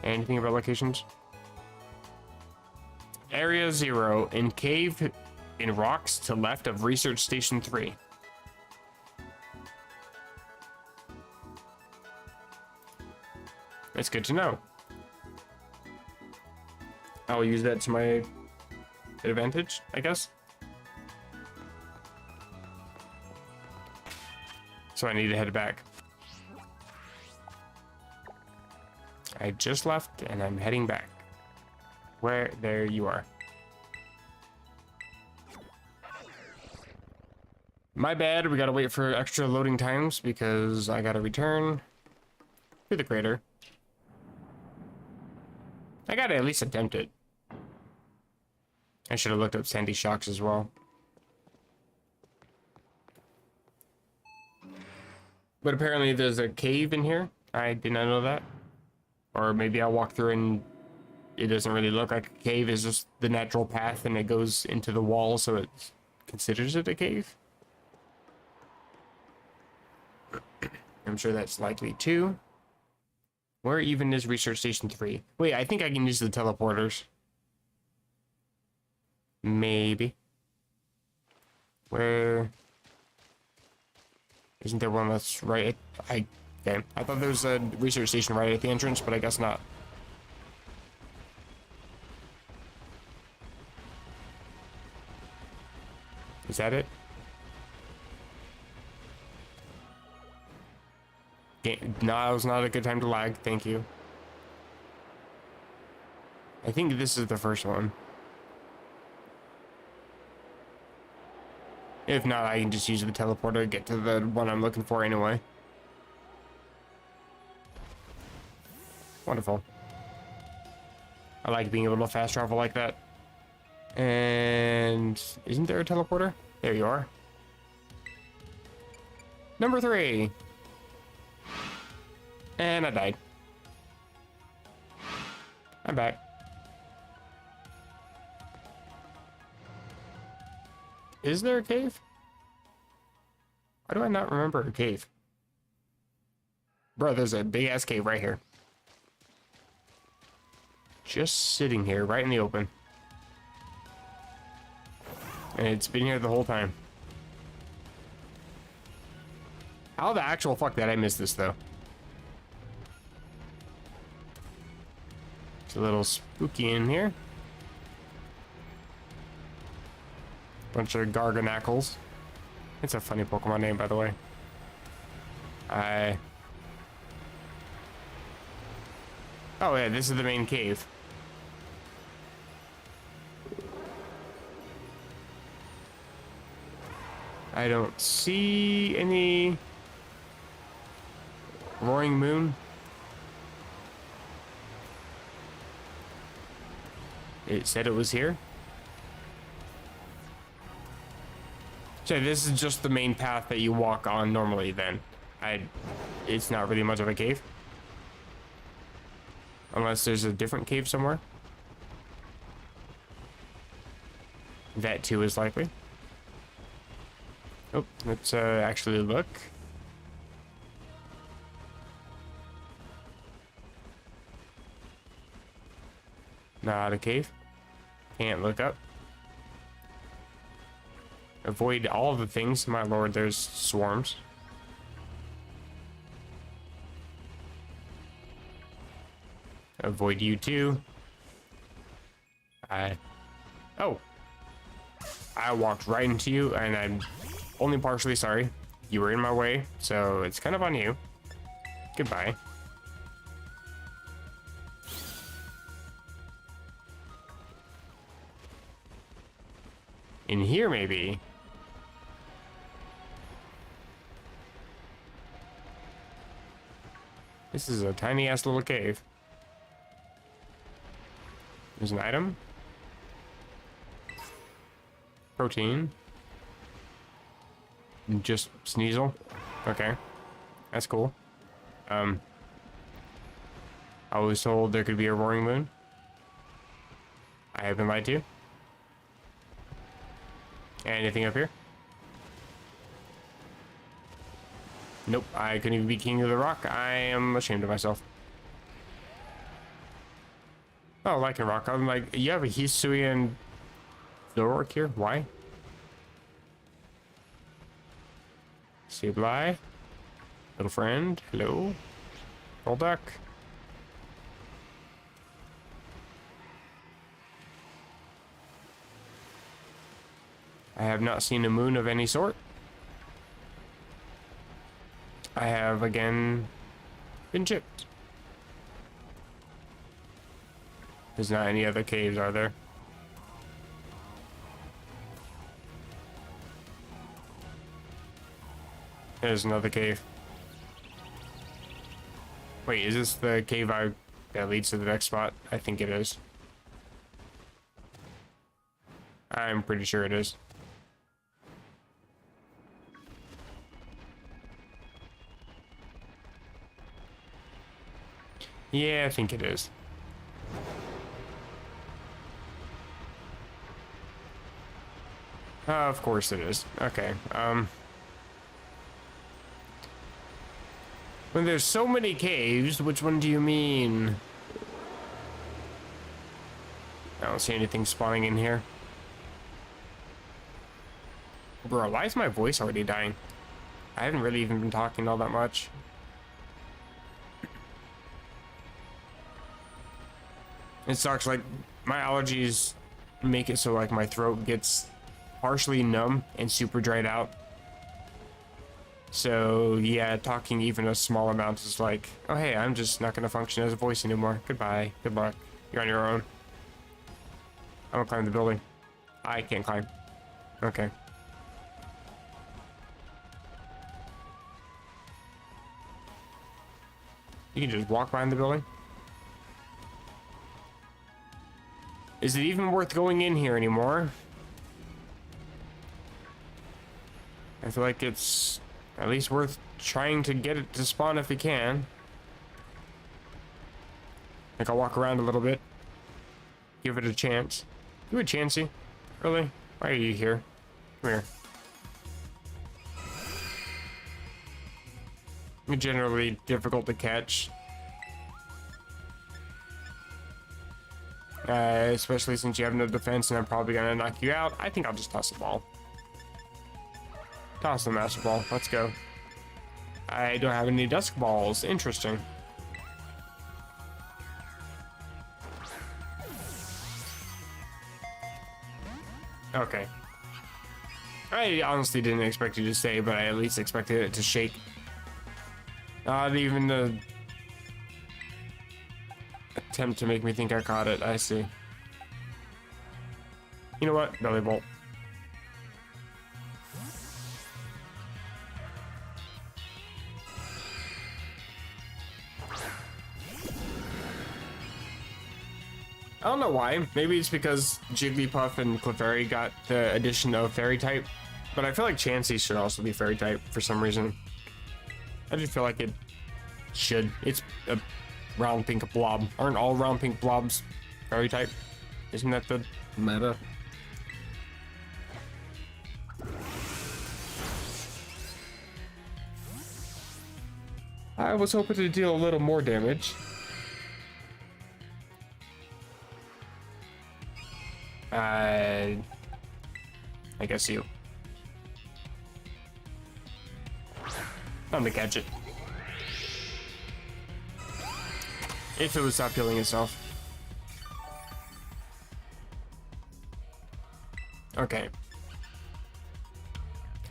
Anything about locations? Area 0 in cave in rocks to left of Research Station 3. That's good to know. I'll use that to my advantage, I guess. So I need to head back. I just left and I'm heading back. Where? There you are. My bad, we gotta wait for extra loading times because I gotta return to the crater. I gotta at least attempt it. I should have looked up Sandy Shocks as well. But apparently there's a cave in here. I did not know that. Or maybe I'll walk through and it doesn't really look like a cave. It's just the natural path and it goes into the wall, so it considers it a cave. I'm sure that's likely too. Where even is Research Station 3? Wait, I think I can use the teleporters. Maybe. Where... Isn't there one that's right at... Okay. I thought there was a research station right at the entrance, but I guess not. Is that it? Now is not a good time to lag, thank you. I think this is the first one. If not, I can just use the teleporter to get to the one I'm looking for anyway. Wonderful. I like being able to fast travel like that. And isn't there a teleporter? There you are. Number 3. And I died. I'm back. Is there a cave? Why do I not remember a cave? Bro, there's a big ass cave right here. Just sitting here right in the open. And it's been here the whole time. How the actual fuck did I miss this though? It's a little spooky in here. Bunch of Garganacles. It's a funny Pokemon name, by the way. Oh yeah, this is the main cave. I don't see any roaring moon. It said it was here. So this is just the main path that you walk on normally then. It's not really much of a cave. Unless there's a different cave somewhere. That too is likely. Oh, let's actually look. Not a cave. Can't look up. Avoid all of the things. My lord, there's swarms. Avoid you too. Oh. I walked right into you, and I'm only partially sorry. You were in my way, so it's kind of on you. Goodbye. In here, maybe. This is a tiny ass little cave. There's an item. Protein. Just Sneasel. Okay. That's cool. I was told there could be a roaring moon. I have been lied to. Anything up here? Nope, I couldn't even be king of the rock. I am ashamed of myself. Oh, like a rock. I'm like, you have a Hisuian Zoroark here? Why? Sableye. Little friend. Hello. Old duck. I have not seen a moon of any sort. I have again been chipped. There's not any other caves, are there? There's another cave. Wait, is this the cave that leads to the next spot? I think it is. I'm pretty sure it is. Yeah, I think it is. Of course it is. Okay, when there's so many caves, which one do you mean? I don't see anything spawning in here. Bro, why is my voice already dying? I haven't really even been talking all that much. It sucks, like, my allergies make it so, like, my throat gets partially numb and super dried out. So, yeah, talking even a small amount is like, oh, hey, I'm just not gonna function as a voice anymore. Goodbye. Good luck. You're on your own. I'm gonna climb the building. I can't climb. Okay. You can just walk behind the building. Is it even worth going in here anymore? I feel like it's at least worth trying to get it to spawn if you can. Like, I'll walk around a little bit. Give it a chance. You a Chansey? Really? Why are you here? Come here. You're generally difficult to catch. Especially since you have no defense and I'm probably gonna knock you out. I think I'll just toss the ball. Toss the master ball. Let's go. I don't have any dusk balls. Interesting. Okay. I honestly didn't expect you to stay, but I at least expected it to shake. Not even the attempt to make me think I caught it. I see. You know what? Belly bolt. I don't know why. Maybe it's because Jigglypuff and Clefairy got the addition of Fairy type, but I feel like Chansey should also be Fairy type for some reason. I just feel like it should. It's a round pink blob. Aren't all round pink blobs Fairy type? Isn't that the meta? I was hoping to deal a little more damage. I guess you. I'm gonna catch it. If it would stop healing itself. Okay.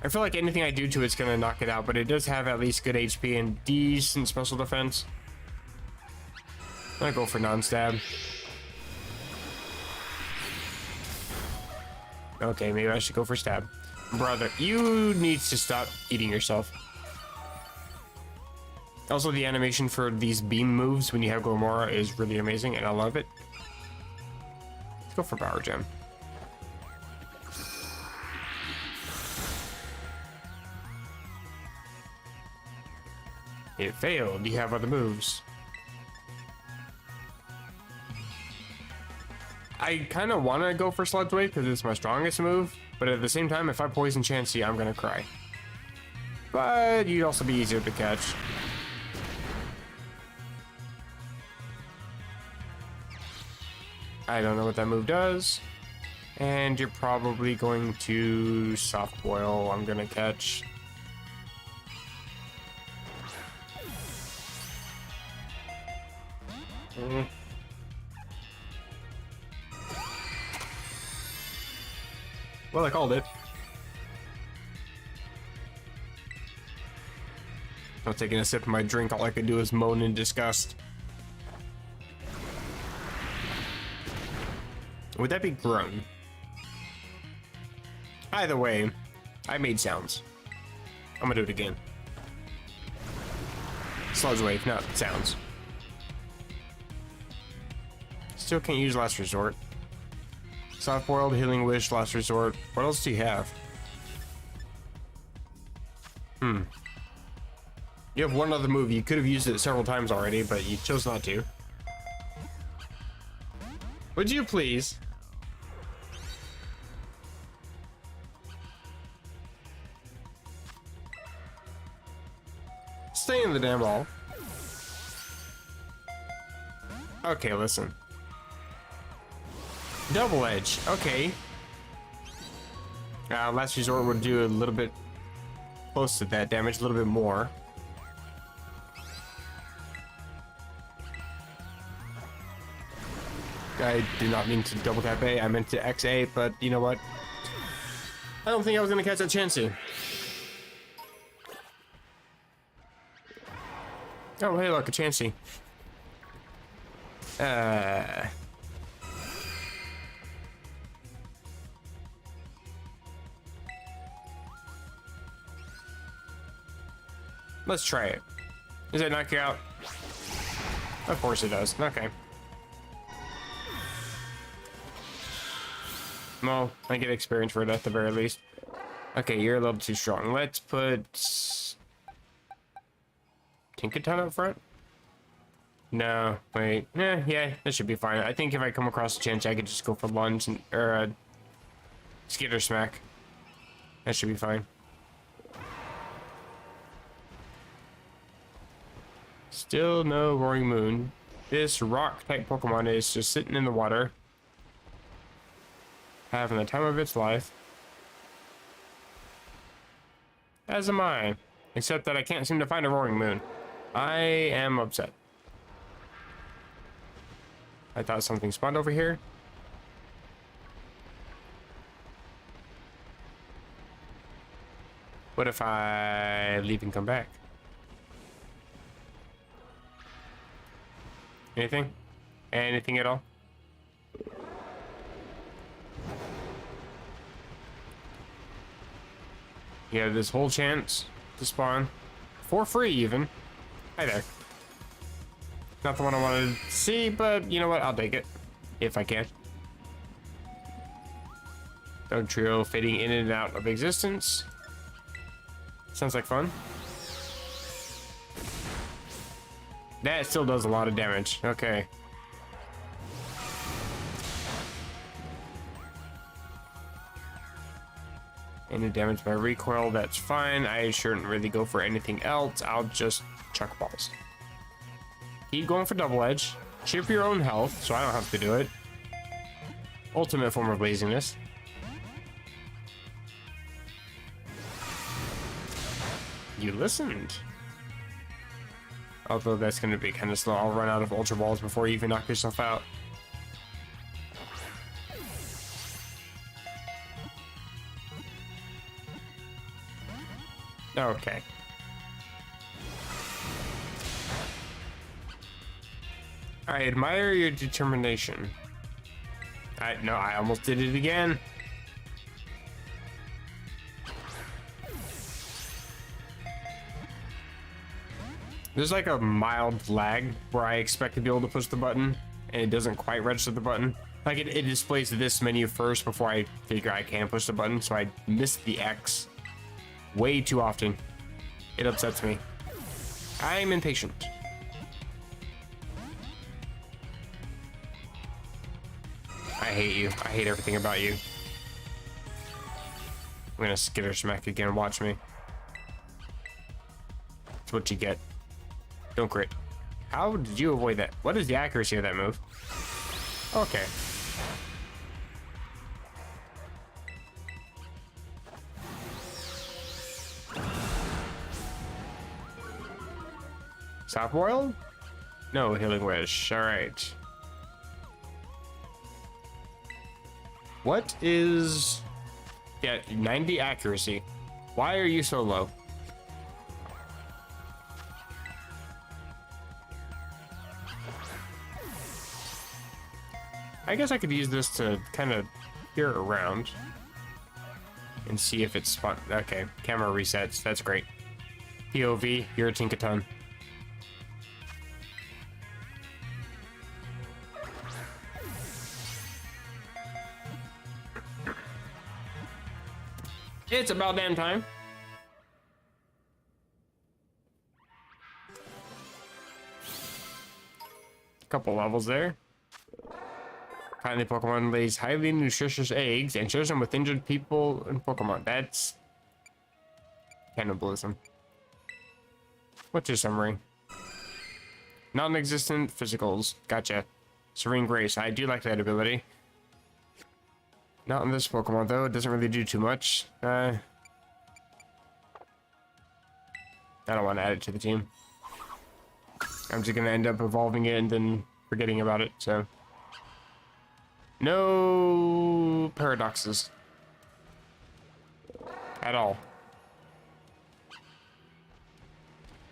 I feel like anything I do to it's gonna knock it out, but it does have at least good HP and decent special defense. I'm gonna go for non-stab. Okay, maybe I should go for stab. Brother, you need to stop eating yourself. Also, the animation for these beam moves when you have Gomora is really amazing, and I love it. Let's go for Power Gem. It failed. You have other moves. I kind of want to go for Sludge Wave because it's my strongest move, but at the same time, if I poison Chansey, I'm gonna cry. But you'd also be easier to catch. I don't know what that move does. And you're probably going to Soft Boil. I'm gonna catch. Well, I called it. I'm taking a sip of my drink. All I could do is moan in disgust. Would that be groan? Either way, I made sounds. I'm gonna do it again. Sludge Wave, not sounds. Still can't use Last Resort. Soft Boiled, Healing Wish, Last Resort. What else do you have? You have one other move. You could have used it several times already, but you chose not to. Would you please? Stay in the damn wall. Okay, listen. Double Edge, okay. Last Resort would do a little bit close to that damage, a little bit more. I did not mean to double tap A, I meant to XA, but you know what? I don't think I was gonna catch that Chansey. Oh, hey, look, a Chansey. Let's try it. Does that knock you out? Of course it does. Okay. Well, I get experience for it at the very least. Okay, you're a little too strong. Let's put Tinkaton up front. No, wait. Yeah, that should be fine. I think if I come across a chance, I could just go for lunge and, or skitter smack. That should be fine. Still no Roaring Moon. This rock type Pokemon is just sitting in the water, having the time of its life. As am I. Except that I can't seem to find a Roaring Moon. I am upset. I thought something spawned over here. What if I leave and come back? Anything? Anything at all? You have this whole chance to spawn for free even. Hi there. Not the one I wanted to see, but you know what? I'll take it if I can. Dog trio fading in and out of existence. Sounds like fun. That still does a lot of damage. Okay. Any damage by recoil, that's fine. I shouldn't really go for anything else. I'll just chuck balls. Keep going for double edge. Chip your own health, so I don't have to do it. Ultimate form of laziness. You listened. Although that's going to be kind of slow. I'll run out of Ultra Balls before you even knock yourself out. Okay. I admire your determination. I almost did it again. There's like a mild lag where I expect to be able to push the button and it doesn't quite register the button. Like it displays this menu first before I figure I can push the button, so I miss the X way too often. It upsets me. I'm impatient. I hate you. I hate everything about you. I'm gonna skitter smack again. Watch me. That's what you get. Don't crit. How did you avoid that? What is the accuracy of that move? Okay. Soft boiled? No, healing wish. Alright. What is... Yeah, 90 accuracy. Why are you so low? I guess I could use this to kind of peer around and see if it's spot. Okay, camera resets. That's great. POV, you're a Tinkaton. It's about damn time. Couple levels there. Finally, Pokemon lays highly nutritious eggs and shares them with injured people and Pokemon. That's cannibalism. What's your summary? Non-existent physicals. Gotcha. Serene Grace. I do like that ability. Not in this Pokemon though. It doesn't really do too much. I don't want to add it to the team. I'm just gonna end up evolving it and then forgetting about it. So. No paradoxes at all.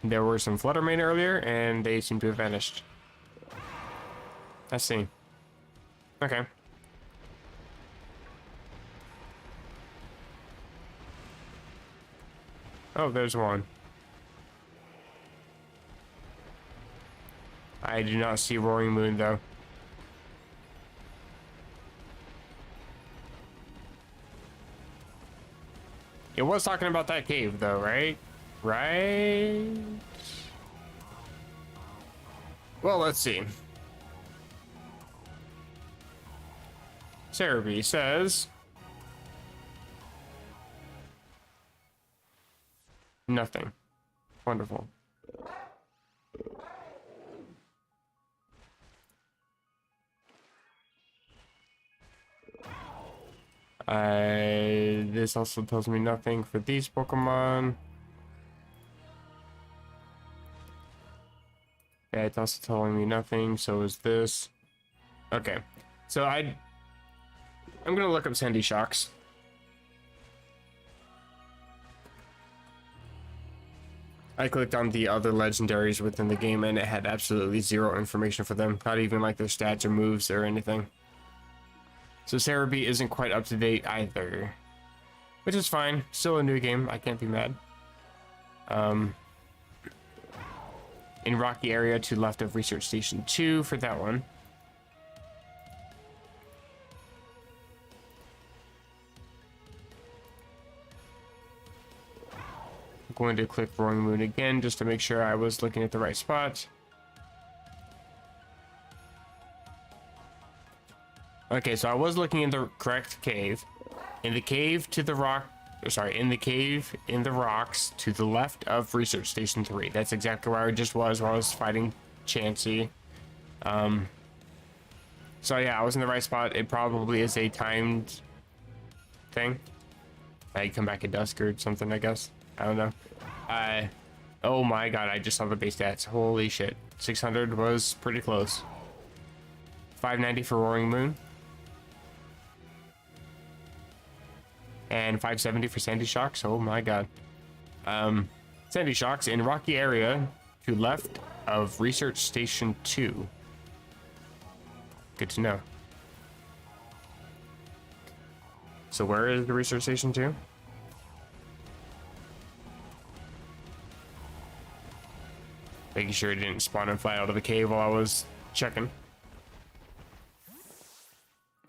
There were some Fluttermane earlier, and they seem to have vanished. Let's see. Okay. Oh, there's one. I do not see Roaring Moon, though. It was talking about that cave, though, right? Right? Well, let's see. Cerebi says... nothing. Wonderful. This also tells me nothing for these Pokemon. Yeah, it's also telling me nothing, so is this. Okay, so I'm gonna look up Sandy Shocks. I clicked on the other legendaries within the game and it had absolutely zero information for them, not even like their stats or moves or anything. So Cerebi isn't quite up to date either, which is fine. Still a new game, I can't be mad. In rocky area to left of Research Station 2 for that one. I'm going to click Roaring Moon again just to make sure I was looking at the right spot. Okay, so I was looking in the correct cave. In the cave to the rock, sorry, in the cave in the rocks to the left of Research Station 3. That's exactly where I just was while I was fighting Chansey. So yeah, I was in the right spot. It probably is a timed thing. I come back at dusk or something, I guess. I don't know. Oh my god, I just saw the base stats. Holy shit. 600 was pretty close. 590 for Roaring Moon. And 570 for Sandy Shocks. Oh my god. Sandy Shocks in rocky area to left of Research Station 2. Good to know. So where is the Research Station 2? Making sure it didn't spawn and fly out of the cave while I was checking.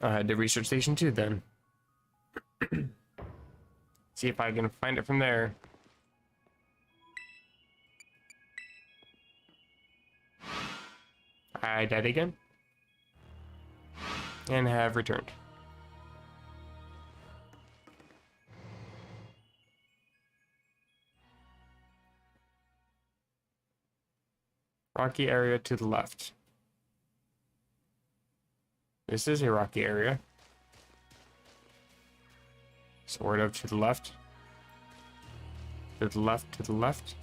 I had to Research Station 2 then. See if I can find it from there. I died again. And have returned. Rocky area to the left. This is a rocky area. Sort of to the left. To the left, to the left.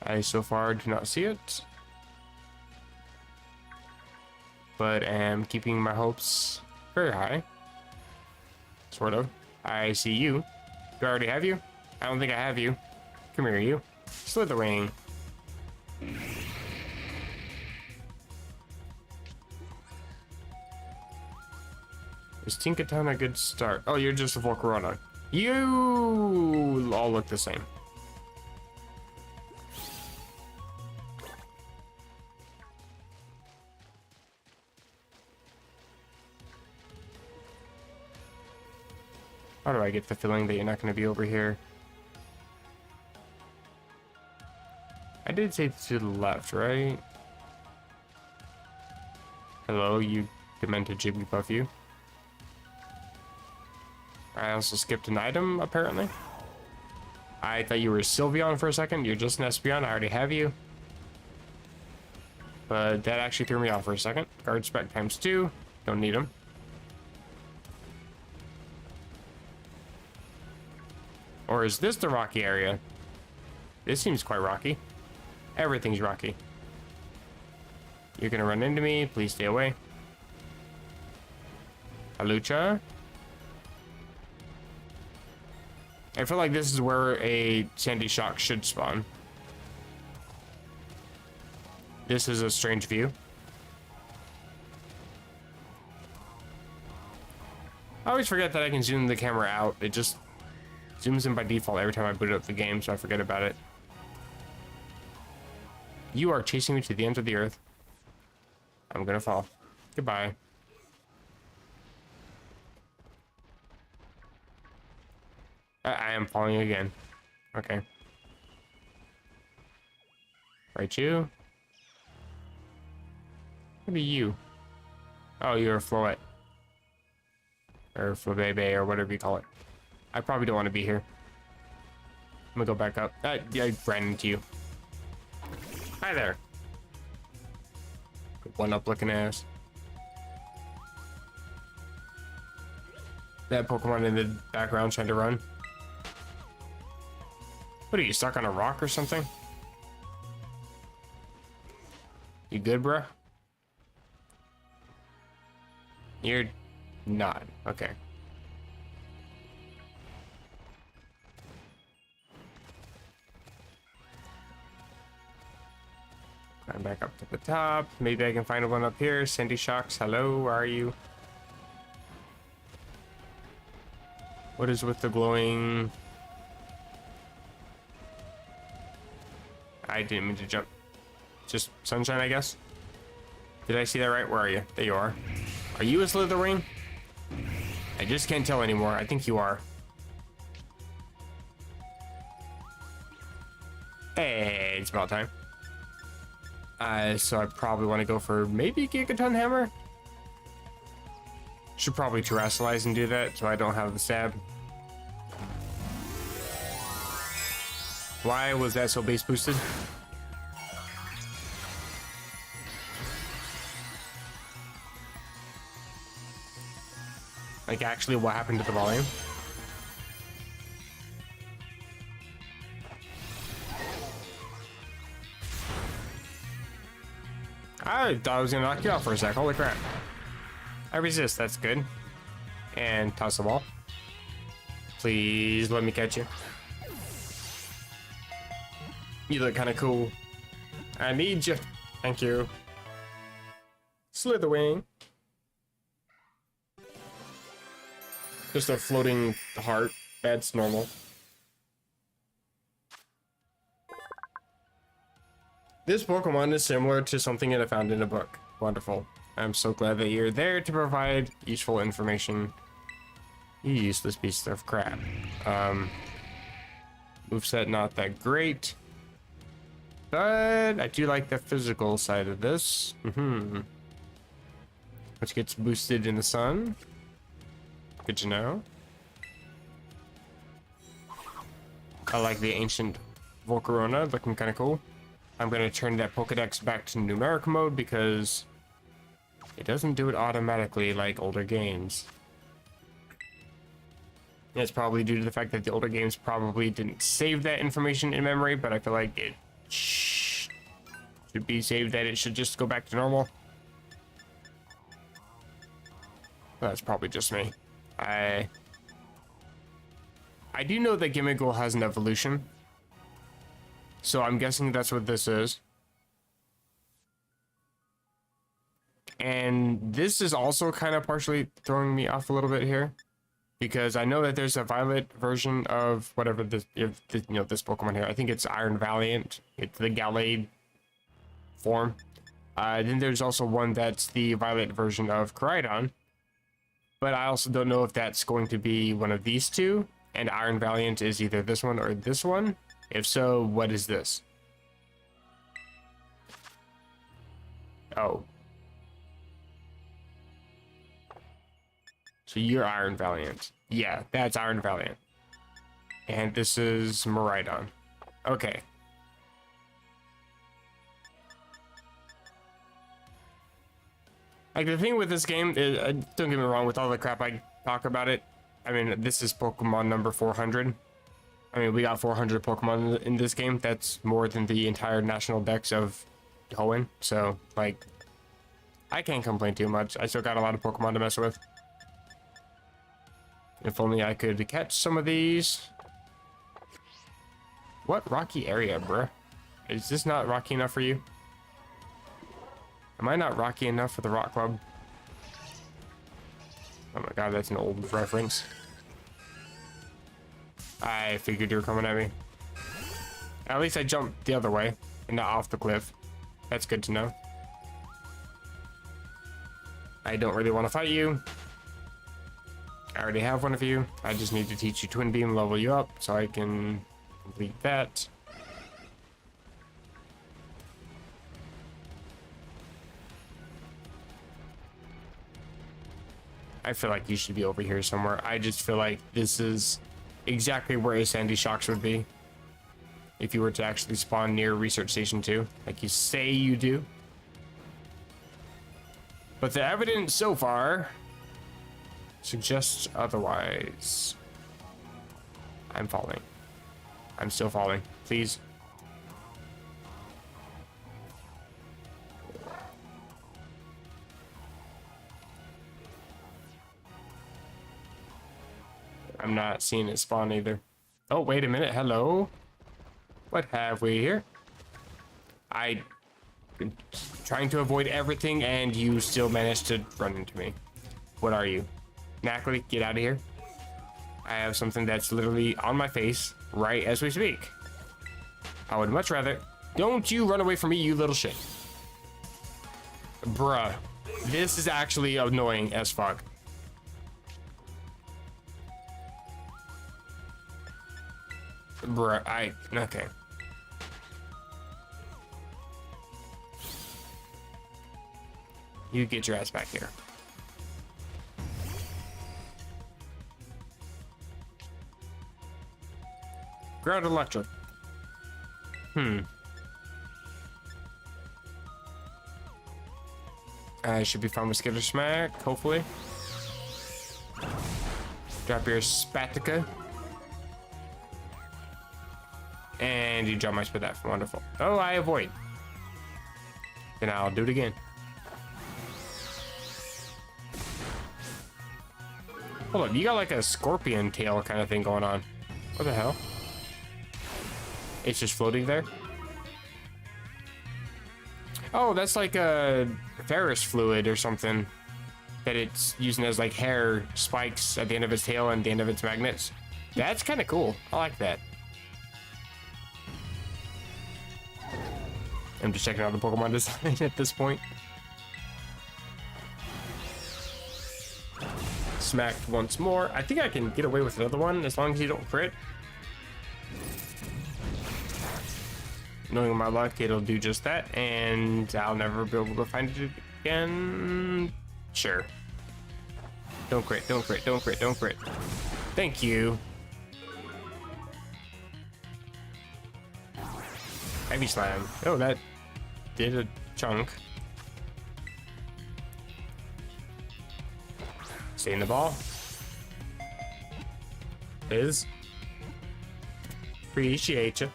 I so far do not see it. But am keeping my hopes very high. Sort of. I see you. Do I already have you? I don't think I have you. Come here, you. Slitherwing. Is Tinkaton a good start? Oh, you're just a Volcarona. You all look the same. How do I get the feeling that you're not going to be over here? I did say to the left, right? Hello, you demented Jigglypuff, you. I also skipped an item, apparently. I thought you were Sylveon for a second. You're just an Espeon. I already have you. But that actually threw me off for a second. Guard spec ×2. Don't need them. Or is this the rocky area? This seems quite rocky. Everything's rocky. You're gonna run into me. Please stay away. Halucha. I feel like this is where a Sandy Shock should spawn. This is a strange view. I always forget that I can zoom the camera out. It just zooms in by default every time I boot up the game, so I forget about it. You are chasing me to the ends of the earth. I'm gonna fall. Goodbye. am falling again. Okay. Right, you. What are you? Oh, you're a Floette. Or Flabebe, or whatever you call it. I probably don't want to be here. I'm gonna go back up. Yeah, I ran into you. Hi there. One up looking ass. That Pokemon in the background trying to run. What are you, stuck on a rock or something? You good, bruh? You're not. Okay. I'm back up to the top. Maybe I can find one up here. Sandy Shocks, hello, where are you? What is with the glowing? I didn't mean to jump. Just sunshine, I guess. Did I see that right? Where are you? There you are. Are you a Slitherwing? I just can't tell anymore. I think you are. Hey, it's about time. So I probably want to go for maybe Gigaton Hammer. Should probably Terrasilize and do that so I don't have the stab. Why was that so base boosted? Like, actually, what happened to the volume? I thought I was gonna knock you out for a sec. Holy crap. I resist, that's good. And toss the ball. Please let me catch you. You look kind of cool. I need you. Thank you. Slitherwing. Just a floating heart. That's normal. This Pokemon is similar to something that I found in a book. Wonderful. I'm so glad that you're there to provide useful information. You useless piece of crap. Moveset not that great. But I do like the physical side of this. Which gets boosted in the sun. Good to know. I like the ancient Volcarona, looking kind of cool. I'm going to turn that Pokedex back to numeric mode because it doesn't do it automatically like older games. And it's probably due to the fact that the older games probably didn't save that information in memory, but I feel like it should be saved, that it should just go back to normal. That's probably just me. I do know that Gimmighoul has an evolution, so I'm guessing that's what this is. And this is also kind of partially throwing me off a little bit here, because I know that there's a Violet version of whatever this, this Pokemon here. I think it's Iron Valiant. It's the Gallade form. Then there's also one that's the Violet version of Koraidon. But I also don't know if that's going to be one of these two, and Iron Valiant is either this one or this one. If so, what is this? Oh. So you're Iron Valiant. Yeah, that's Iron Valiant. And this is Miraidon. Okay. Like, the thing with this game is, don't get me wrong, with all the crap I talk about it, I mean, this is Pokemon number 400. I mean, we got 400 Pokemon in this game. That's more than the entire national dex of Hoenn. So, like, I can't complain too much. I still got a lot of Pokemon to mess with. If only I could catch some of these. What rocky area, bruh? Is this not rocky enough for you? Am I not rocky enough for the Rock Club? Oh my god, that's an old reference. I figured you were coming at me. At least I jumped the other way and not off the cliff. That's good to know. I don't really want to fight you. I already have one of you. I just need to teach you Twin Beam, level you up, so I can complete that. I feel like you should be over here somewhere. I just feel like this is exactly where a Sandy Shocks would be. If you were to actually spawn near Research Station 2, like you say you do. But the evidence so far suggests otherwise. I'm falling. I'm still falling. Please. I'm not seeing it spawn either. Oh, wait a minute. Hello. What have we here? I been trying to avoid everything and you still managed to run into me. What are you? Knackley, get out of here. I have something that's literally on my face right as we speak. I would much rather... Don't you run away from me, you little shit. Bruh. This is actually annoying as fuck. Bruh, okay. You get your ass back here. Ground electric. I should be fine with Skitter Smack, hopefully. Drop your Spatica. And you jump my spit that. Wonderful. Oh, I avoid. Then I'll do it again. Hold up, you got like a scorpion tail kind of thing going on. What the hell? It's just floating there? Oh, that's like a Ferris fluid or something that it's using as like hair spikes at the end of its tail and the end of its magnets. That's kind of cool. I like that. I'm just checking out the Pokemon design at this point. Smacked once more. I think I can get away with another one as long as you don't crit. Knowing my luck, it'll do just that, and I'll never be able to find it again. Sure. Don't crit, don't crit, don't crit, don't crit. Thank you. Heavy Slam. Oh, that did a chunk. Stay in the ball. Liz. Appreciate you.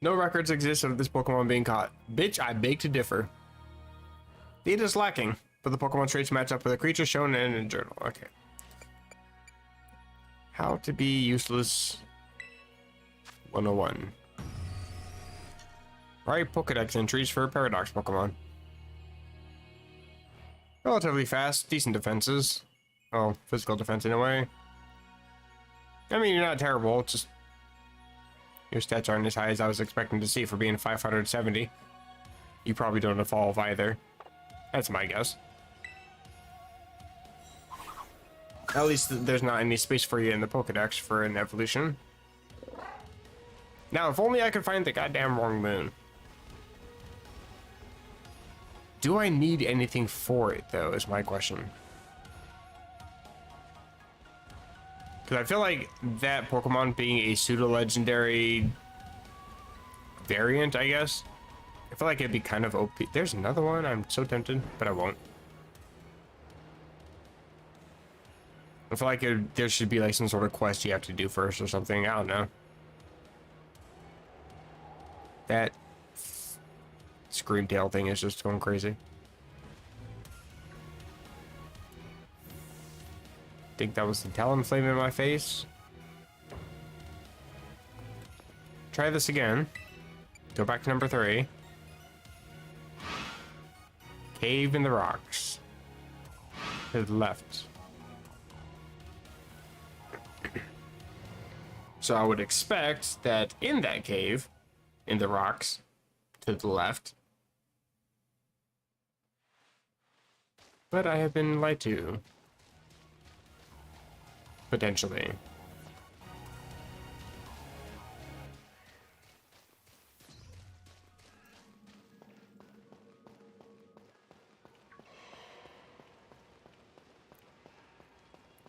No records exist of this Pokemon being caught. Bitch, I beg to differ. Data is lacking, but the Pokemon traits match up with a creature shown in a journal. Okay. How to be useless 101. Write Pokedex entries for Paradox Pokemon. Relatively fast, decent defenses. Oh, physical defense in a way. I mean, you're not terrible, it's just your stats aren't as high as I was expecting to see for being 570. You probably don't evolve either. That's my guess. At least there's not any space for you in the Pokedex for an evolution. Now, if only I could find the goddamn wrong moon. Do I need anything for it, though, is my question. Because I feel like that Pokemon being a pseudo-legendary variant, I guess. I feel like it'd be kind of OP. There's another one. I'm so tempted, but I won't. I feel like there should be like some sort of quest you have to do first or something. I don't know. That Screamtail thing is just going crazy. Think that was the Talonflame in my face. Try this again. Go back to number 3. Cave in the rocks. To the left. So I would expect that in that cave, in the rocks, to the left. But I have been lied to. Potentially.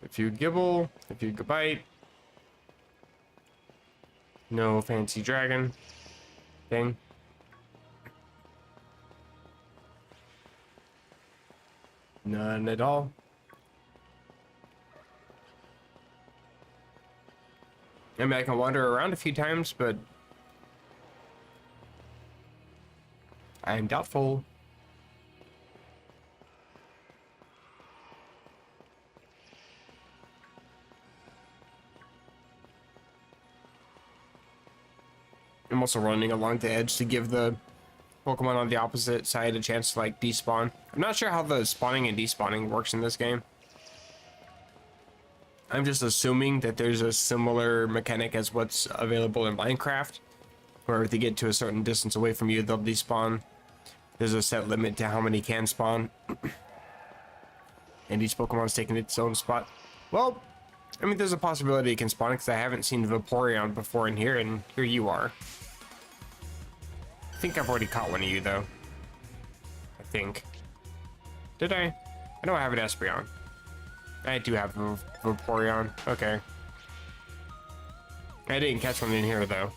If you gibble, if you bite. No fancy dragon thing. None at all. I mean, I can wander around a few times, but I am doubtful. I'm also running along the edge to give the Pokemon on the opposite side a chance to like despawn. I'm not sure how the spawning and despawning works in this game. I'm just assuming that there's a similar mechanic as what's available in Minecraft, where if they get to a certain distance away from you, they'll despawn. There's a set limit to how many can spawn. And each Pokemon's taking its own spot. Well, I mean, there's a possibility it can spawn because I haven't seen Vaporeon before in here, and here you are. I think I've already caught one of you, though. I think. Did I? I know I have an Espeon. I do have a Vaporeon. Okay. I didn't catch one in here, though.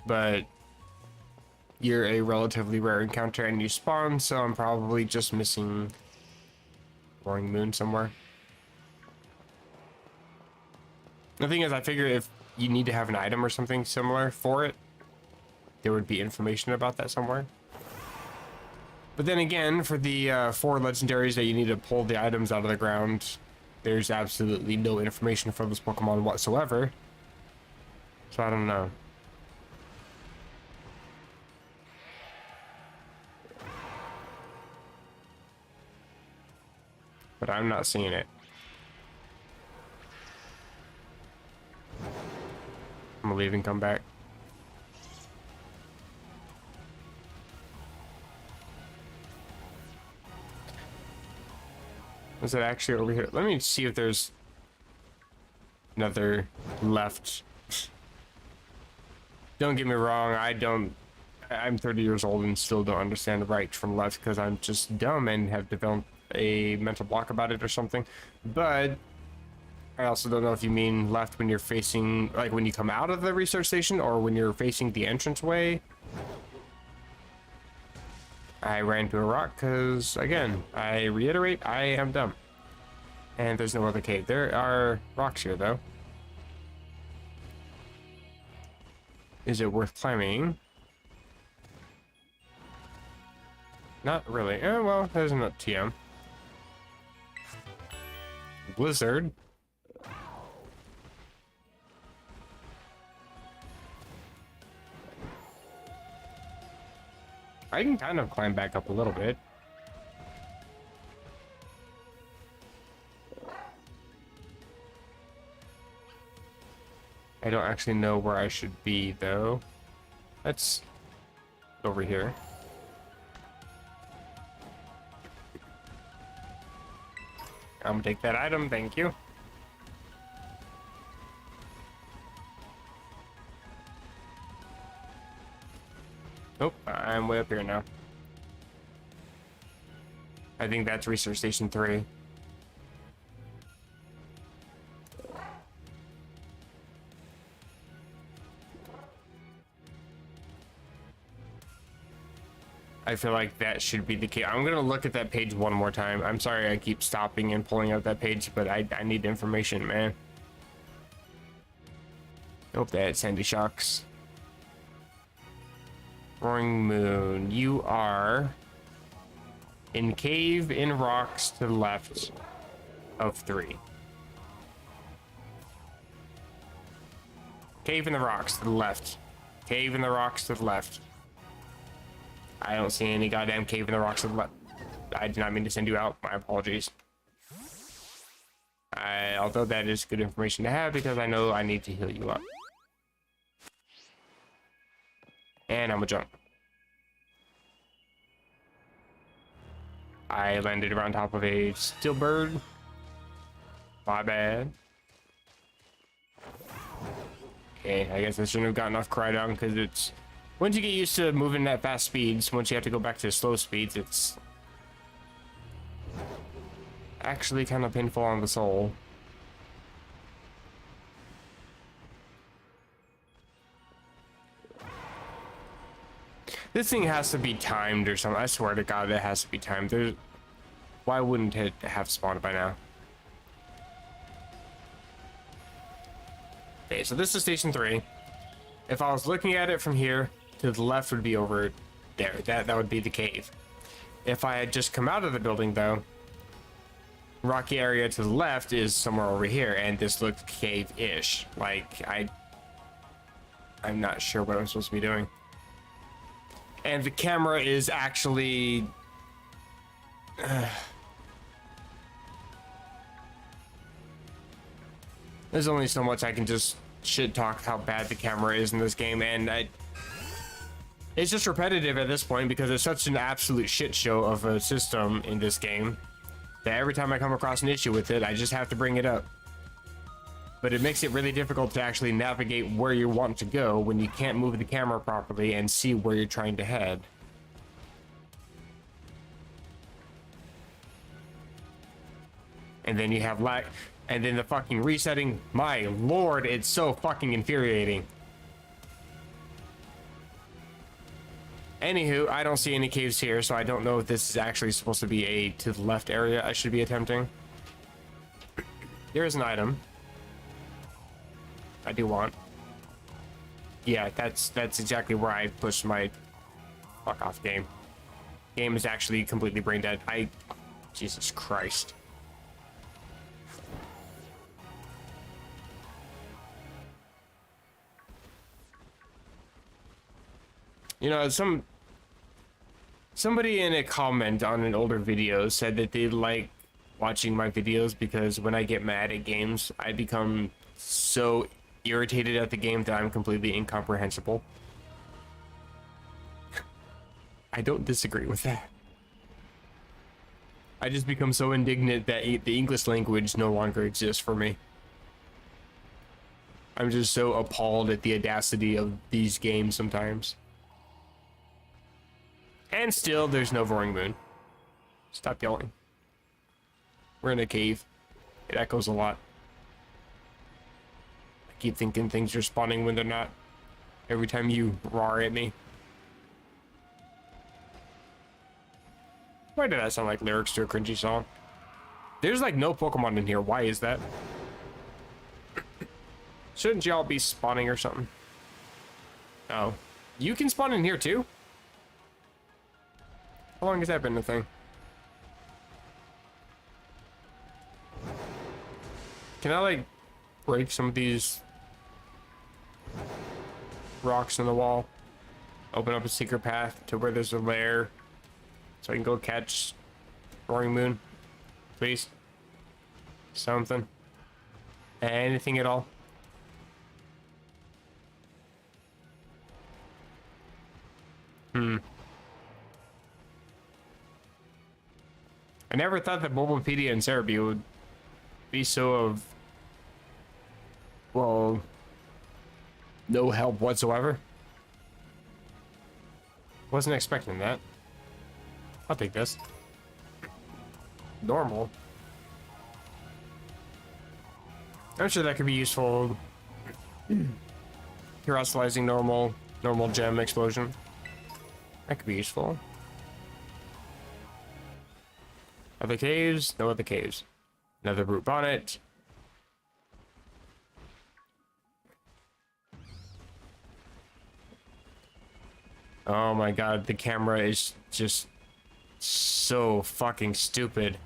But you're a relatively rare encounter and you spawn, so I'm probably just missing Roaring Moon somewhere. The thing is, I figure if you need to have an item or something similar for it, there would be information about that somewhere. But then again, for the 4 legendaries that you need to pull the items out of the ground, there's absolutely no information for this Pokemon whatsoever. So I don't know. But I'm not seeing it. I'm gonna leave and come back. Was it actually over here? Let me see if there's another left. Don't get me wrong, I'm 30 years old and still don't understand right from left because I'm just dumb and have developed a mental block about it or something. But I also don't know if you mean left when you're facing, like when you come out of the research station or when you're facing the entranceway. I ran into a rock because, again, I reiterate, I am dumb. And there's no other cave. There are rocks here, though. Is it worth climbing? Not really. Oh, well, there's an TM. Blizzard. I can kind of climb back up a little bit. I don't actually know where I should be, though. Let's over here. I'm gonna take that item, thank you. Nope, I'm way up here now. I think that's Research Station 3. I feel like that should be the case. I'm gonna look at that page one more time. I'm sorry I keep stopping and pulling out that page, but I need information, man. Hope that Sandy Shocks. Roaring Moon, you are in cave in rocks to the left of 3. Cave in the rocks to the left. Cave in the rocks to the left. I don't see any goddamn cave in the rocks to the left. I did not mean to send you out. My apologies. Although that is good information to have because I know I need to heal you up. And I'm gonna jump. I landed around top of a steel bird. My bad. Okay, I guess I shouldn't have gotten off cry down because it's... Once you get used to moving at fast speeds, once you have to go back to slow speeds, it's actually kind of painful on the soul. This thing has to be timed or something. I swear to God, it has to be timed. Why wouldn't it have spawned by now? Okay, so this is station 3. If I was looking at it from here, to the left would be over there. That would be the cave. If I had just come out of the building, though, rocky area to the left is somewhere over here, and this looked cave-ish. Like, I'm not sure what I'm supposed to be doing. And the camera is actually... There's only so much I can just shit talk how bad the camera is in this game, and it's just repetitive at this point because it's such an absolute shit show of a system in this game that every time I come across an issue with it, I just have to bring it up. But it makes it really difficult to actually navigate where you want to go when you can't move the camera properly and see where you're trying to head. And then you have lag, and then the fucking resetting. My lord, it's so fucking infuriating. Anywho, I don't see any caves here, so I don't know if this is actually supposed to be a to the left area I should be attempting. There is an item I do want. Yeah, that's exactly where I pushed my fuck off game. Game is actually completely brain dead. Jesus Christ. You know, somebody in a comment on an older video said that they like watching my videos because when I get mad at games, I become so irritated at the game that I'm completely incomprehensible. I don't disagree with that. I just become so indignant that the English language no longer exists for me. I'm just so appalled at the audacity of these games sometimes. And still, there's no roaring moon. Stop yelling. We're in a cave. It echoes a lot. I keep thinking things are spawning when they're not. Every time you roar at me. Why did that sound like lyrics to a cringy song? There's like no Pokemon in here. Why is that? Shouldn't y'all be spawning or something? Oh. You can spawn in here too? How long has that been a thing? Can I like break some of these rocks in the wall? Open up a secret path to where there's a lair so I can go catch Roaring Moon? Please? Something? Anything at all? I never thought that Bulbapedia and Cerebi would be so of, well, no help whatsoever. Wasn't expecting that. I'll take this. Normal. I'm sure that could be useful. Herausalizing normal gem explosion. That could be useful. Other caves? No other caves. Another brute bonnet. Oh my god, the camera is just so fucking stupid.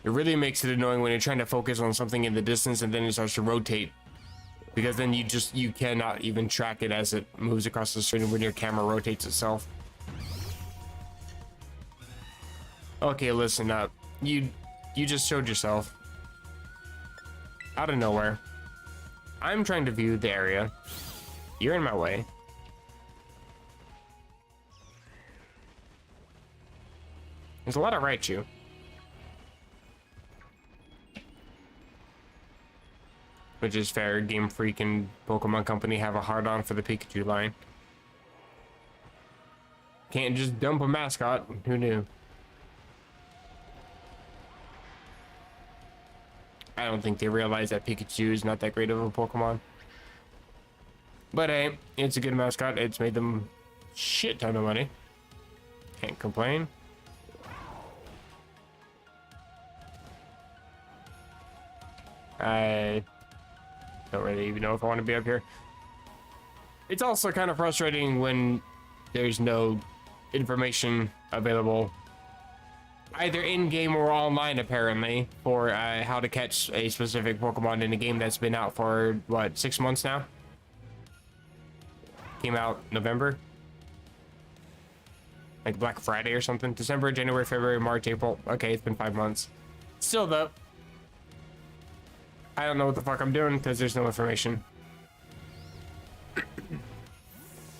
It really makes it annoying when you're trying to focus on something in the distance and then it starts to rotate. Because then you cannot even track it as it moves across the screen when your camera rotates itself. Okay, listen up. You just showed yourself. Out of nowhere. I'm trying to view the area. You're in my way. There's a lot of Raichu. Which is fair. Game Freak and Pokemon Company have a hard-on for the Pikachu line. Can't just dump a mascot. Who knew? I don't think they realize that Pikachu is not that great of a Pokemon. But hey, it's a good mascot. It's made them shit ton of money. Can't complain. I don't really even know if I want to be up here. It's also kind of frustrating when there's no information available either in-game or online, apparently, for how to catch a specific Pokemon in a game that's been out for, what, 6 months now? Came out November? Like Black Friday or something? December, January, February, March, April. Okay, it's been 5 months. Still, though, I don't know what the fuck I'm doing because there's no information.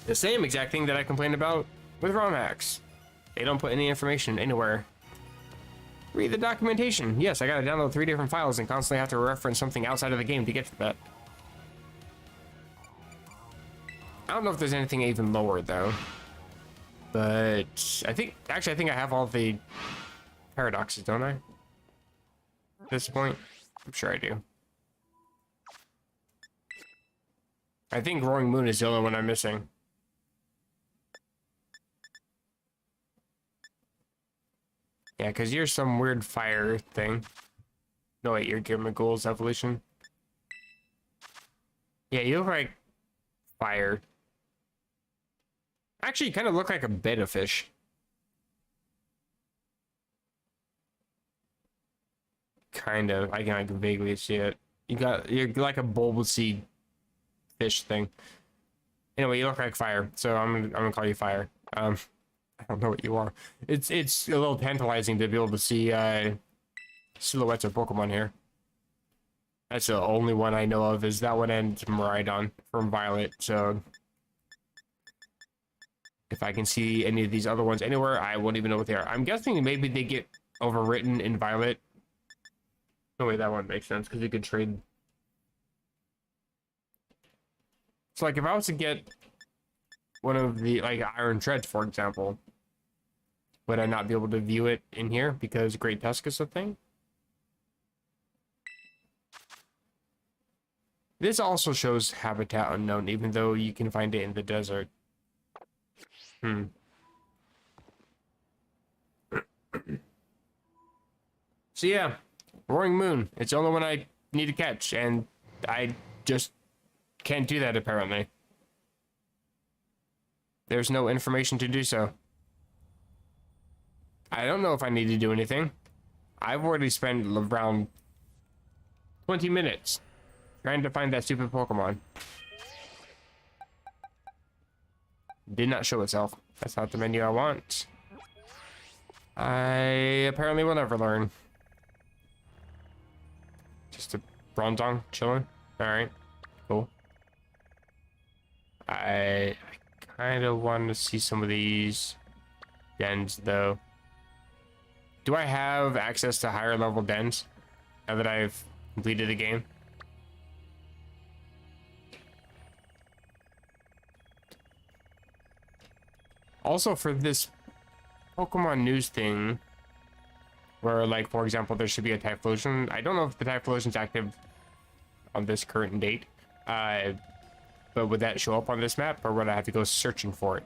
The same exact thing that I complained about with ROM hacks. They don't put any information anywhere. Read the documentation. Yes, I gotta download 3 different files and constantly have to reference something outside of the game to get to that. I don't know if there's anything even lower though. But I think I have all the paradoxes, don't I? At this point, I'm sure I do. I think Roaring Moon is the only one I'm missing. Yeah, because you're some weird fire thing. No, wait, you're Gimmigool's evolution. Yeah, you look like fire. Actually, you kind of look like a betta fish. Kind of. I can like vaguely see it. You're like a bulbousy fish thing. Anyway, you look like fire, so I'm gonna call you fire. I don't know what you are. It's a little tantalizing to be able to see silhouettes of Pokemon here. That's the only one I know of is that one and Miraidon from Violet. So if I can see any of these other ones anywhere, I won't even know what they are. I'm guessing maybe they get overwritten in Violet. No way, that one makes sense because you could trade. So like if I was to get one of the like Iron Treads, for example, would I not be able to view it in here because Great Tusk is a thing? This also shows habitat unknown, even though you can find it in the desert. So yeah, Roaring Moon. It's the only one I need to catch, and I just can't do that apparently. There's no information to do so. I don't know if I need to do anything. I've already spent around 20 minutes trying to find that stupid Pokemon. Did not show itself. That's not the menu I want. I apparently will never learn. Just a Bronzong chilling. Alright, cool. I kind of want to see some of these dens though. Do I have access to higher level dens now that I've completed the game? Also for this Pokemon news thing, where like for example there should be a Typhlosion. I don't know if the Typhlosion's active on this current date. But would that show up on this map or would I have to go searching for it?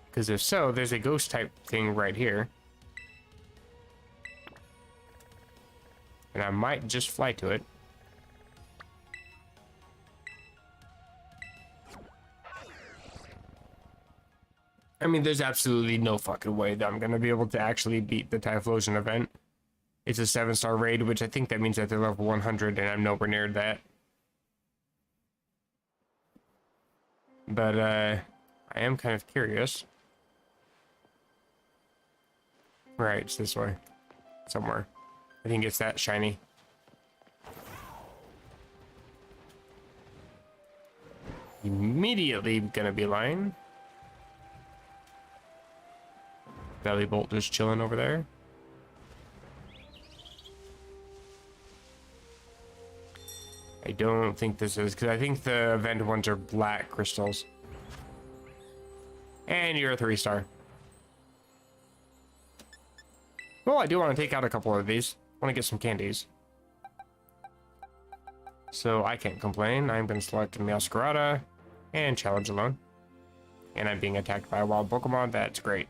Because if so, there's a ghost type thing right here. And I might just fly to it. I mean, there's absolutely no fucking way that I'm going to be able to actually beat the Typhlosion event. It's a 7-star raid, which I think that means that they're level 100, and I'm nowhere near that. But, I am kind of curious. Right, it's this way. Somewhere. I think it's that shiny. Immediately gonna be lying. Belly Bolt just chilling over there. I don't think this is, because I think the event ones are black crystals. And you're a 3-star. Well, I do want to take out a couple of these. I want to get some candies. So I can't complain. I'm going to select Masquerada and challenge alone. And I'm being attacked by a wild Pokemon. That's great.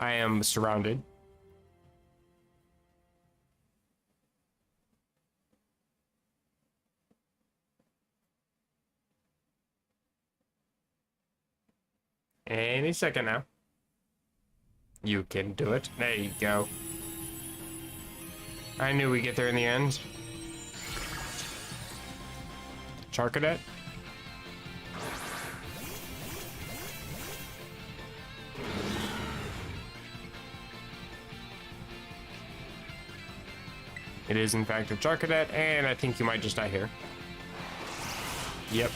I am surrounded. Any second now. You can do it. There you go. I knew we'd get there in the end. Charcadet. It is in fact a Charcadet, and I think you might just die here. Yep.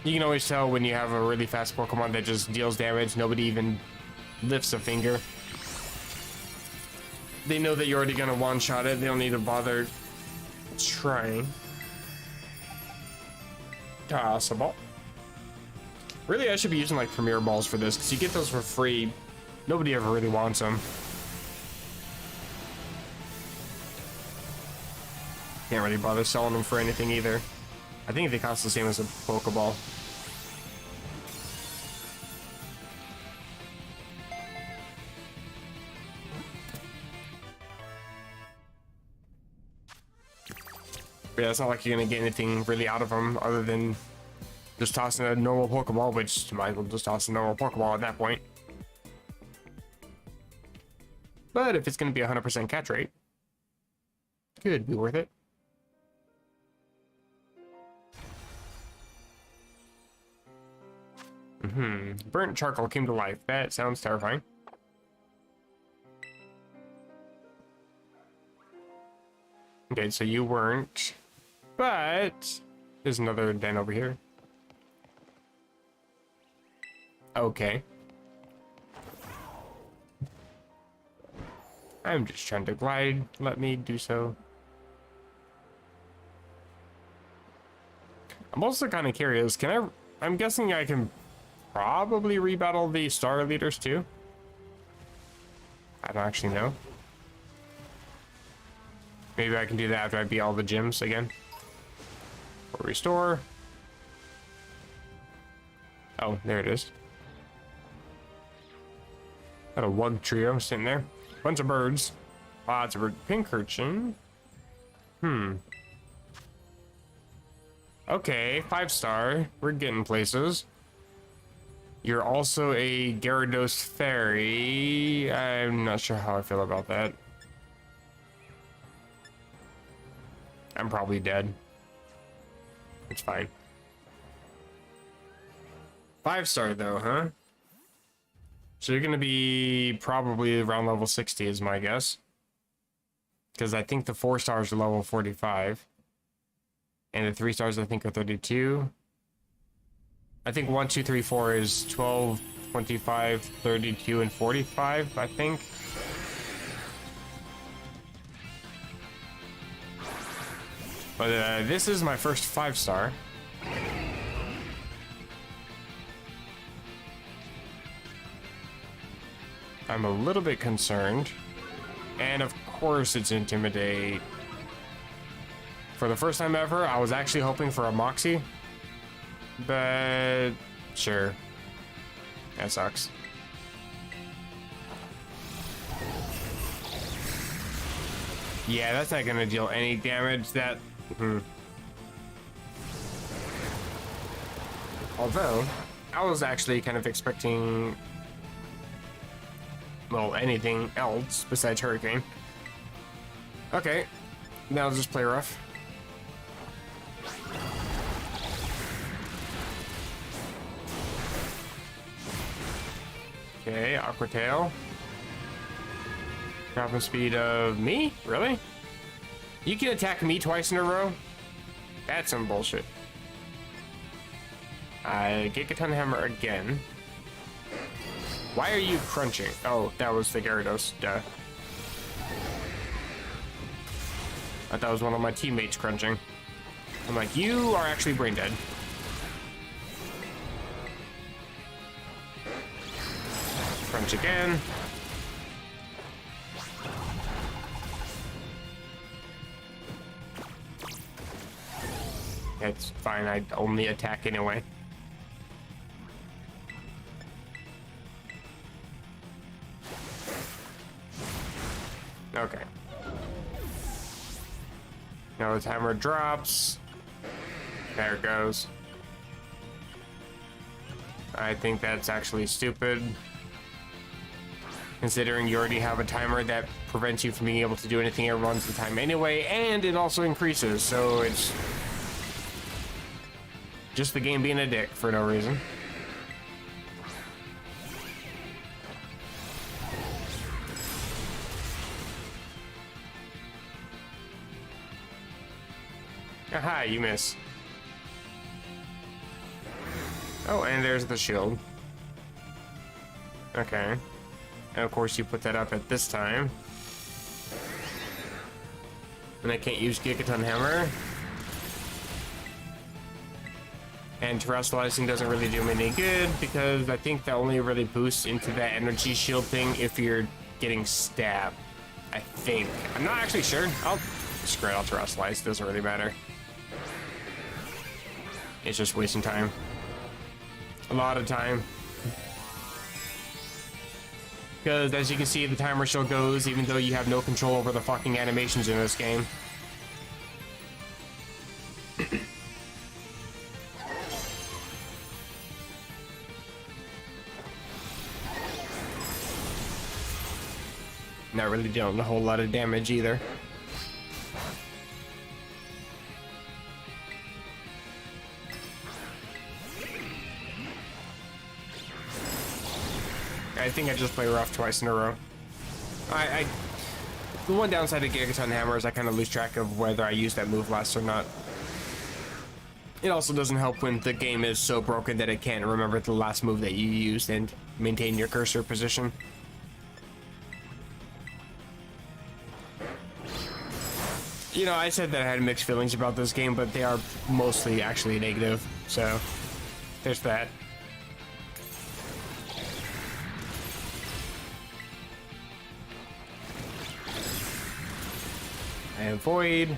You can always tell when you have a really fast Pokemon that just deals damage, nobody even lifts a finger. They know that you're already gonna one-shot it, they don't need to bother trying. Toss a ball. Really, I should be using like Premier Balls for this, because you get those for free. Nobody ever really wants them. Can't really bother selling them for anything either. I think they cost the same as a Pokeball. But yeah, it's not like you're gonna get anything really out of them other than just tossing a normal Pokeball, which you might as well just toss a normal Pokeball at that point. But if it's gonna be 100% catch rate, could be worth it. Burnt charcoal came to life. That sounds terrifying. Okay, so you weren't, but there's another den over here. Okay. I'm just trying to glide. Let me do so. I'm also kind of curious. I'm guessing I can probably rebattle the star leaders too. I don't actually know. Maybe I can do that after I beat all the gyms again. Or restore. Oh, there it is. Got a Wug trio sitting there. Bunch of birds. Lots of birds. Pink urchin. Okay, 5-star. We're getting places. You're also a Gyarados fairy. I'm not sure how I feel about that. I'm probably dead. It's fine. 5-star though, huh? So you're gonna be probably around level 60 is my guess. Because I think the 4-stars are level 45. And the 3-stars I think are 32. I think 1, 2, 3, 4 is 12, 25, 32, and 45, I think. But this is my first 5-star. I'm a little bit concerned. And of course it's Intimidate. For the first time ever, I was actually hoping for a Moxie. But sure. That sucks. Yeah, that's not gonna deal any damage. That Although I was actually kind of expecting, well, anything else besides Hurricane. Okay, now I'll just play rough. Okay, Aqua Tail. Dropping speed of me? Really? You can attack me twice in a row? That's some bullshit. I Gigaton Hammer again. Why are you crunching? Oh, that was the Gyarados. Duh. I thought that was one of my teammates crunching. I'm like, you are actually brain dead. Crunch again. It's fine, I only attack anyway. Okay. Now the timer drops. There it goes. I think that's actually stupid, considering you already have a timer that prevents you from being able to do anything every once at a time anyway, and it also increases, so it's just the game being a dick for no reason. Aha, you miss. Oh, and there's the shield. Okay. And of course you put that up at this time. And I can't use Gigaton Hammer. And terrestrializing doesn't really do me any good because I think that only really boosts into that energy shield thing if you're getting stabbed. I think. I'm not actually sure. Screw it, I'll terrestrialize. It doesn't really matter. It's just wasting time. A lot of time. Because as you can see, the timer still goes even though you have no control over the fucking animations in this game. Not really doing a whole lot of damage either. I think I just play rough twice in a row. The one downside of Gigaton Hammer is I kind of lose track of whether I use that move last or not. It also doesn't help when the game is so broken that it can't remember the last move that you used and maintain your cursor position. You know, I said that I had mixed feelings about this game, but they are mostly actually negative, so there's that. And Void.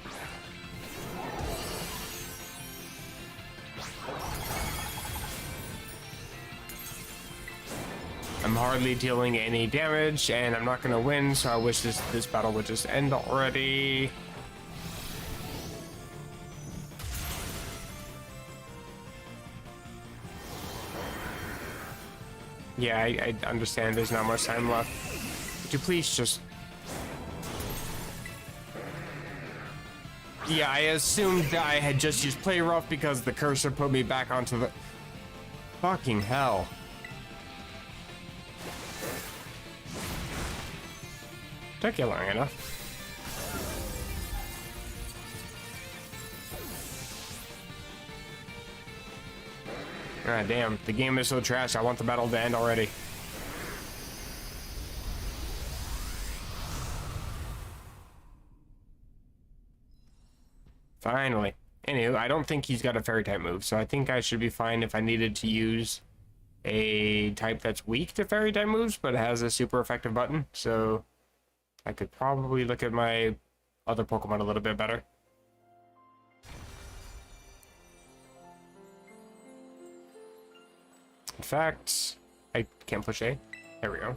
I'm hardly dealing any damage, and I'm not gonna win, so I wish this battle would just end already. Yeah, I understand there's not much time left. Would you please just... Yeah, I assumed that I had just used play rough because the cursor put me back onto the... Fucking hell. Took you long enough. Ah, damn, the game is so trash, I want the battle to end already. Finally. Anywho, I don't think he's got a fairy type move, so I think I should be fine if I needed to use a type that's weak to fairy type moves, but has a super effective button, so I could probably look at my other Pokemon a little bit better. In fact, I can't push A. There we go.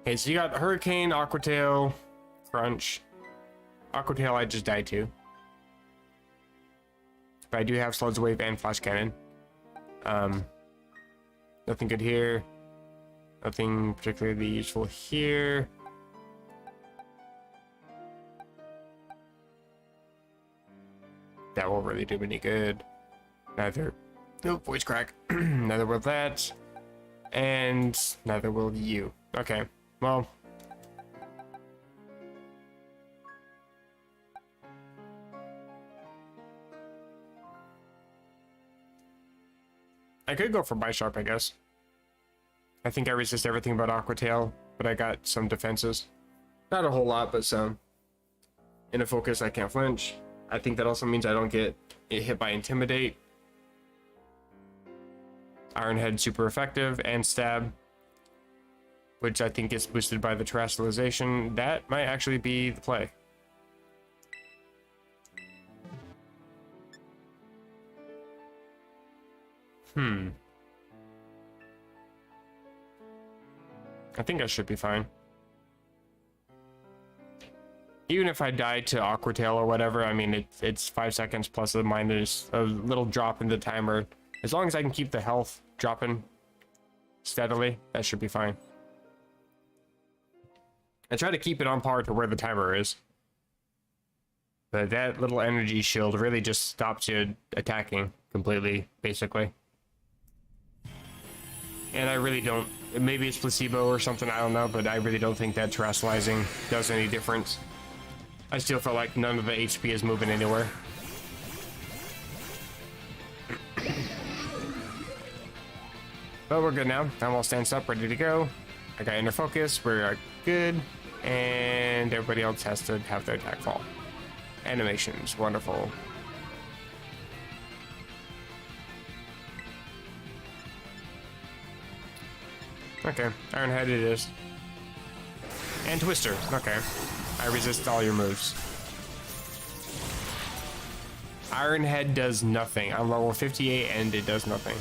Okay, so you got Hurricane, Aqua Tail, Crunch. Aqua Tail I just died to. But I do have Sludge Wave and Flash Cannon. Nothing good here. Nothing particularly useful here. That won't really do me any good. Neither Nope, voice crack. Neither will that. And neither will you. Okay, well. I could go for Bisharp, I guess. I think I resist everything but Aqua Tail, but I got some defenses. Not a whole lot, but some. In a focus, I can't flinch. I think that also means I don't get hit by Intimidate. Iron Head super effective, and Stab, which I think is boosted by the Terrestrialization. That might actually be the play. I think I should be fine. Even if I die to Aqua Tail or whatever, I mean, it's 5 seconds plus a minus a little drop in the timer. As long as I can keep the health dropping steadily, that should be fine. I try to keep it on par to where the timer is. But that little energy shield really just stops you attacking completely, basically. And I really don't, maybe it's placebo or something, I don't know, but I really don't think that terrestrializing does any difference. I still feel like none of the HP is moving anywhere. But we're good now. I'm all stands up, ready to go. I got inner focus, we're good. And everybody else has to have their attack fall. Animations, wonderful. Okay, Iron Head it is. And Twister, okay. I resist all your moves. Iron Head does nothing. I'm level 58 and it does nothing.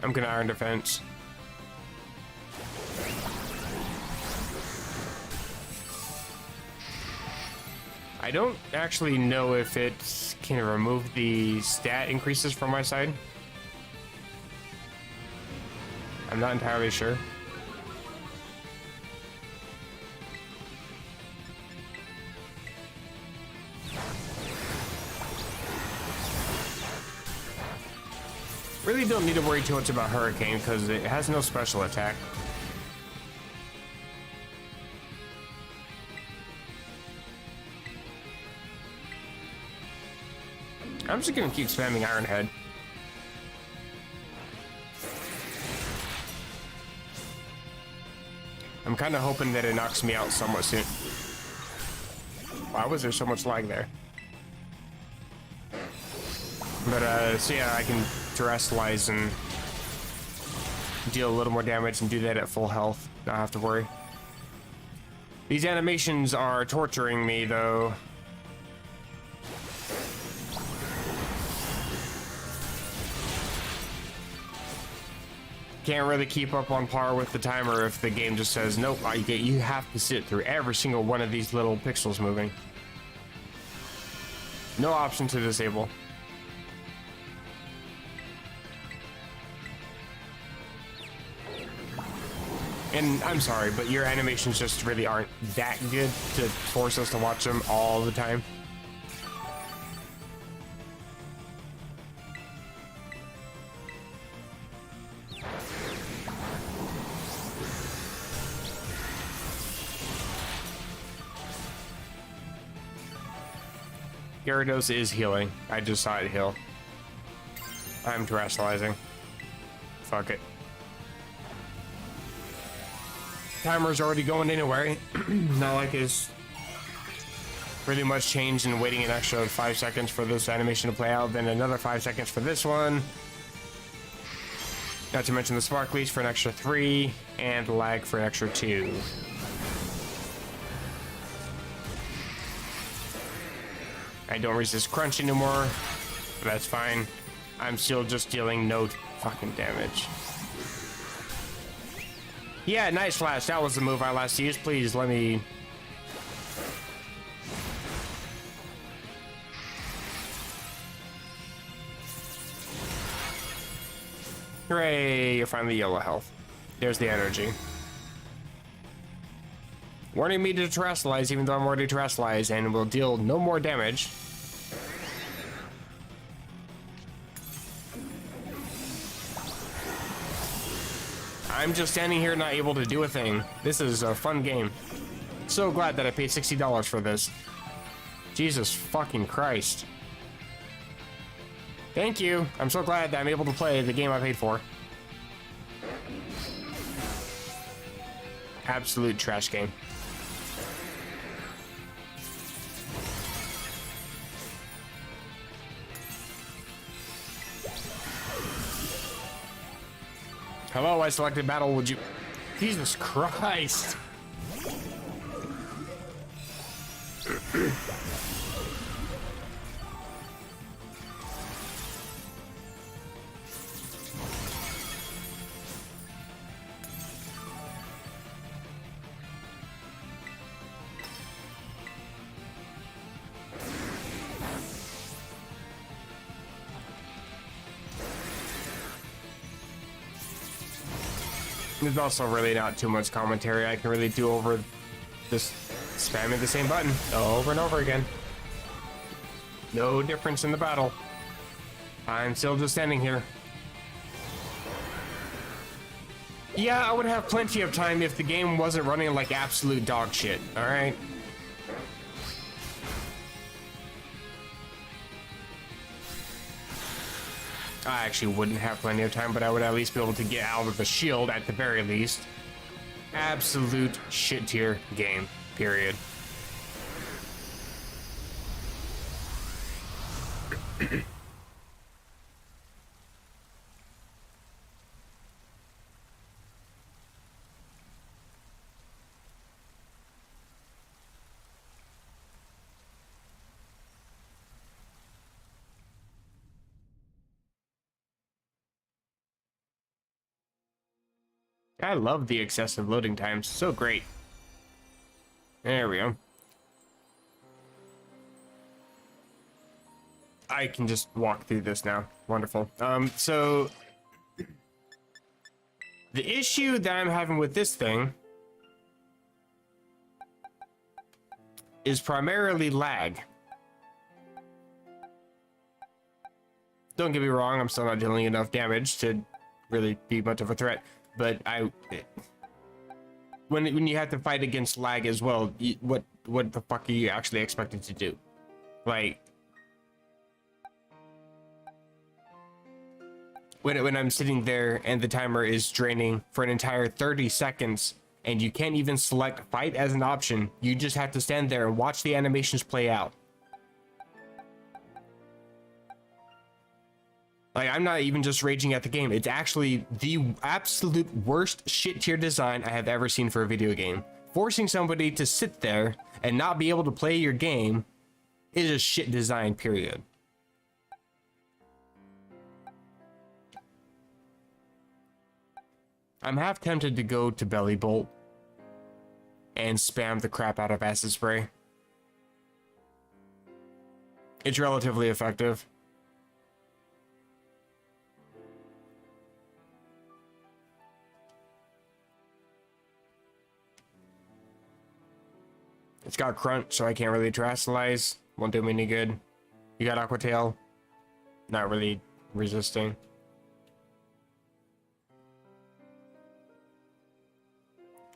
I'm gonna Iron Defense. I don't actually know if it can remove the stat increases from my side. I'm not entirely sure. Really don't need to worry too much about Hurricane because it has no special attack. I'm just gonna keep spamming Iron Head. I'm kind of hoping that it knocks me out somewhat soon. Why was there so much lag there? But, so yeah, I can terrestrialize and deal a little more damage and do that at full health. Not have to worry. These animations are torturing me, though. Can't really keep up on par with the timer if the game just says, nope, you have to sit through every single one of these little pixels moving. No option to disable. And I'm sorry, but your animations just really aren't that good to force us to watch them all the time. Gyarados is healing. I just saw it heal. I'm terrestrializing. Fuck it. Timer's already going anyway. Not like it's really much change in waiting an extra 5 seconds for this animation to play out, then another 5 seconds for this one. Not to mention the sparklies for an extra 3, and lag for an extra 2. I don't resist crunch anymore, but that's fine. I'm still just dealing no fucking damage. Yeah, nice flash. That was the move I last used. Please let me... Hooray, you're finally yellow health. There's the energy. warning me to terrestrialize even though I'm already terrestrialized and will deal no more damage. I'm just standing here not able to do a thing. This is a fun game. So glad that I paid $60 for this. Jesus fucking Christ. Thank you. I'm so glad that I'm able to play the game I paid for. Absolute trash game. Hello, I selected battle. Would you... Jesus Christ. There's also really not too much commentary I can really do over just spamming the same button over and over again. No difference in the battle. I'm still just standing here. Yeah, I would have plenty of time if the game wasn't running like absolute dog shit, alright? I actually wouldn't have plenty of time, but I would at least be able to get out of the shield at the very least. Absolute shit tier game, period. I love the excessive loading times. So great. There we go. I can just walk through this now. Wonderful. So the issue that I'm having with this thing is primarily lag. Don't get me wrong, I'm still not dealing enough damage to really be much of a threat. But when you have to fight against lag as well, what the fuck are you actually expected to do? Like, when I'm sitting there and the timer is draining for an entire 30 seconds and you can't even select fight as an option, you just have to stand there and watch the animations play out. Like, I'm not even just raging at the game. It's actually the absolute worst shit tier design I have ever seen for a video game. Forcing somebody to sit there and not be able to play your game is a shit design, period. I'm half tempted to go to Belly Bolt and spam the crap out of acid spray. It's relatively effective. It's got crunch, so I can't really terrestrialize. Won't do me any good. You got Aqua Tail. Not really resisting.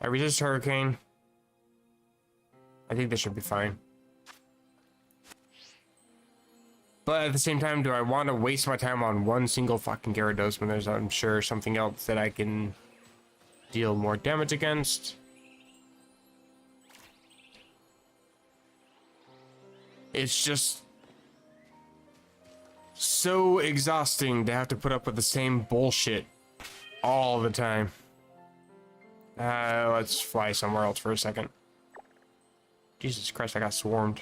I resist Hurricane. I think this should be fine. But at the same time, do I want to waste my time on one single fucking Gyarados when there's, I'm sure, something else that I can deal more damage against? It's just so exhausting to have to put up with the same bullshit all the time. Let's fly somewhere else for a second. Jesus Christ, I got swarmed.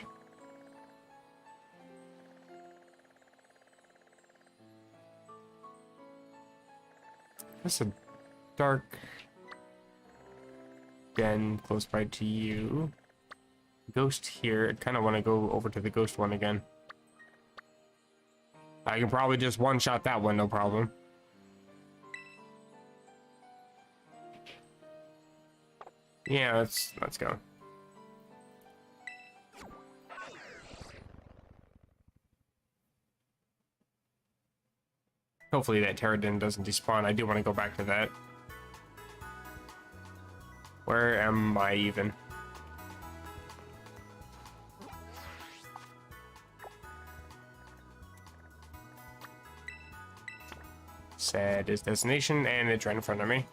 That's a dark den close by to you. Ghost here. I kind of want to go over to the ghost one again. I can probably just one-shot that one, no problem. Yeah, let's go. Hopefully that Pterodon doesn't despawn. I do want to go back to that. Where am I even? Set is destination, and it's right in front of me.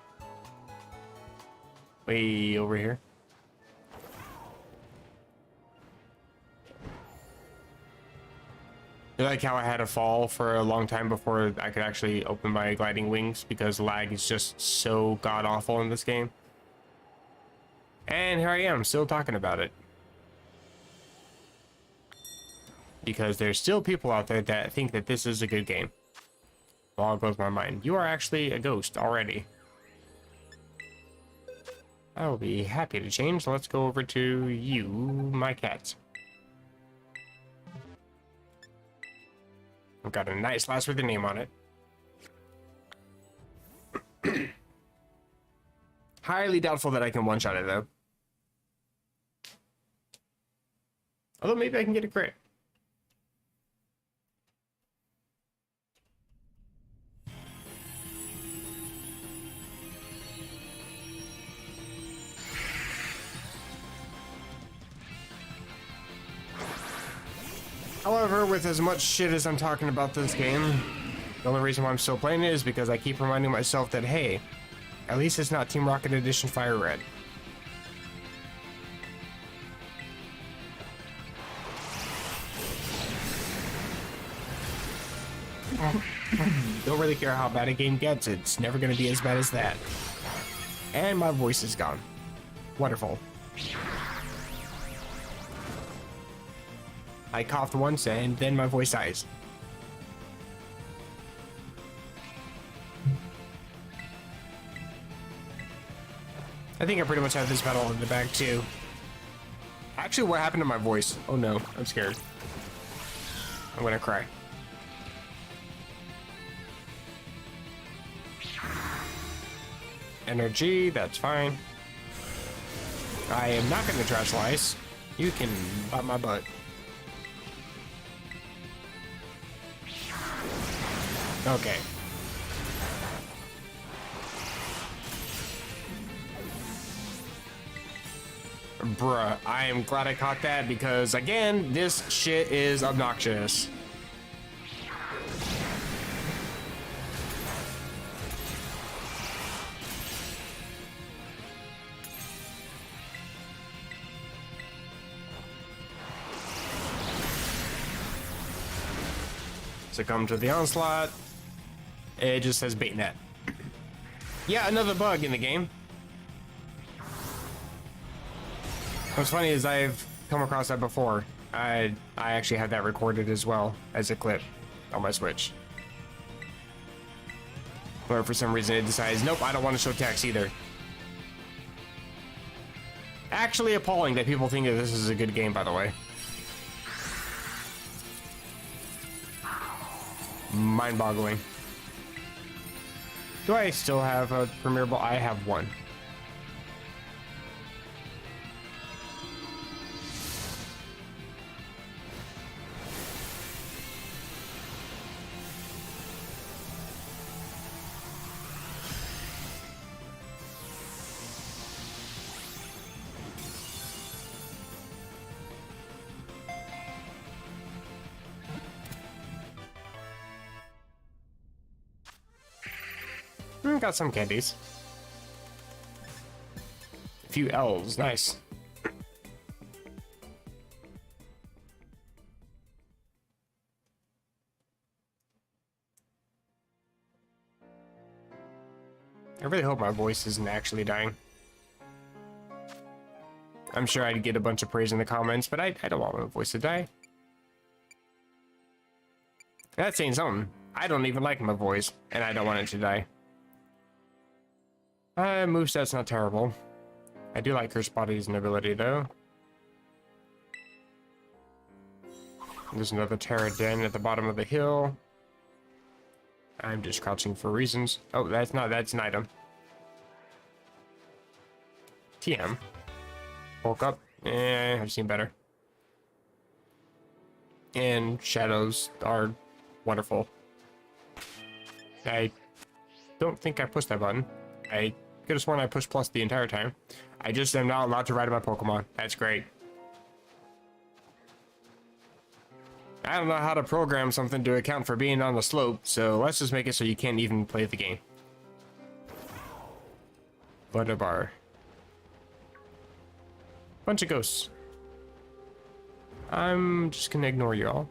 Way over here. I like how I had to fall for a long time before I could actually open my gliding wings because lag is just so god awful in this game. And here I am, still talking about it. Because there's still people out there that think that this is a good game. All blows my mind. You are actually a ghost already. I will be happy to change. Let's go over to you, my cat. I've got a nice lass with a name on it. Highly doubtful that I can one-shot it, though. Although maybe I can get a crit. However, with as much shit as I'm talking about this game, the only reason why I'm still playing it is because I keep reminding myself that, hey, at least it's not Team Rocket Edition Fire Red. Don't really care how bad a game gets, it's never going to be as bad as that. And my voice is gone. Wonderful. I coughed once and then my voice dies. I think I pretty much have this battle in the bag too. Actually, what happened to my voice? Oh no, I'm scared. I'm gonna cry. Energy, that's fine. I am not gonna trash slice. You can bite my butt. Okay. Bruh, I am glad I caught that because, again, this shit is obnoxious. Succumb to the onslaught. It just says bait net. Yeah, another bug in the game. What's funny is I've come across that before. I actually had that recorded as well as a clip on my Switch. But for some reason it decides, nope, I don't want to show text either. Actually appalling that people think that this is a good game, by the way. Mind-boggling. Do I still have a Premier Ball? I have one. Got some candies. A few L's, nice. I really hope my voice isn't actually dying. I'm sure I'd get a bunch of praise in the comments, but I don't want my voice to die. That's saying something. I don't even like my voice, and I don't want it to die. Moveset's not terrible. I do like Curse Body as an ability, though. There's another Pterodon at the bottom of the hill. I'm just crouching for reasons. Oh, that's an item. TM. Woke up. I've seen better. And shadows are wonderful. I don't think I pushed that button. I could have sworn I pushed plus the entire time. I just am not allowed to ride my Pokemon. That's great. I don't know how to program something to account for being on the slope, so let's just make it so you can't even play the game. Butterbar. Bunch of ghosts. I'm just gonna ignore you all.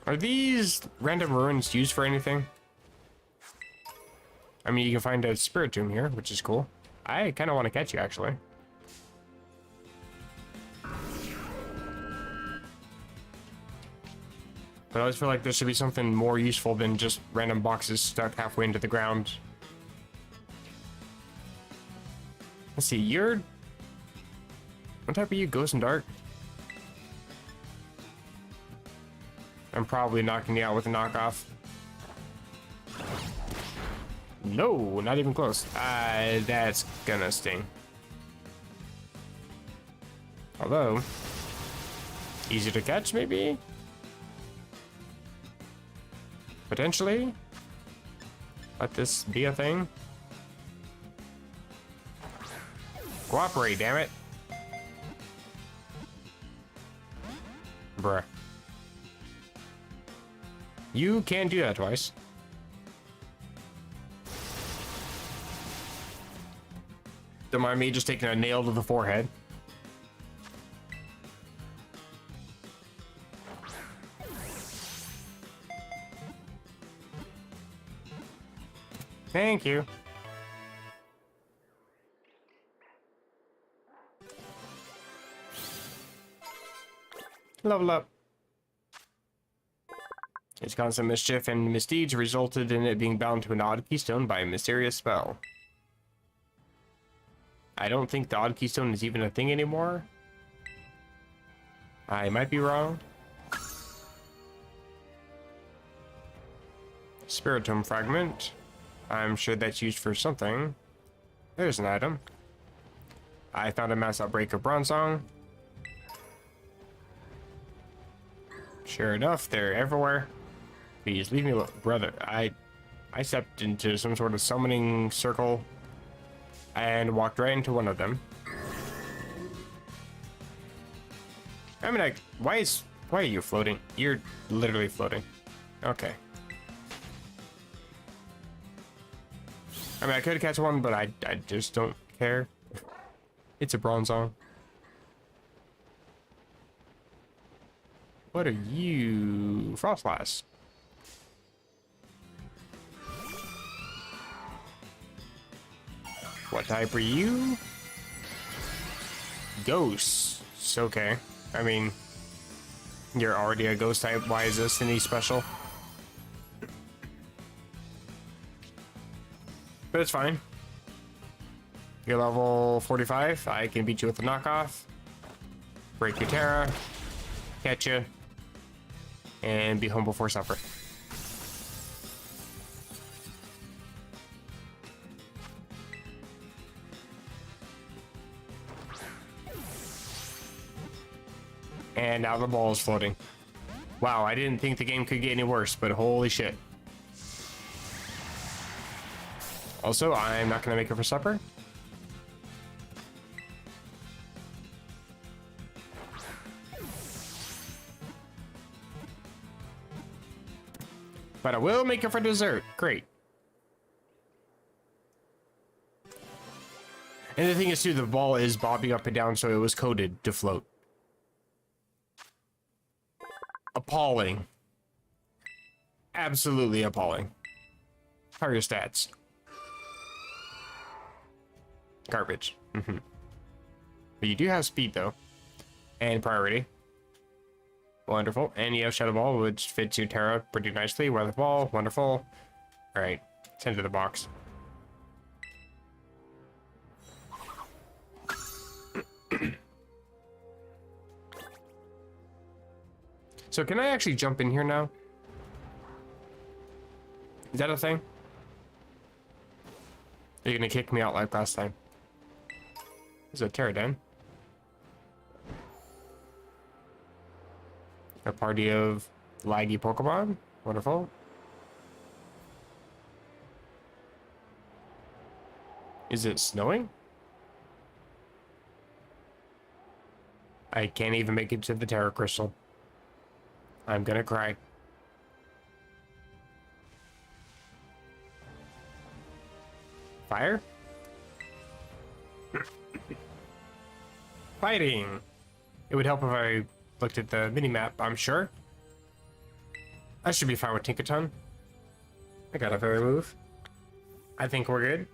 Are these random ruins used for anything? I mean, you can find a spirit tomb here, which is cool. I kind of want to catch you, actually. But I always feel like there should be something more useful than just random boxes stuck halfway into the ground. Let's see, you're... What type are you, Ghost and Dark? I'm probably knocking you out with a knockoff. No, not even close. That's gonna sting. Although, easy to catch, maybe? Potentially? Let this be a thing? Cooperate, damn it. Bruh. You can't do that twice. Don't mind me just taking a nail to the forehead. Thank you. Level up. Its constant mischief and misdeeds resulted in it being bound to an odd keystone by a mysterious spell. I don't think the odd keystone is even a thing anymore. I might be wrong. Spiritomb fragment. I'm sure that's used for something. There's an item. I found a mass outbreak of Bronzong. Sure enough, they're everywhere. Please leave me alone, brother. I stepped into some sort of summoning circle and walked right into one of them. I mean, why are you floating? You're literally floating. Okay. I mean, I could catch one, but I just don't care. It's a Bronzong. What are you? Frostlass. What type are you? Ghosts. Okay. I mean, you're already a ghost type. Why is this any special? But it's fine. You're level 45. I can beat you with a knockoff. Break your Terra. Catch you. And be home before supper. And now the ball is floating. Wow, I didn't think the game could get any worse, but holy shit. Also, I'm not gonna make it for supper. But I will make it for dessert. Great. And the thing is too, the ball is bobbing up and down, so it was coded to float. Appalling. Absolutely appalling. How are your stats? Garbage. But you do have speed though. And priority. Wonderful. And you have Shadow Ball, which fits your Terra pretty nicely. Weather Ball, wonderful. Alright, send to the box. So can I actually jump in here now? Is that a thing? Are you gonna kick me out like last time? This is a Pterodon. A party of laggy Pokemon. Wonderful. Is it snowing? I can't even make it to the Terra Crystal. I'm gonna cry. Fire? Fighting! It would help if I looked at the mini-map, I'm sure. I should be fine with Tinkaton. I got a fairy move. I think we're good.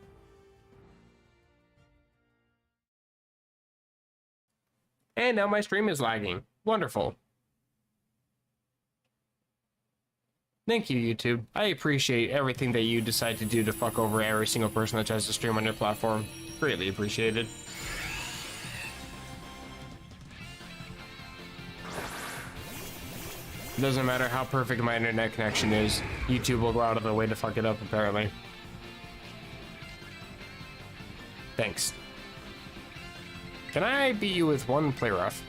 And now my stream is lagging. Wonderful. Thank you, YouTube. I appreciate everything that you decide to do to fuck over every single person that tries to stream on your platform. Greatly appreciated. It doesn't matter how perfect my internet connection is, YouTube will go out of their way to fuck it up, apparently. Thanks. Can I beat you with one play rough?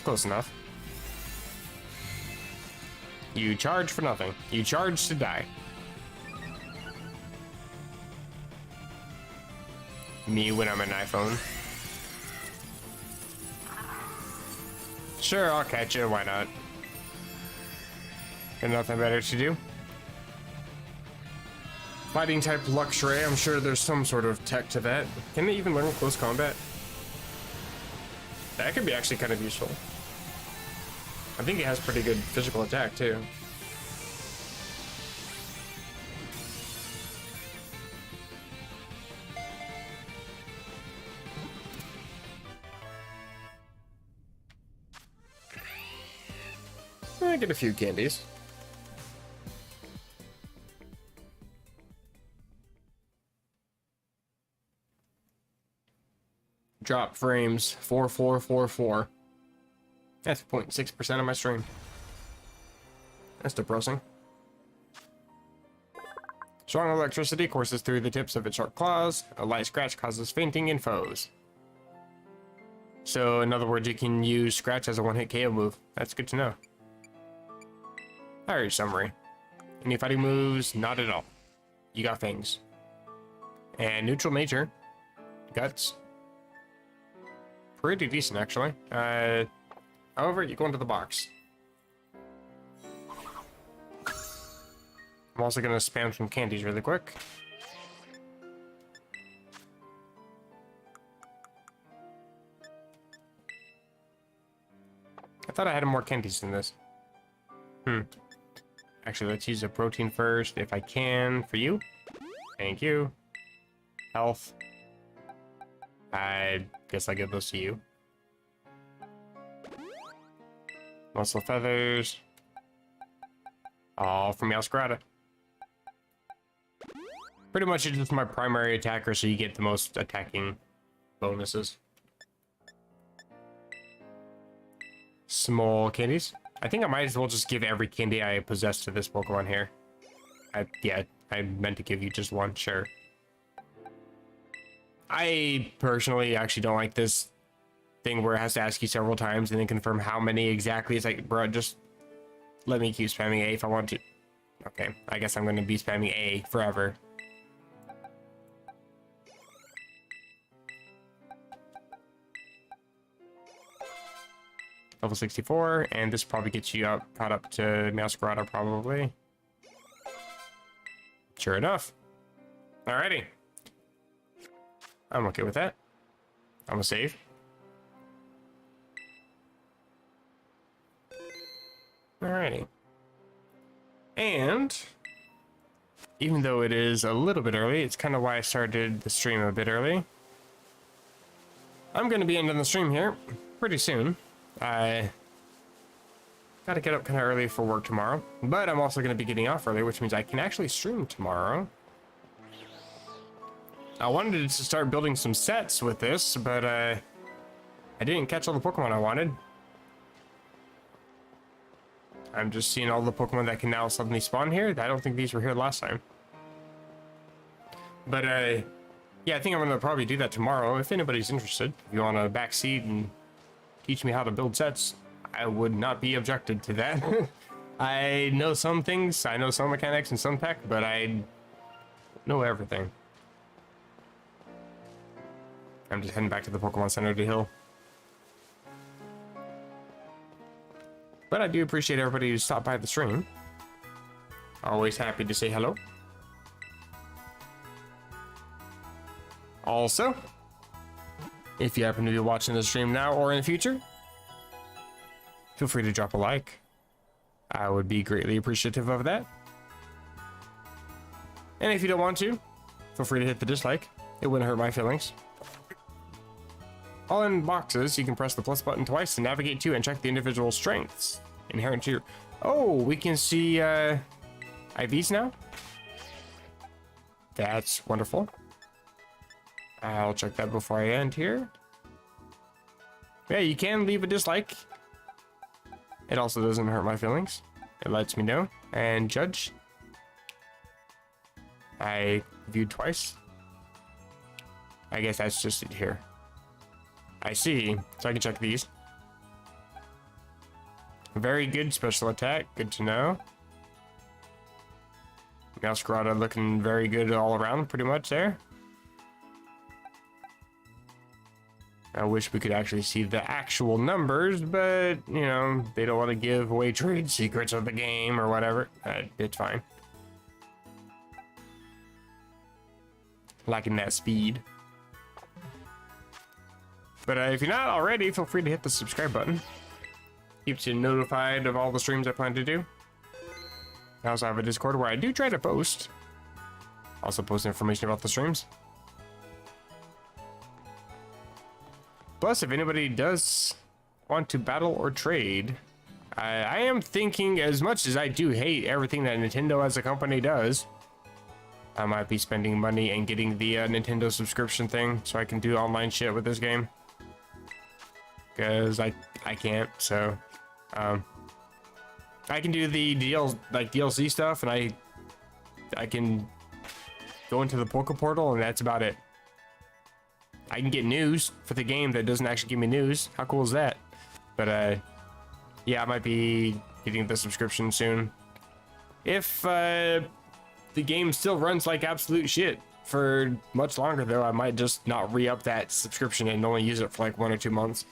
Close enough. You charge for nothing. You charge to die. Me when I'm an iPhone. Sure, I'll catch you. Why not? Got nothing better to do. Fighting type luxury. I'm sure there's some sort of tech to that. Can they even learn close combat? That could be actually kind of useful. I think it has pretty good physical attack too. I get a few candies. Drop frames 4444. That's 0.6% of my stream. That's depressing. Strong electricity courses through the tips of its sharp claws. A light scratch causes fainting in foes. So, in other words, you can use Scratch as a one-hit KO move. That's good to know. Alright, summary. Any fighting moves? Not at all. You got things. And neutral nature. Guts. Pretty decent, actually. However, you go into the box. I'm also gonna spam some candies really quick. I thought I had more candies than this. Actually, let's use a protein first, if I can, for you. Thank you. Health. I guess I'll give those to you. Muscle feathers. All from Scarlet. Pretty much it's just my primary attacker, so you get the most attacking bonuses. Small candies. I think I might as well just give every candy I possess to this Pokemon here. Yeah, I meant to give you just one, sure. I personally actually don't like this thing where it has to ask you several times and then confirm how many exactly. It's like, bro, just let me keep spamming A if I want to. Okay, I guess I'm going to be spamming A forever. Level 64, and this probably gets you up, caught up to Meowscarada, probably. Sure enough. Alrighty. I'm okay with that. I'm gonna save. Alrighty. And even though it is a little bit early, it's kind of why I started the stream a bit early. I'm gonna be ending the stream here pretty soon. I gotta get up kind of early for work tomorrow, but I'm also gonna be getting off early, which means I can actually stream tomorrow. I wanted to start building some sets with this, but I didn't catch all the Pokemon I wanted. I'm just seeing all the Pokemon that can now suddenly spawn here. I don't think these were here last time. But Yeah, I think I'm gonna probably do that tomorrow if anybody's interested. If you want to backseat and teach me how to build sets, I would not be objected to that. I know some things, I know some mechanics and some tech, but I know everything. I'm just heading back to the Pokemon Center to heal. But I do appreciate everybody who stopped by the stream. Always happy to say hello. Also, if you happen to be watching the stream now or in the future, feel free to drop a like. I would be greatly appreciative of that. And if you don't want to, feel free to hit the dislike. It wouldn't hurt my feelings. All in boxes, you can press the plus button twice to navigate to and check the individual strengths inherent to your... Oh, we can see IVs now? That's wonderful. I'll check that before I end here. Yeah, you can leave a dislike. It also doesn't hurt my feelings. It lets me know and judge. I viewed twice. I guess that's just it here. I see. So I can check these. Very good special attack. Good to know. Masquerada looking very good all around, pretty much there. I wish we could actually see the actual numbers, but, you know, they don't want to give away trade secrets of the game or whatever. It's fine. Liking that speed. But if you're not already, feel free to hit the subscribe button. Keeps you notified of all the streams I plan to do. I also have a Discord where I do try to post. Also post information about the streams. Plus, if anybody does want to battle or trade, I am thinking, as much as I do hate everything that Nintendo as a company does, I might be spending money and getting the Nintendo subscription thing so I can do online shit with this game. Because I can't, so I can do the DLC stuff, and I can go into the Poke Portal, and that's about it. I can get news for the game that doesn't actually give me news. How cool is that? But yeah, I might be getting the subscription soon. If the game still runs like absolute shit for much longer, though, I might just not re-up that subscription and only use it for like 1 or 2 months.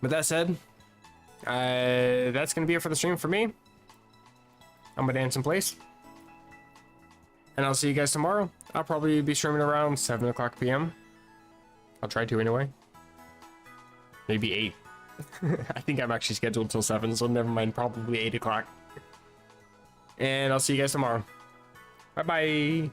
But that said, that's gonna be it for the stream for me. I'm gonna dance in place, and I'll see you guys tomorrow. I'll probably be streaming around 7 o'clock p.m. I'll try to anyway. Maybe 8. I think I'm actually scheduled till 7, so never mind, probably 8 o'clock. And I'll see you guys tomorrow. Bye bye.